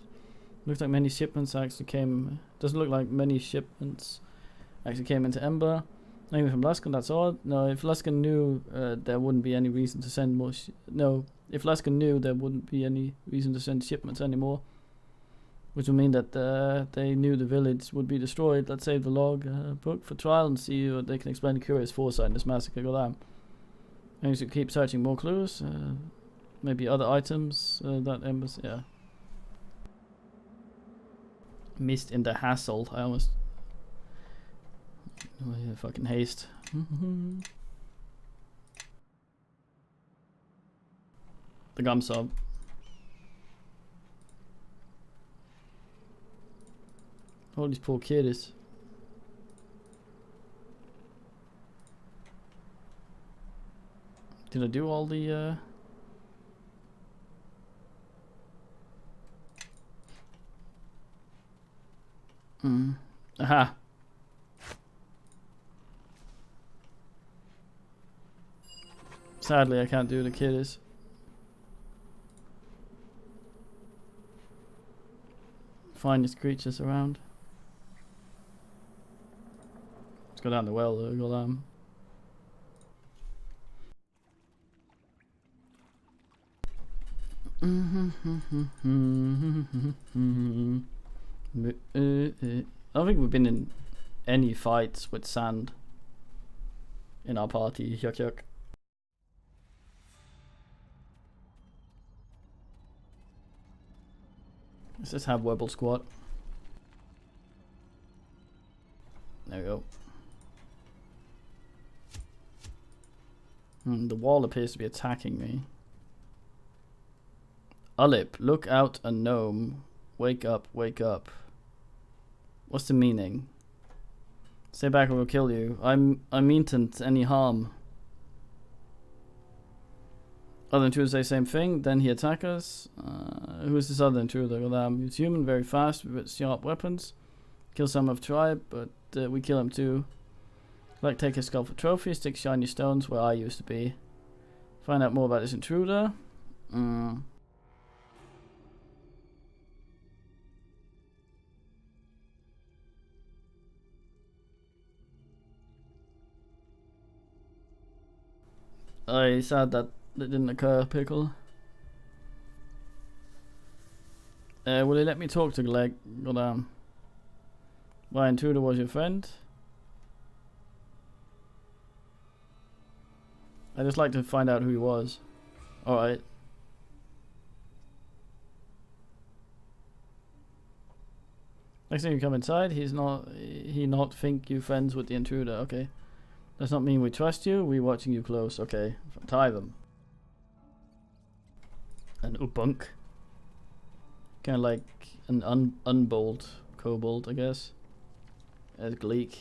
looks like many shipments actually came. Doesn't look like many shipments actually came into Ember. Maybe from Luskan, that's odd. No, if Luskan knew, there wouldn't be any reason to send more. No, if Luskan knew, there wouldn't be any reason to send shipments anymore. Which would mean that they knew the village would be destroyed. Let's save the log book for trial and see what they can explain the curious foresight in this massacre. Goddamn. And you should keep searching more clues. Maybe other items that Embers. Yeah. Missed in the hassle. I almost. Oh, yeah, fucking haste. The gum sub. All these poor kiddies. Did I do all the Aha. Sadly, I can't do the kiddies. Finest creatures around. Let's go down the well, though. Go I don't think we've been in any fights with sand in our party. Yuck yuck. Let's just have Webble squat. There we go. The wall appears to be attacking me. Ulip, look out a gnome. Wake up, wake up. What's the meaning? Stay back or we'll kill you. I mean't any harm. Other intruders say same thing, then he attack us. Who is this other intruder? He's human, very fast, with sharp weapons. Kill some of tribe, but we kill him too. Like take his skull for trophy, stick shiny stones where I used to be. Find out more about this intruder. I sad that didn't occur, Pickle. Will he let me talk to Gleg? Goddamn. Why, intruder was your friend? I just like to find out who he was. Alright. Next time you come inside, he not think you friends with the intruder, okay. Does not mean we trust you, we watching you close, okay. Tie them. An ubunk. Kinda like an unbold kobold, I guess. As Gleek.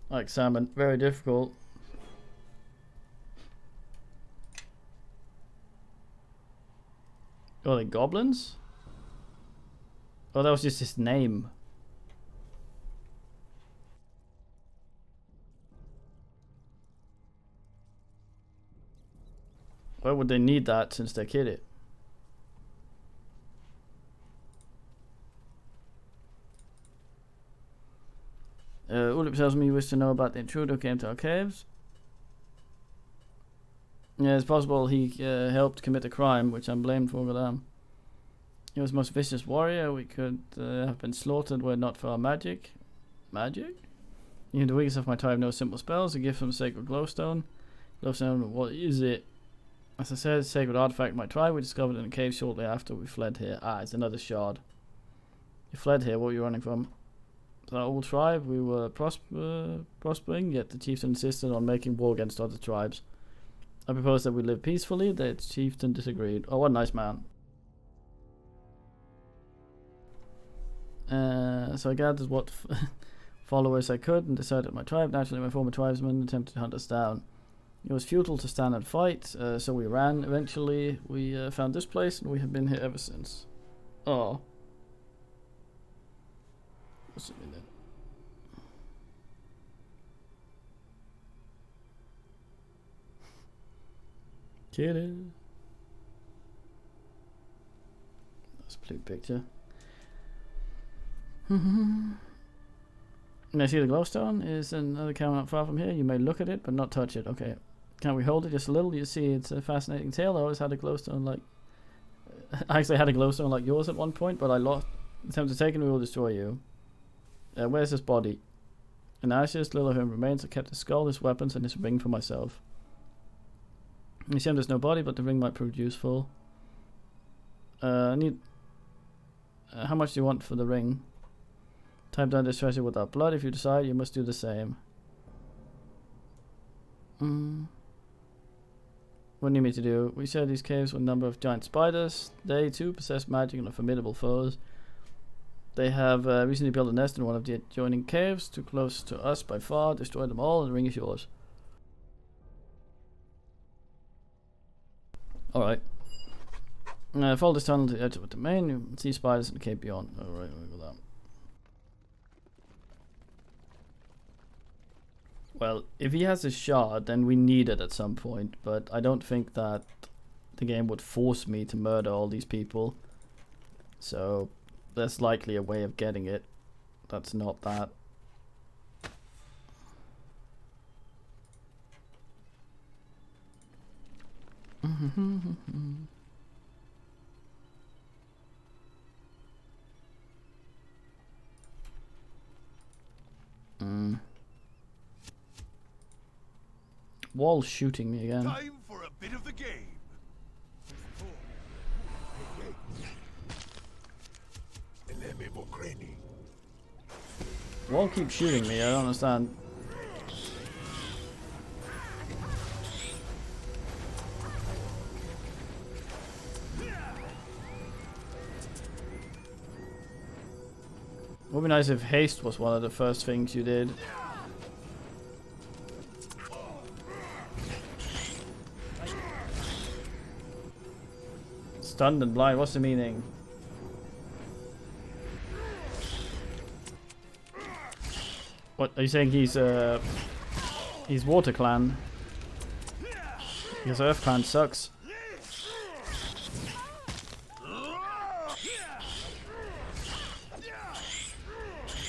Like salmon, very difficult. Oh, they goblins? Oh, that was just his name. Why would they need that since they killed it? Ulip tells me you wish to know about the intruder who came to our caves. Yeah, it's possible he helped commit a crime, which I'm blamed for. Goddamn. He was the most vicious warrior. We could have been slaughtered were it not for our magic. Magic? Even the weakest of my tribe knows simple spells. A gift from a sacred glowstone. Glowstone, what is it? As I said, sacred artifact of my tribe. We discovered in a cave shortly after we fled here. Ah, it's another shard. You fled here. What were you running from? Our old tribe. We were prospering, yet the chieftain insisted on making war against other tribes. I proposed that we live peacefully. The chieftain disagreed. Oh, what a nice man. So I gathered what followers I could and deserted my tribe. Naturally, my former tribesmen attempted to hunt us down. It was futile to stand and fight, so we ran. Eventually, we found this place, and we have been here ever since. Oh. What's it in there? Kitty. That's a blue picture. I see the glowstone is another cavern not far from here. You may look at it, but not touch it. Okay. Can we hold it just a little? You see, it's a fascinating tale. I always had a glowstone like... I actually had a glowstone like yours at one point, but I lost. Attempt to take it, we will destroy you. Where's his body? In ashes, little of him remains. I kept his skull, his weapons, and his ring for myself. You see, there's no body, but the ring might prove useful. I need... how much do you want for the ring? Type down this treasure without blood. If you decide, you must do the same. What do you mean to do? We share these caves with a number of giant spiders. They too possess magic and are formidable foes. They have recently built a nest in one of the adjoining caves, too close to us by far. Destroy them all and the ring is yours. Alright. Follow this tunnel to the edge of the domain. You can see spiders in the cave beyond. Alright, we'll go down. Well, if he has a shard, then we need it at some point, but I don't think that the game would force me to murder all these people. So, there's likely a way of getting it. That's not that. Wall shooting me again. Time for a bit of the game. Wall keeps shooting me, I don't understand. Would be nice if haste was one of the first things you did. Stunned and blind, what's the meaning? What are you saying? He's Water Clan. Because Earth Clan sucks.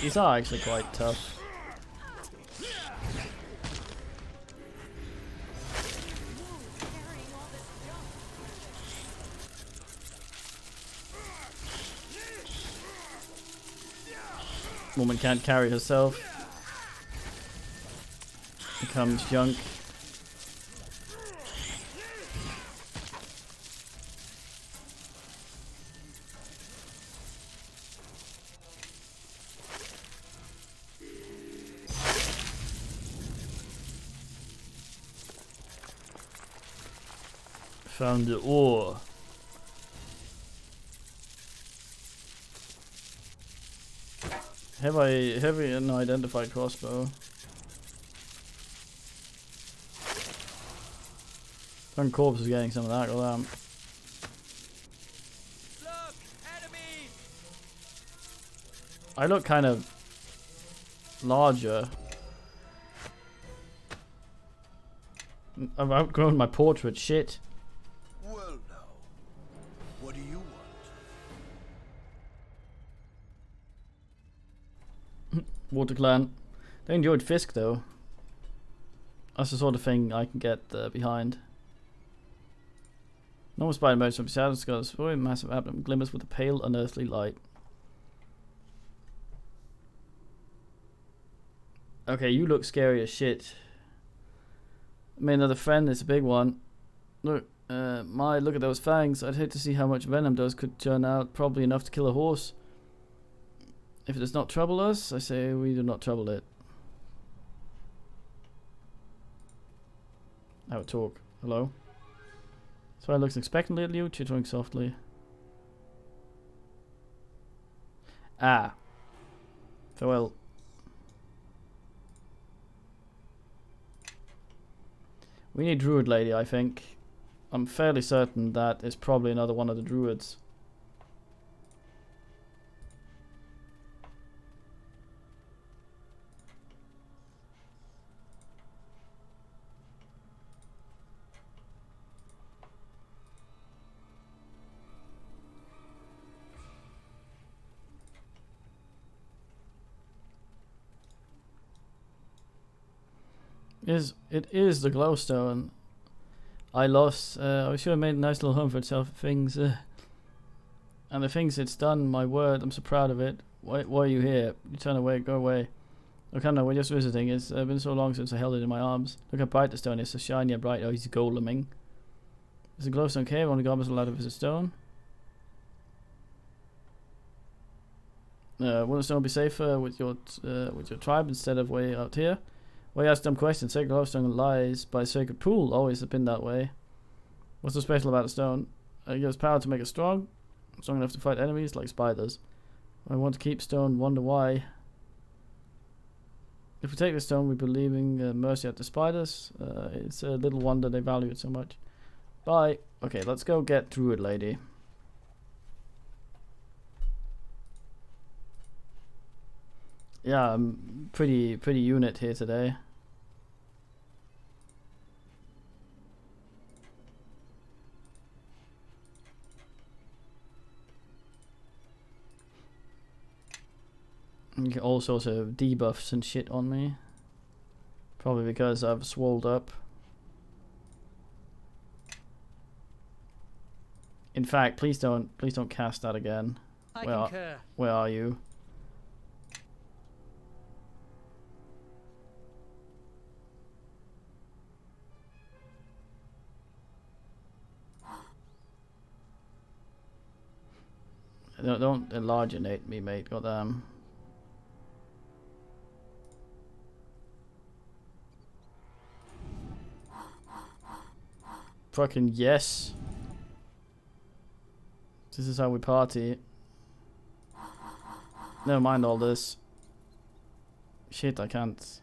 These are actually quite tough. Woman can't carry herself. Becomes junk. Found the ore. Have an identified crossbow? Some corpse is getting some of that. Go down. I look kind of larger. I've outgrown my portrait. Shit. Well now, what do you want? Water Clan. They enjoyed Fisk though. That's the sort of thing I can get behind. Normal spider emerges from beside us, got a spory, massive abdomen, glimmers with a pale, unearthly light. Okay, you look scary as shit. I made another friend, it's a big one. Look, look at those fangs. I'd hate to see how much venom those could turn out. Probably enough to kill a horse. If it does not trouble us, I say we do not trouble it. How it talk. Hello? So I looks expectantly at you, chittering softly. Ah. Farewell. We need Druid Lady, I think. I'm fairly certain that is probably another one of the Druids. It is the glowstone. I lost. I should have made a nice little home for itself. Things, and the things it's done. My word, I'm so proud of it. Why are you here? You turn away. Go away. Look, Hannah, we're just visiting. It's been so long since I held it in my arms. Look how bright the stone is. So shiny and bright. Oh, he's goleming. It's a glowstone cave. Only goblins are allowed to visit stone. Wouldn't the stone be safer with your tribe instead of way out here? Well, you ask dumb questions. Sacred glowstone lies by sacred pool. Always have been that way. What's so special about the stone? It gives power to make us strong enough to fight enemies like spiders. I want to keep stone. Wonder why. If we take the stone, we be leaving mercy at the spiders. It's a little wonder they value it so much. Bye. Okay, let's go get Druid Lady. Yeah, I'm pretty unit here today. You get all sorts of debuffs and shit on me. Probably because I've swolled up. In fact, please don't cast that again. I concur. Where are you? Don't enlargenate me, mate. Goddamn. Fucking yes. This is how we party. Never mind all this. Shit, I can't.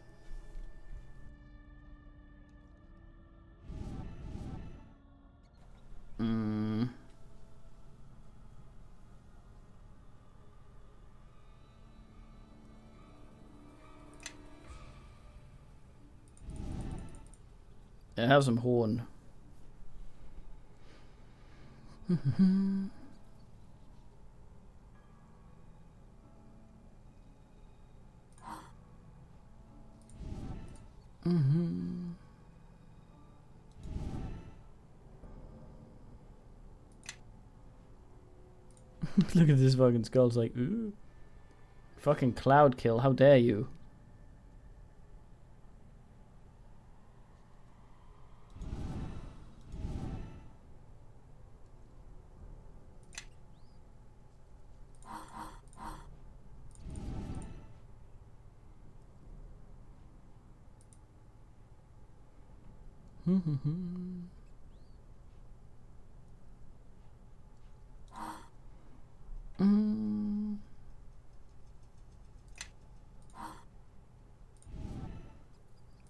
Yeah, have some horn. Look at this fucking skull. It's like, ooh. Fucking cloud kill. How dare you?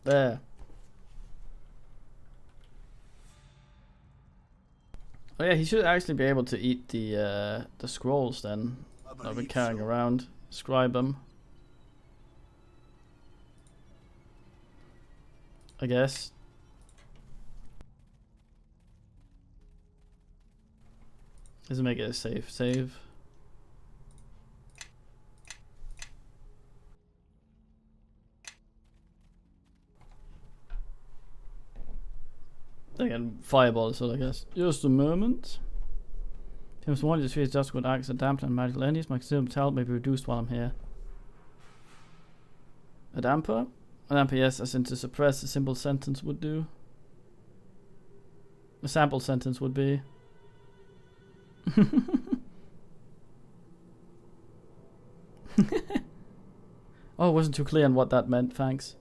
There. Oh yeah, he should actually be able to eat the scrolls then. I've been carrying around. Scribe them. I guess. Doesn't make it a safe save. Again, fireball, so I guess. Just a moment. James 1 just feels just good acts of dampen and magical enemies. My consumed talent may be reduced while I'm here. A damper? A damper, yes, as in to suppress a simple sentence would do. A sample sentence would be. Oh, it wasn't too clear on what that meant, thanks.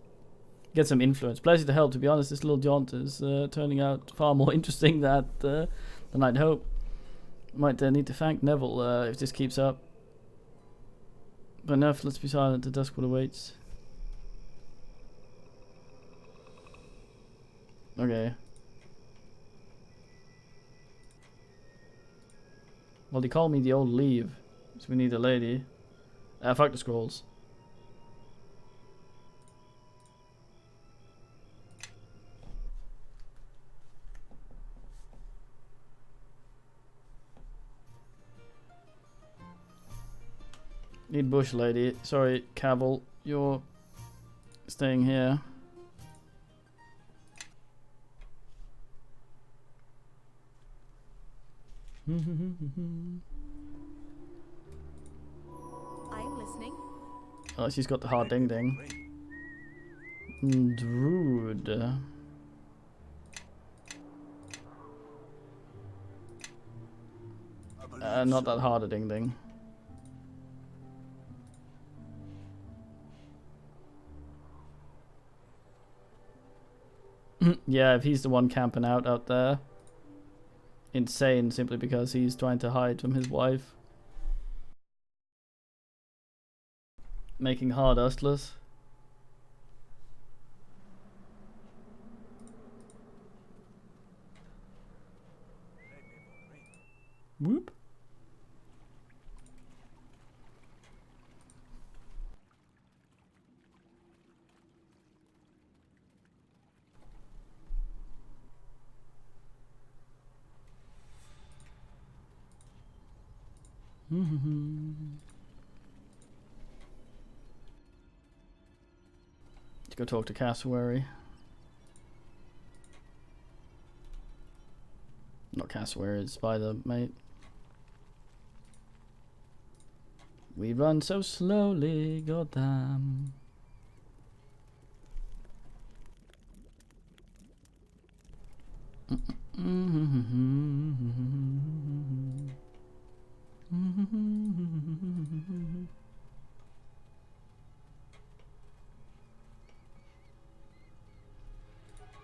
Get some influence. Pleasure to help. To be honest, this little jaunt is turning out far more interesting than I'd hoped. Might need to thank Neville if this keeps up. But enough, let's be silent. The dusk will awaits. Okay. Well, they call me the old leave, so we need a lady. Fuck the scrolls. Need bush lady. Sorry, Cavill, you're staying here. I'm listening. Oh, she's got the hard ding ding. Druid. Not that hard a ding ding. Yeah, if he's the one camping out there. Insane simply because he's trying to hide from his wife. Making hard hustlers. Whoop. Let's go talk to Cassowary. Not Cassowary, it's Spider, mate. We run so slowly, goddamn.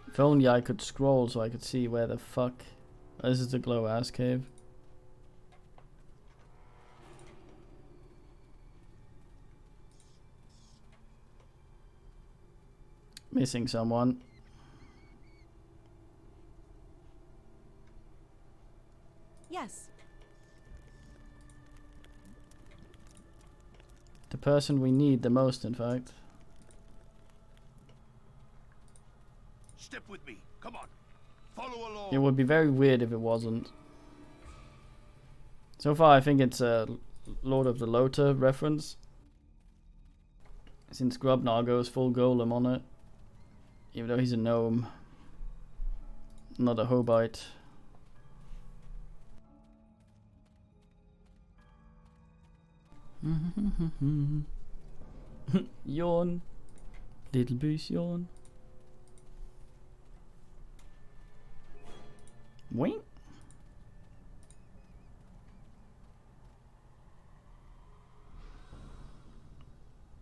If only I could scroll so I could see where the fuck. This is the glow ass cave. Missing someone. Yes. The person we need the most, in fact. Step with me. Come on. Follow along. It would be very weird if it wasn't. So far, I think it's a Lord of the Lota reference. Since Grubnar goes full golem on it. Even though he's a gnome. Not a hobite. Yawn. Little boost yawn. Wink.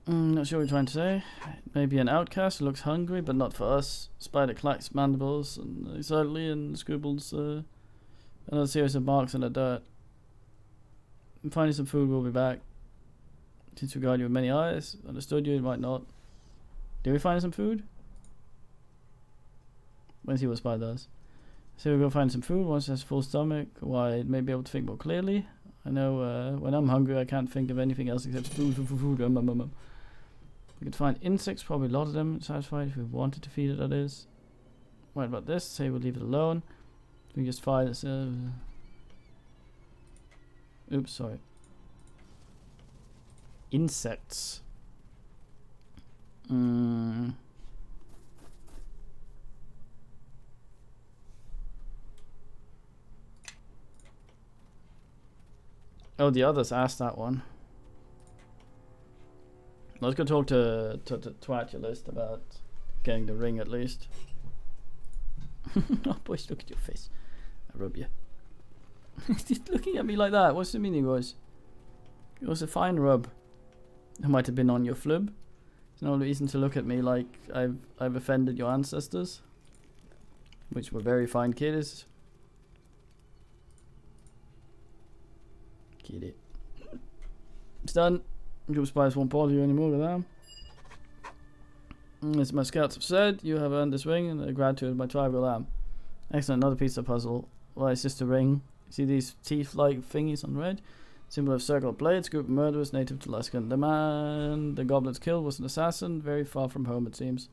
Not sure what you're trying to say. Maybe an outcast who looks hungry, but not for us. Spider clacks mandibles and excitedly and scribbles another series of marks in the dirt. Finding some food, we'll be back. Since we guide you with many eyes, understood you, it might not. Did we find some food? Let's see what Spider does. So we'll go find some food. Once it has a full stomach, why, it may be able to think more clearly. I know when I'm hungry, I can't think of anything else except food. We could find insects, probably a lot of them, satisfied if we wanted to feed it, that is. What about this? Say we'll leave it alone. We just find this. Oops, sorry. Insects. Oh, the others asked that one. Let's go talk to Twatulist about getting the ring at least. Oh boys, look at your face. I rub you. He's looking at me like that. What's the meaning, boys? It was a fine rub. It might have been on your flub. There's no reason to look at me like I've offended your ancestors, which were very fine kiddies. Kitty. It's done. Group spies won't bother you anymore with them. As my scouts have said, you have earned this ring and the gratitude of my tribe will am. Excellent, another piece of puzzle. Why is this the ring? See these teeth-like thingies on red? Symbol of circle blades, group of murderers native to Luskan. The man the goblins killed was an assassin, very far from home it seems.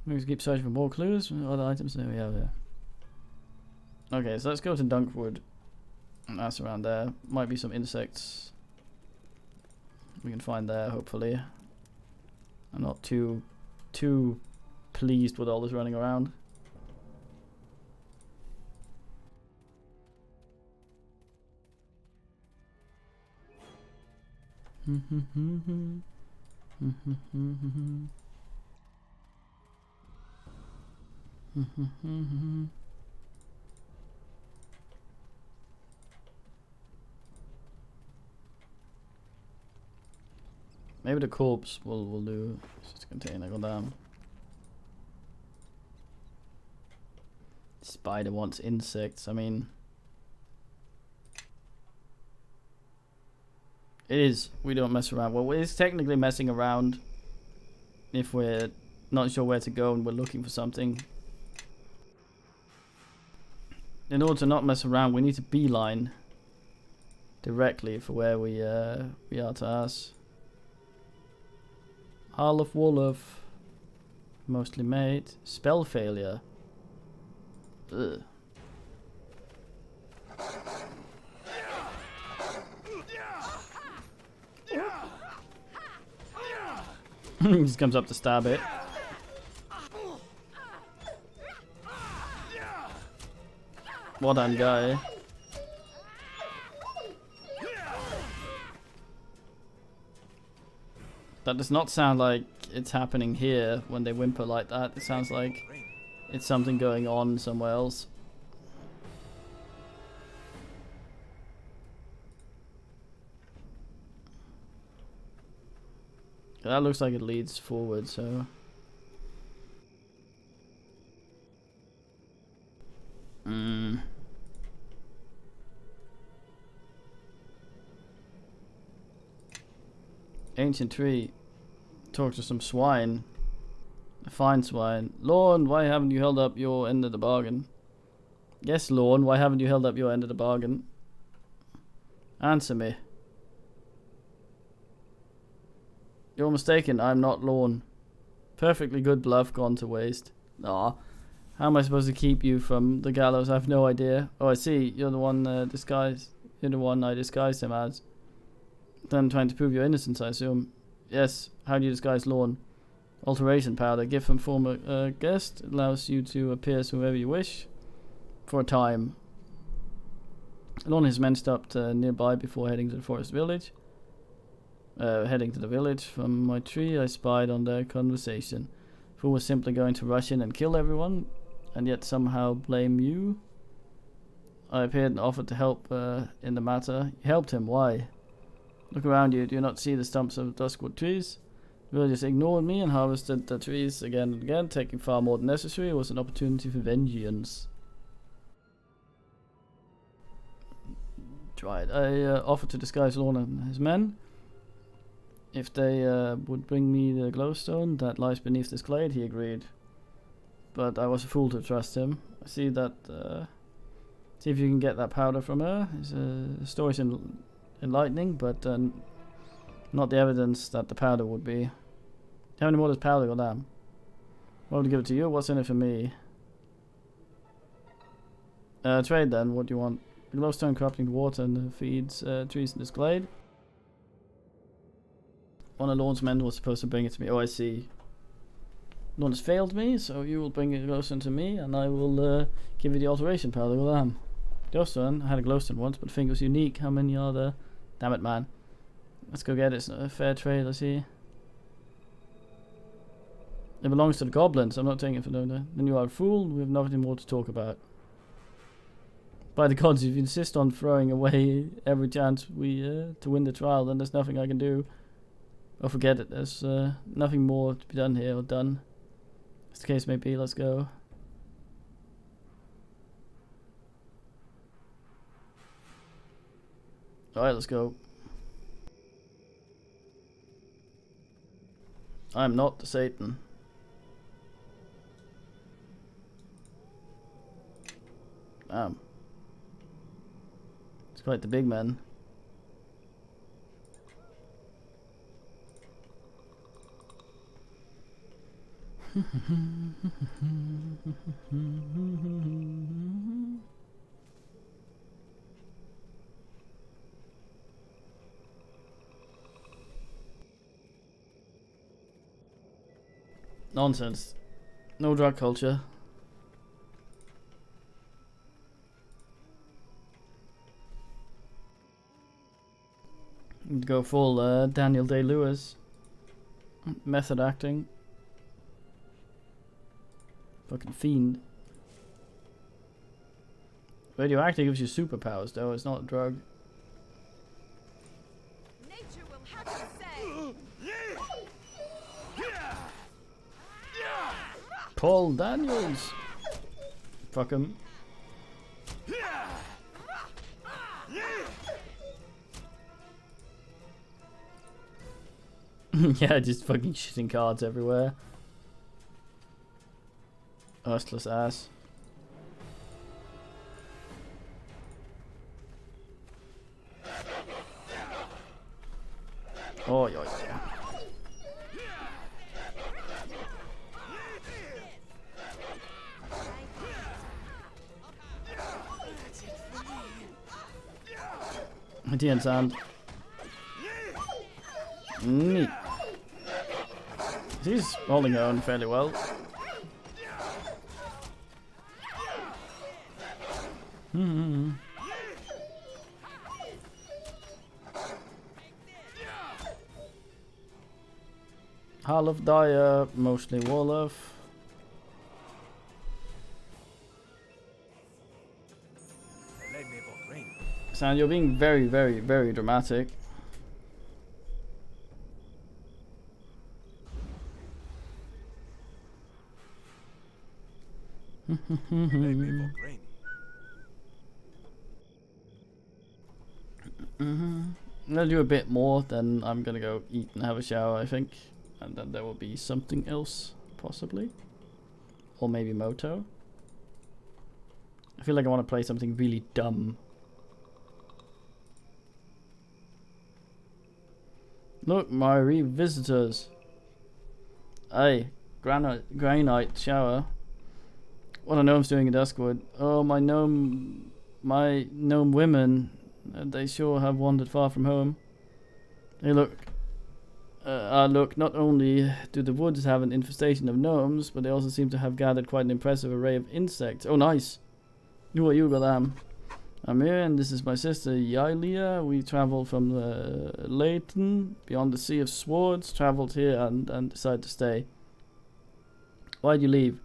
We keep searching for more clues, other items, there we have there. Okay, so let's go to Dunkwood. And that's around there. Might be some insects we can find there, hopefully. I'm not too pleased with all this running around. Maybe the corpse will do. It's just a container, go down. Spider wants insects, I mean. It is, we don't mess around. Well, it's technically messing around if we're not sure where to go and we're looking for something. In order to not mess around, we need to beeline directly for where we are to us. Hall of Wolof. Mostly made. Spell failure. Ugh. He just comes up to stab it. Well done, guy. That does not sound like it's happening here when they whimper like that. It sounds like it's something going on somewhere else. That looks like it leads forward, so... Ancient tree. Talk to some swine. A fine swine. Lorne, why haven't you held up your end of the bargain? Yes, Lorne, why haven't you held up your end of the bargain? Answer me. You're mistaken, I'm not Lorne. Perfectly good bluff gone to waste. Aw. How am I supposed to keep you from the gallows? I have no idea. Oh, I see. You're the one disguised. You're the one I disguised him as. Then trying to prove your innocence, I assume. Yes. How do you disguise Lorne? Alteration powder. Gift from former guest. It allows you to appear as whoever you wish. For a time. Lorne has men stopped nearby before heading to the forest village. Heading to the village. From my tree, I spied on their conversation. Fool was simply going to rush in and kill everyone, and yet somehow blame you. I appeared and offered to help in the matter. You helped him. Why? Look around you. Do you not see the stumps of duskwood trees? The villagers ignored me and harvested the trees again and again, taking far more than necessary. It was an opportunity for vengeance. Tried. I offered to disguise Lorne and his men. If they would bring me the glowstone that lies beneath this glade, he agreed. But I was a fool to trust him. I see that. See if you can get that powder from her. The story's enlightening, but not the evidence that the powder would be. How many more does powder go down? Why would I give it to you? What's in it for me? Trade then. What do you want? The glowstone corrupting the water and feeds trees in this glade. One of Lorne's men was supposed to bring it to me. Oh, I see. Lorne has failed me, so you will bring a glowstone to me, and I will give you the alteration powder. Well, glowstone. I had a glowstone once, but I think it was unique. How many are there? Damn it, man. Let's go get it. It's not a fair trade, I see. It belongs to the goblins. I'm not taking it for them. Then you are a fool. We have nothing more to talk about. By the gods, if you insist on throwing away every chance we to win the trial, then there's nothing I can do. Or forget it. There's nothing more to be done here or done. As the case may be, let's go. Alright, let's go. I'm not the Satan. Damn. It's quite the big man. Nonsense. No drug culture. Go full Daniel Day-Lewis. Method acting. Fucking fiend. Radioactive gives you superpowers, though. It's not a drug. Nature will have to say. Paul Daniels. Fuck him. Yeah, just fucking shitting cards everywhere. Earthless ass. Oh, yeah, yeah. Tea and sand. Neat. She's holding her own fairly well. Harlof Dyer, mostly Warlof. Sam, you're being very, very, very dramatic. I'll do a bit more, then I'm gonna go eat and have a shower, I think. And then there will be something else, possibly. Or maybe Moto. I feel like I want to play something really dumb. Look, my revisitors. Hey, granite shower. What are gnomes doing in Duskwood? Oh, my gnome women. They sure have wandered far from home. Hey, look. Look, not only do the woods have an infestation of gnomes, but they also seem to have gathered quite an impressive array of insects. Oh, nice. Who are you, Godam? I'm here, and this is my sister, Yailia. We traveled from Leighton, beyond the Sea of Swords, traveled here and decided to stay. Why'd you leave?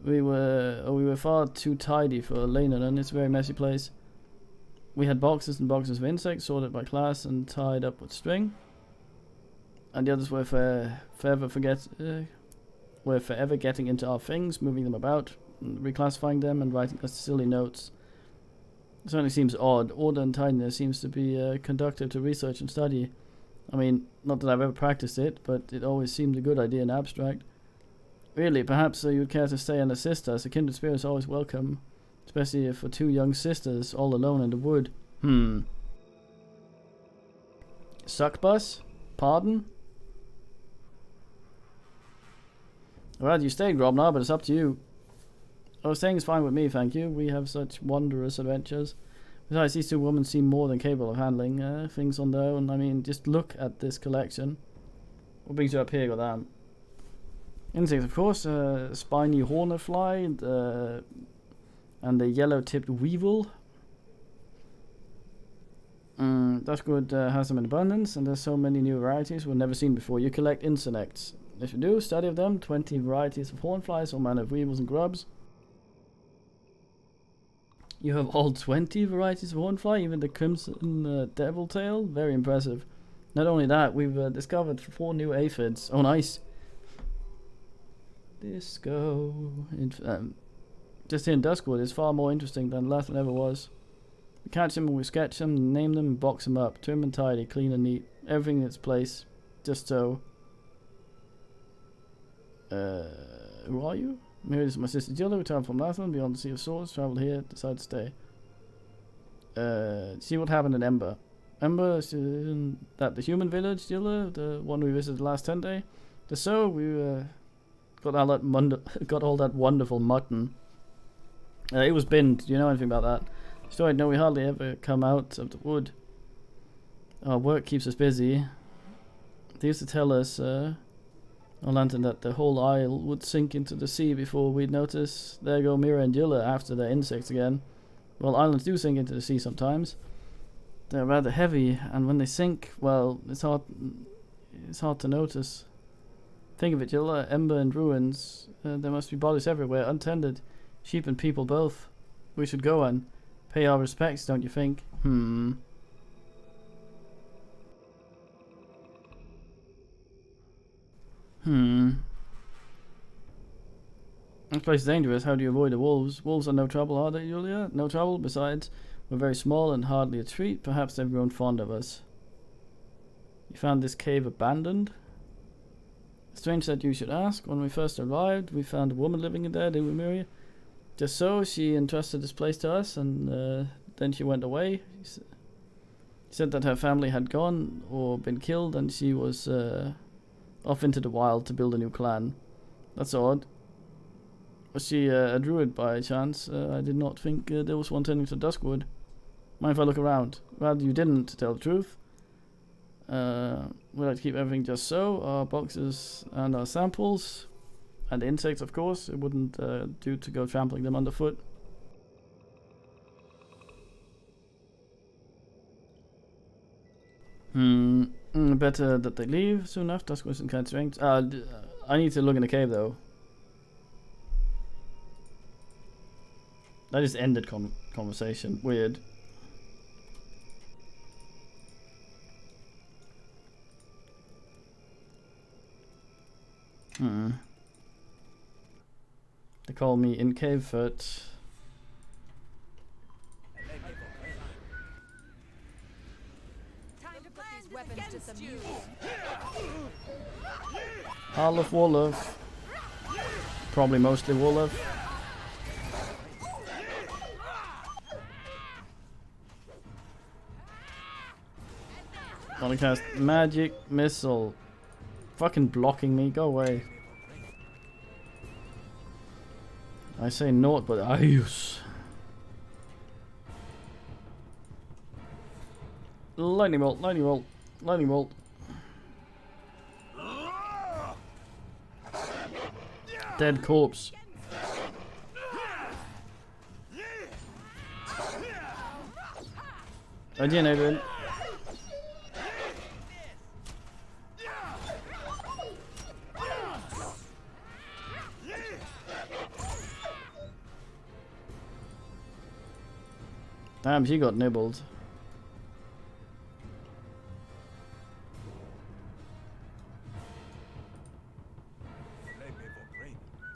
We were far too tidy for Leighton, and it's a very messy place. We had boxes and boxes of insects, sorted by class and tied up with string. And the others were forever getting into our things, moving them about, reclassifying them, and writing us silly notes. It certainly seems odd. Order and tidiness seems to be conducive to research and study. I mean, not that I've ever practiced it, but it always seemed a good idea in abstract. Really, perhaps you'd care to stay and assist us. A kindred spirit is always welcome, especially for two young sisters all alone in the wood. Succubus? Pardon? Alright, you stayed, Grobnar, but it's up to you. Oh, staying is fine with me, thank you. We have such wondrous adventures. Besides, these two women seem more than capable of handling things on their own. I mean, just look at this collection. What brings you up here, goddamn? Insects, of course. Spiny hornfly, and the yellow-tipped weevil. Duskwood has them in abundance, and there's so many new varieties we've never seen before. You collect insects. If you do, study of them, 20 varieties of hornflies, all manner of weevils and grubs. You have all 20 varieties of hornfly, even the crimson devil tail. Very impressive. Not only that, we've discovered 4 new aphids. Oh, nice. Disco. Just here in Duskwood is far more interesting than the last one ever was. We catch them and we sketch them, name them, and box them up. Trim and tidy, clean and neat. Everything in its place. Just so. Who are you? Here is my sister Jilla. We traveled from Latham, beyond the Sea of Swords. Traveled here, decided to stay. See what happened in Ember. Ember, isn't that the human village, Jilla? The one we visited last Sunday? Just so, we got all that wonderful mutton. It was binned. Do you know anything about that? Story, no, we hardly ever come out of the wood. Our work keeps us busy. They used to tell us, Lantern, that the whole isle would sink into the sea before we'd notice. There go Mira and Jilla after their insects again. Well, islands do sink into the sea sometimes. They're rather heavy, and when they sink, well, it's hard to notice. Think of it, Jilla, ember and ruins. There must be bodies everywhere, untended. Sheep and people both. We should go and pay our respects, don't you think? This place is dangerous. How do you avoid the wolves? Wolves are no trouble, are they, Julia? No trouble. Besides, we're very small and hardly a treat. Perhaps they've grown fond of us. You found this cave abandoned? Strange that you should ask. When we first arrived, we found a woman living in there, didn't we, Miri? Just so, she entrusted this place to us, and then she went away. said that her family had gone or been killed and she was off into the wild to build a new clan. That's odd. Was she a druid by chance? I did not think there was one turning to Duskwood. Mind if I look around? Well, you didn't, to tell the truth. We like to keep everything just so. Our boxes and our samples. And the insects, of course. It wouldn't do to go trampling them underfoot. Better that they leave soon enough. Dusk wasn't kind of strange. I need to look in the cave though. That just ended conversation. Weird. They call me in cave foot. All of Wolof. Probably mostly Wolof. Wanna cast magic missile. Fucking blocking me, go away. I say naught, but I use. Lightning bolt, lightning bolt, lightning bolt. Dead corpse. Again, Adrian. Damn, she got nibbled.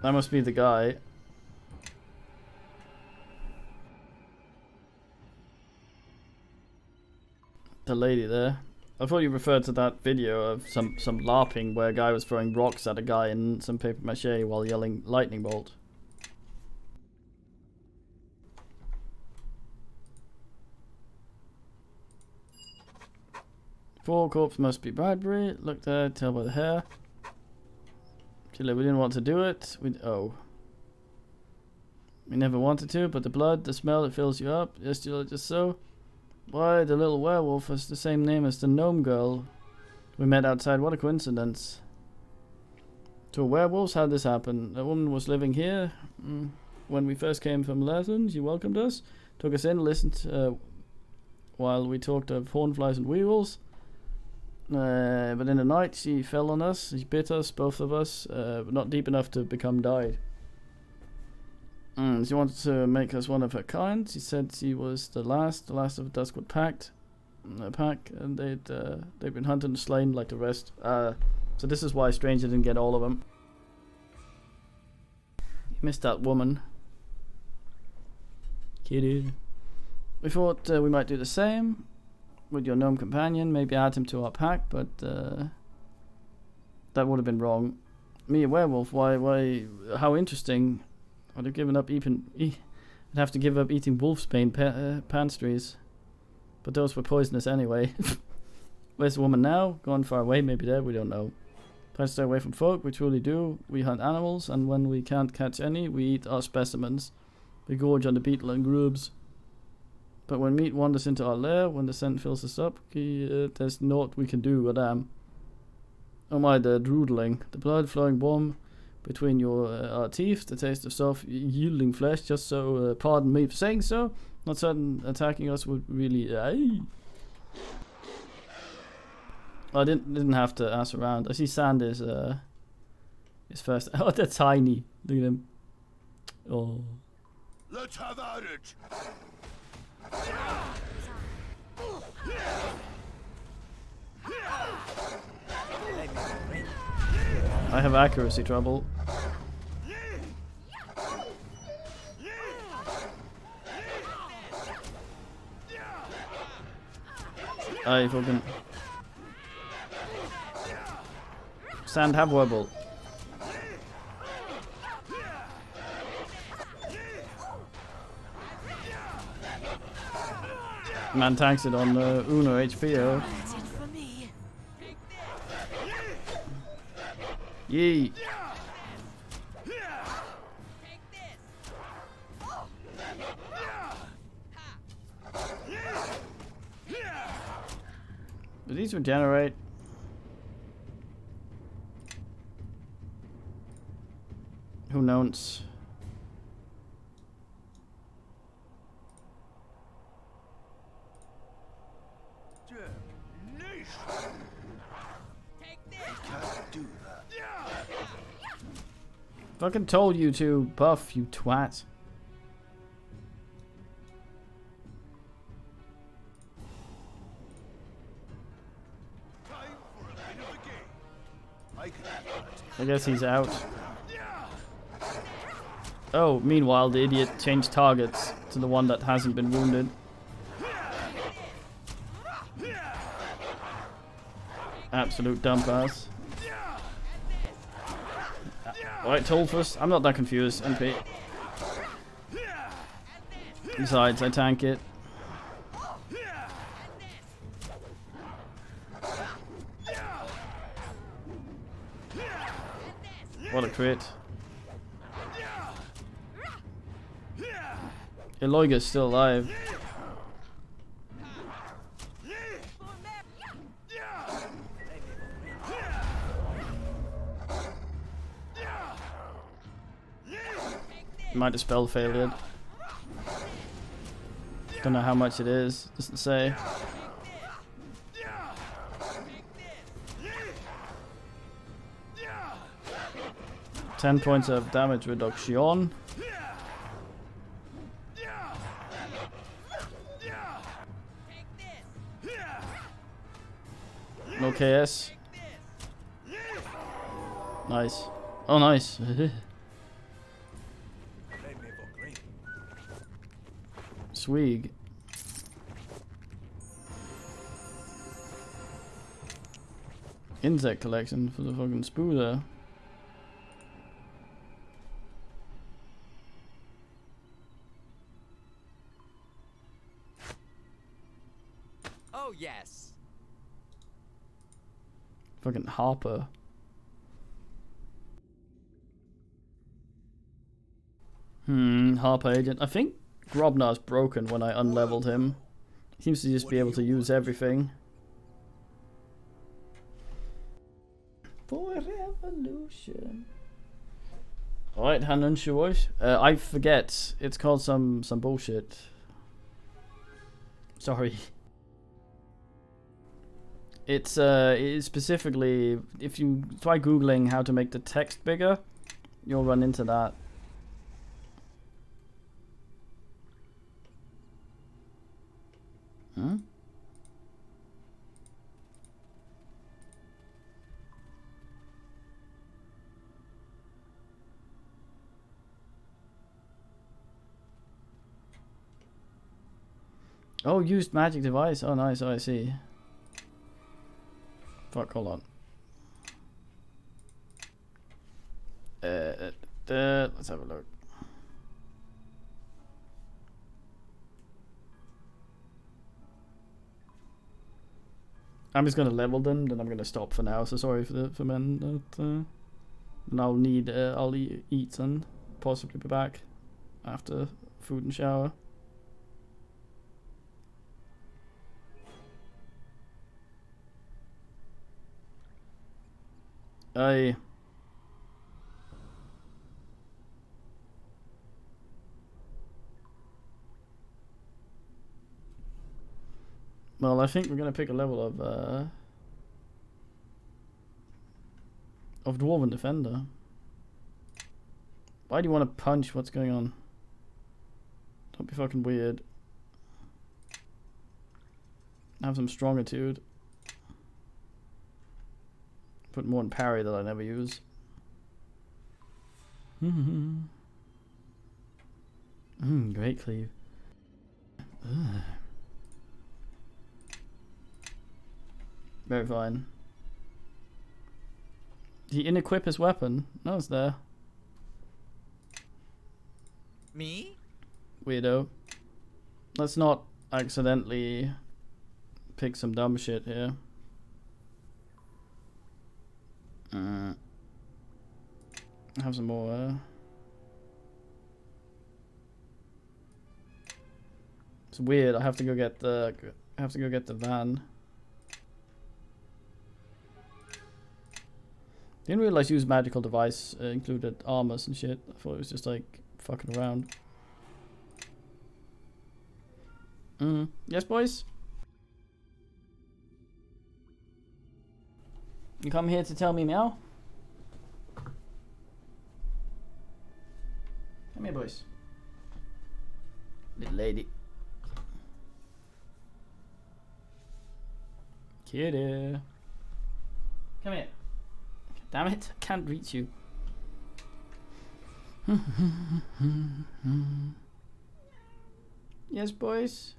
That must be the guy. The lady there. I thought you referred to that video of some LARPing where a guy was throwing rocks at a guy in some paper mache while yelling lightning bolt. Four corpse must be Bradbury. Look there, tell by the hair. Chile, we didn't want to do it. We never wanted to, but the blood, the smell, it fills you up. Yes, Chile, just so. Why, the little werewolf has the same name as the gnome girl we met outside. What a coincidence. Two werewolves? How'd this happen? A woman was living here. When we first came from Latin, she welcomed us, took us in, listened while we talked of hornflies and weevils. But in the night she fell on us, she bit us, both of us, but not deep enough to become dyed. She wanted to make us one of her kind. She said she was the last of the Duskwood pack, and they'd been hunted and slain like the rest. So this is why Stranger didn't get all of them. You missed that woman. Kidded. We thought we might do the same with your gnome companion, maybe add him to our pack, but that would have been wrong. Me, a werewolf? Why? How interesting. I'd have given up I'd have to give up eating wolfsbane pastries, but those were poisonous anyway. Where's the woman now? Gone far away, maybe dead, we don't know. Try to stay away from folk, we truly do. We hunt animals, and when we can't catch any, we eat our specimens. We gorge on the beetle and grubs. But when meat wanders into our lair, when the scent fills us up, there's naught we can do, madame. Oh my, the droodling. The blood flowing warm between our teeth, the taste of soft, yielding flesh, just so, pardon me for saying so. Not certain attacking us would really, I didn't have to ask around. I see Sand is first. Oh, they're tiny. Look at him. Oh. Let's have at it. I have accuracy trouble. I fucking Sand have wobble. Man tanks it on Uno HP. Oh. Yee. Do these regenerate? Who knows? Fucking told you to buff, you twat. I guess he's out. Oh, meanwhile the idiot changed targets to the one that hasn't been wounded. Absolute dump ass. Alright, Tolfus. I'm not that confused. MP. Besides, I tank it. What a crit. Eloiga's still alive. Might have spell failed. Don't know how much it is. Doesn't say. Ten points of damage reduction. No KS. Nice. Oh, nice. Swig. Insect collection for the fucking spooler. Oh, yes. Fucking Harper. Harper agent. I think Grobnar's broken when I unleveled him. He seems to just be able to use everything. For revolution. Alright, Hanan Shuosh. I forget. It's called some bullshit. Sorry. It's specifically, if you try googling how to make the text bigger, you'll run into that. Huh? Oh, used magic device. Oh, nice. Oh, I see. Fuck, hold on. Let's have a look. I'm just gonna level them, then I'm gonna stop for now. So sorry for men that. And I'll eat and possibly be back after food and shower. Well, I think we're gonna pick a level of Dwarven Defender. Why do you want to punch? What's going on? Don't be fucking weird. Have some strongitude. Put more in parry that I never use. Great cleave. Very fine. Did he inequip his weapon? No, it's there. Me? Weirdo. Let's not accidentally pick some dumb shit here. Have some more. It's weird. I have to go get the. Van. Didn't realize use magical device included armors and shit. I thought it was just like fucking around. Yes, boys. You come here to tell me meow? Come here, boys. Little lady. Kitty. Come here. Damn it, I can't reach you. Yes, boys.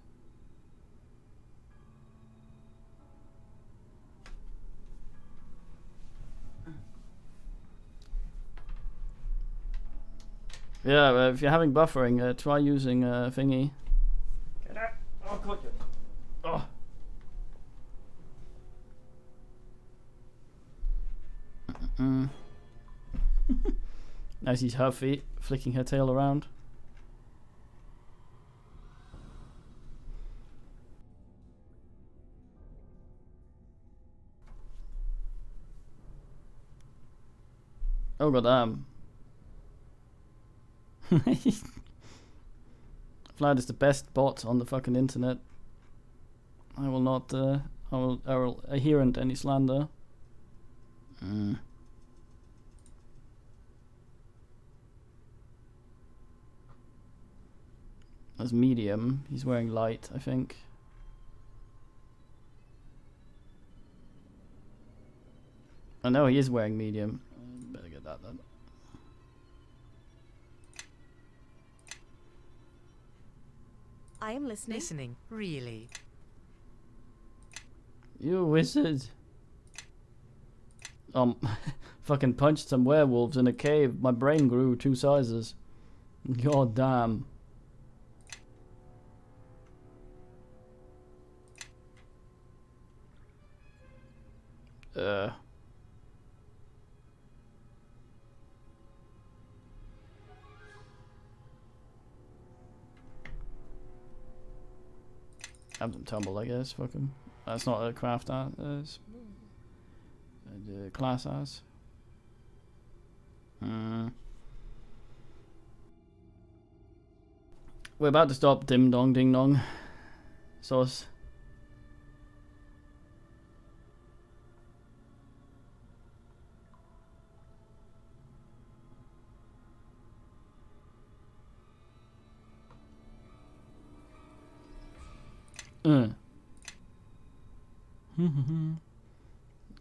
Yeah, if you're having buffering, try using thingy. Get out! Oh, got you. Oh. Now she's her feet, flicking her tail around. Oh goddamn. Vlad is the best bot on the fucking internet. I will not I will adherent any slander. That's medium. He's wearing light, I think. I know he is wearing medium. Better get that then. I am listening. Listening, really. You wizard. Fucking punched some werewolves in a cave. My brain grew 2 sizes. God damn. Have them tumble, I guess. Fuck 'em. That's not a craft art. It's a class as. We're about to stop dim dong ding dong. Sauce.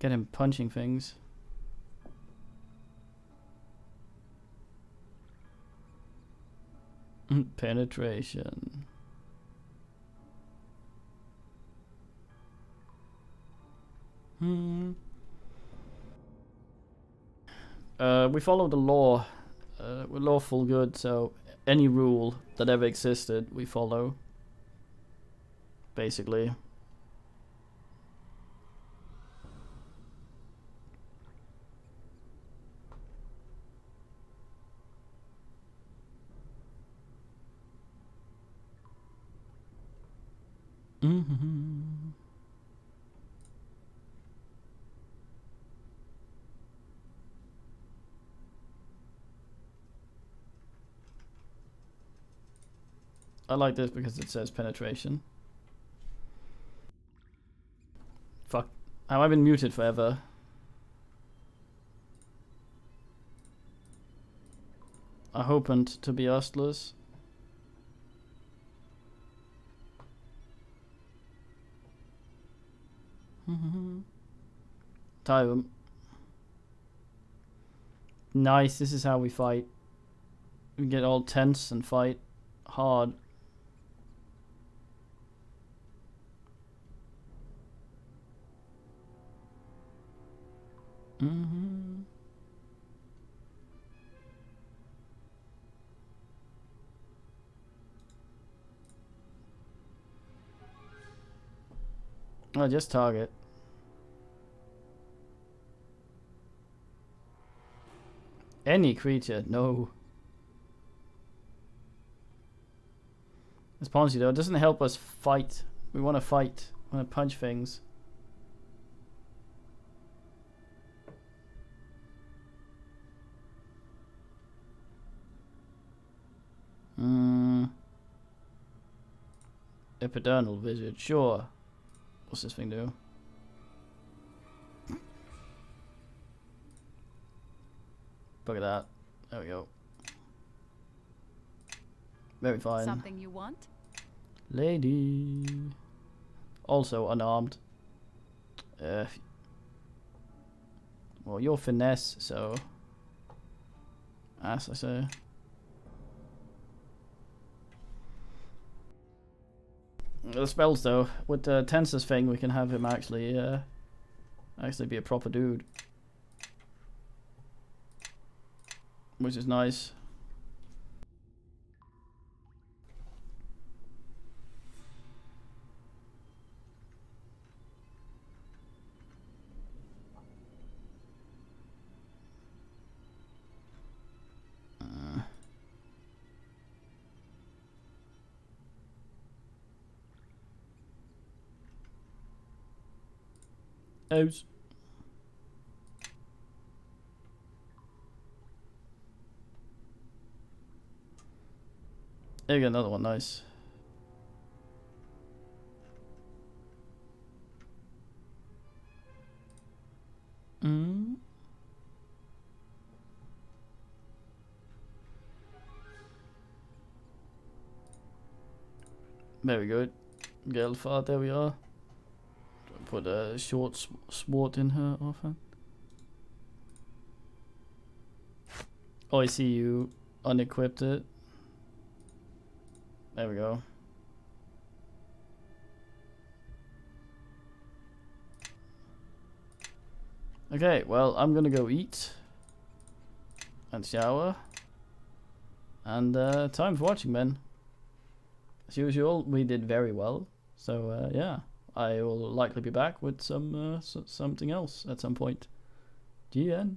Get him punching things. Penetration. We follow the law. We're lawful good, so any rule that ever existed, we follow. Basically. I like this because it says penetration. Fuck. Have I been muted forever? I happened to be ustless. Tie them. Nice, this is how we fight. We get all tense and fight hard. Oh, just target. Any creature, no. This policy though, it doesn't help us fight. We want to fight. We want to punch things. Epidernal Vision, sure. What's this thing do? Look at that. There we go. Very fine. Something you want? Lady. Also unarmed. Well, you're finesse, so. As I say. The spells, though, with the Tensor's thing, we can have him actually be a proper dude. Which is nice. O's. There you go, another one, nice. Very good. Gelfard, there we are. Put a short sword in her offhand. Oh, I see you unequipped it. There we go. Okay, well, I'm gonna go eat and shower. And time for watching, men. As usual, we did very well. So yeah, I will likely be back with some something else at some point. GN.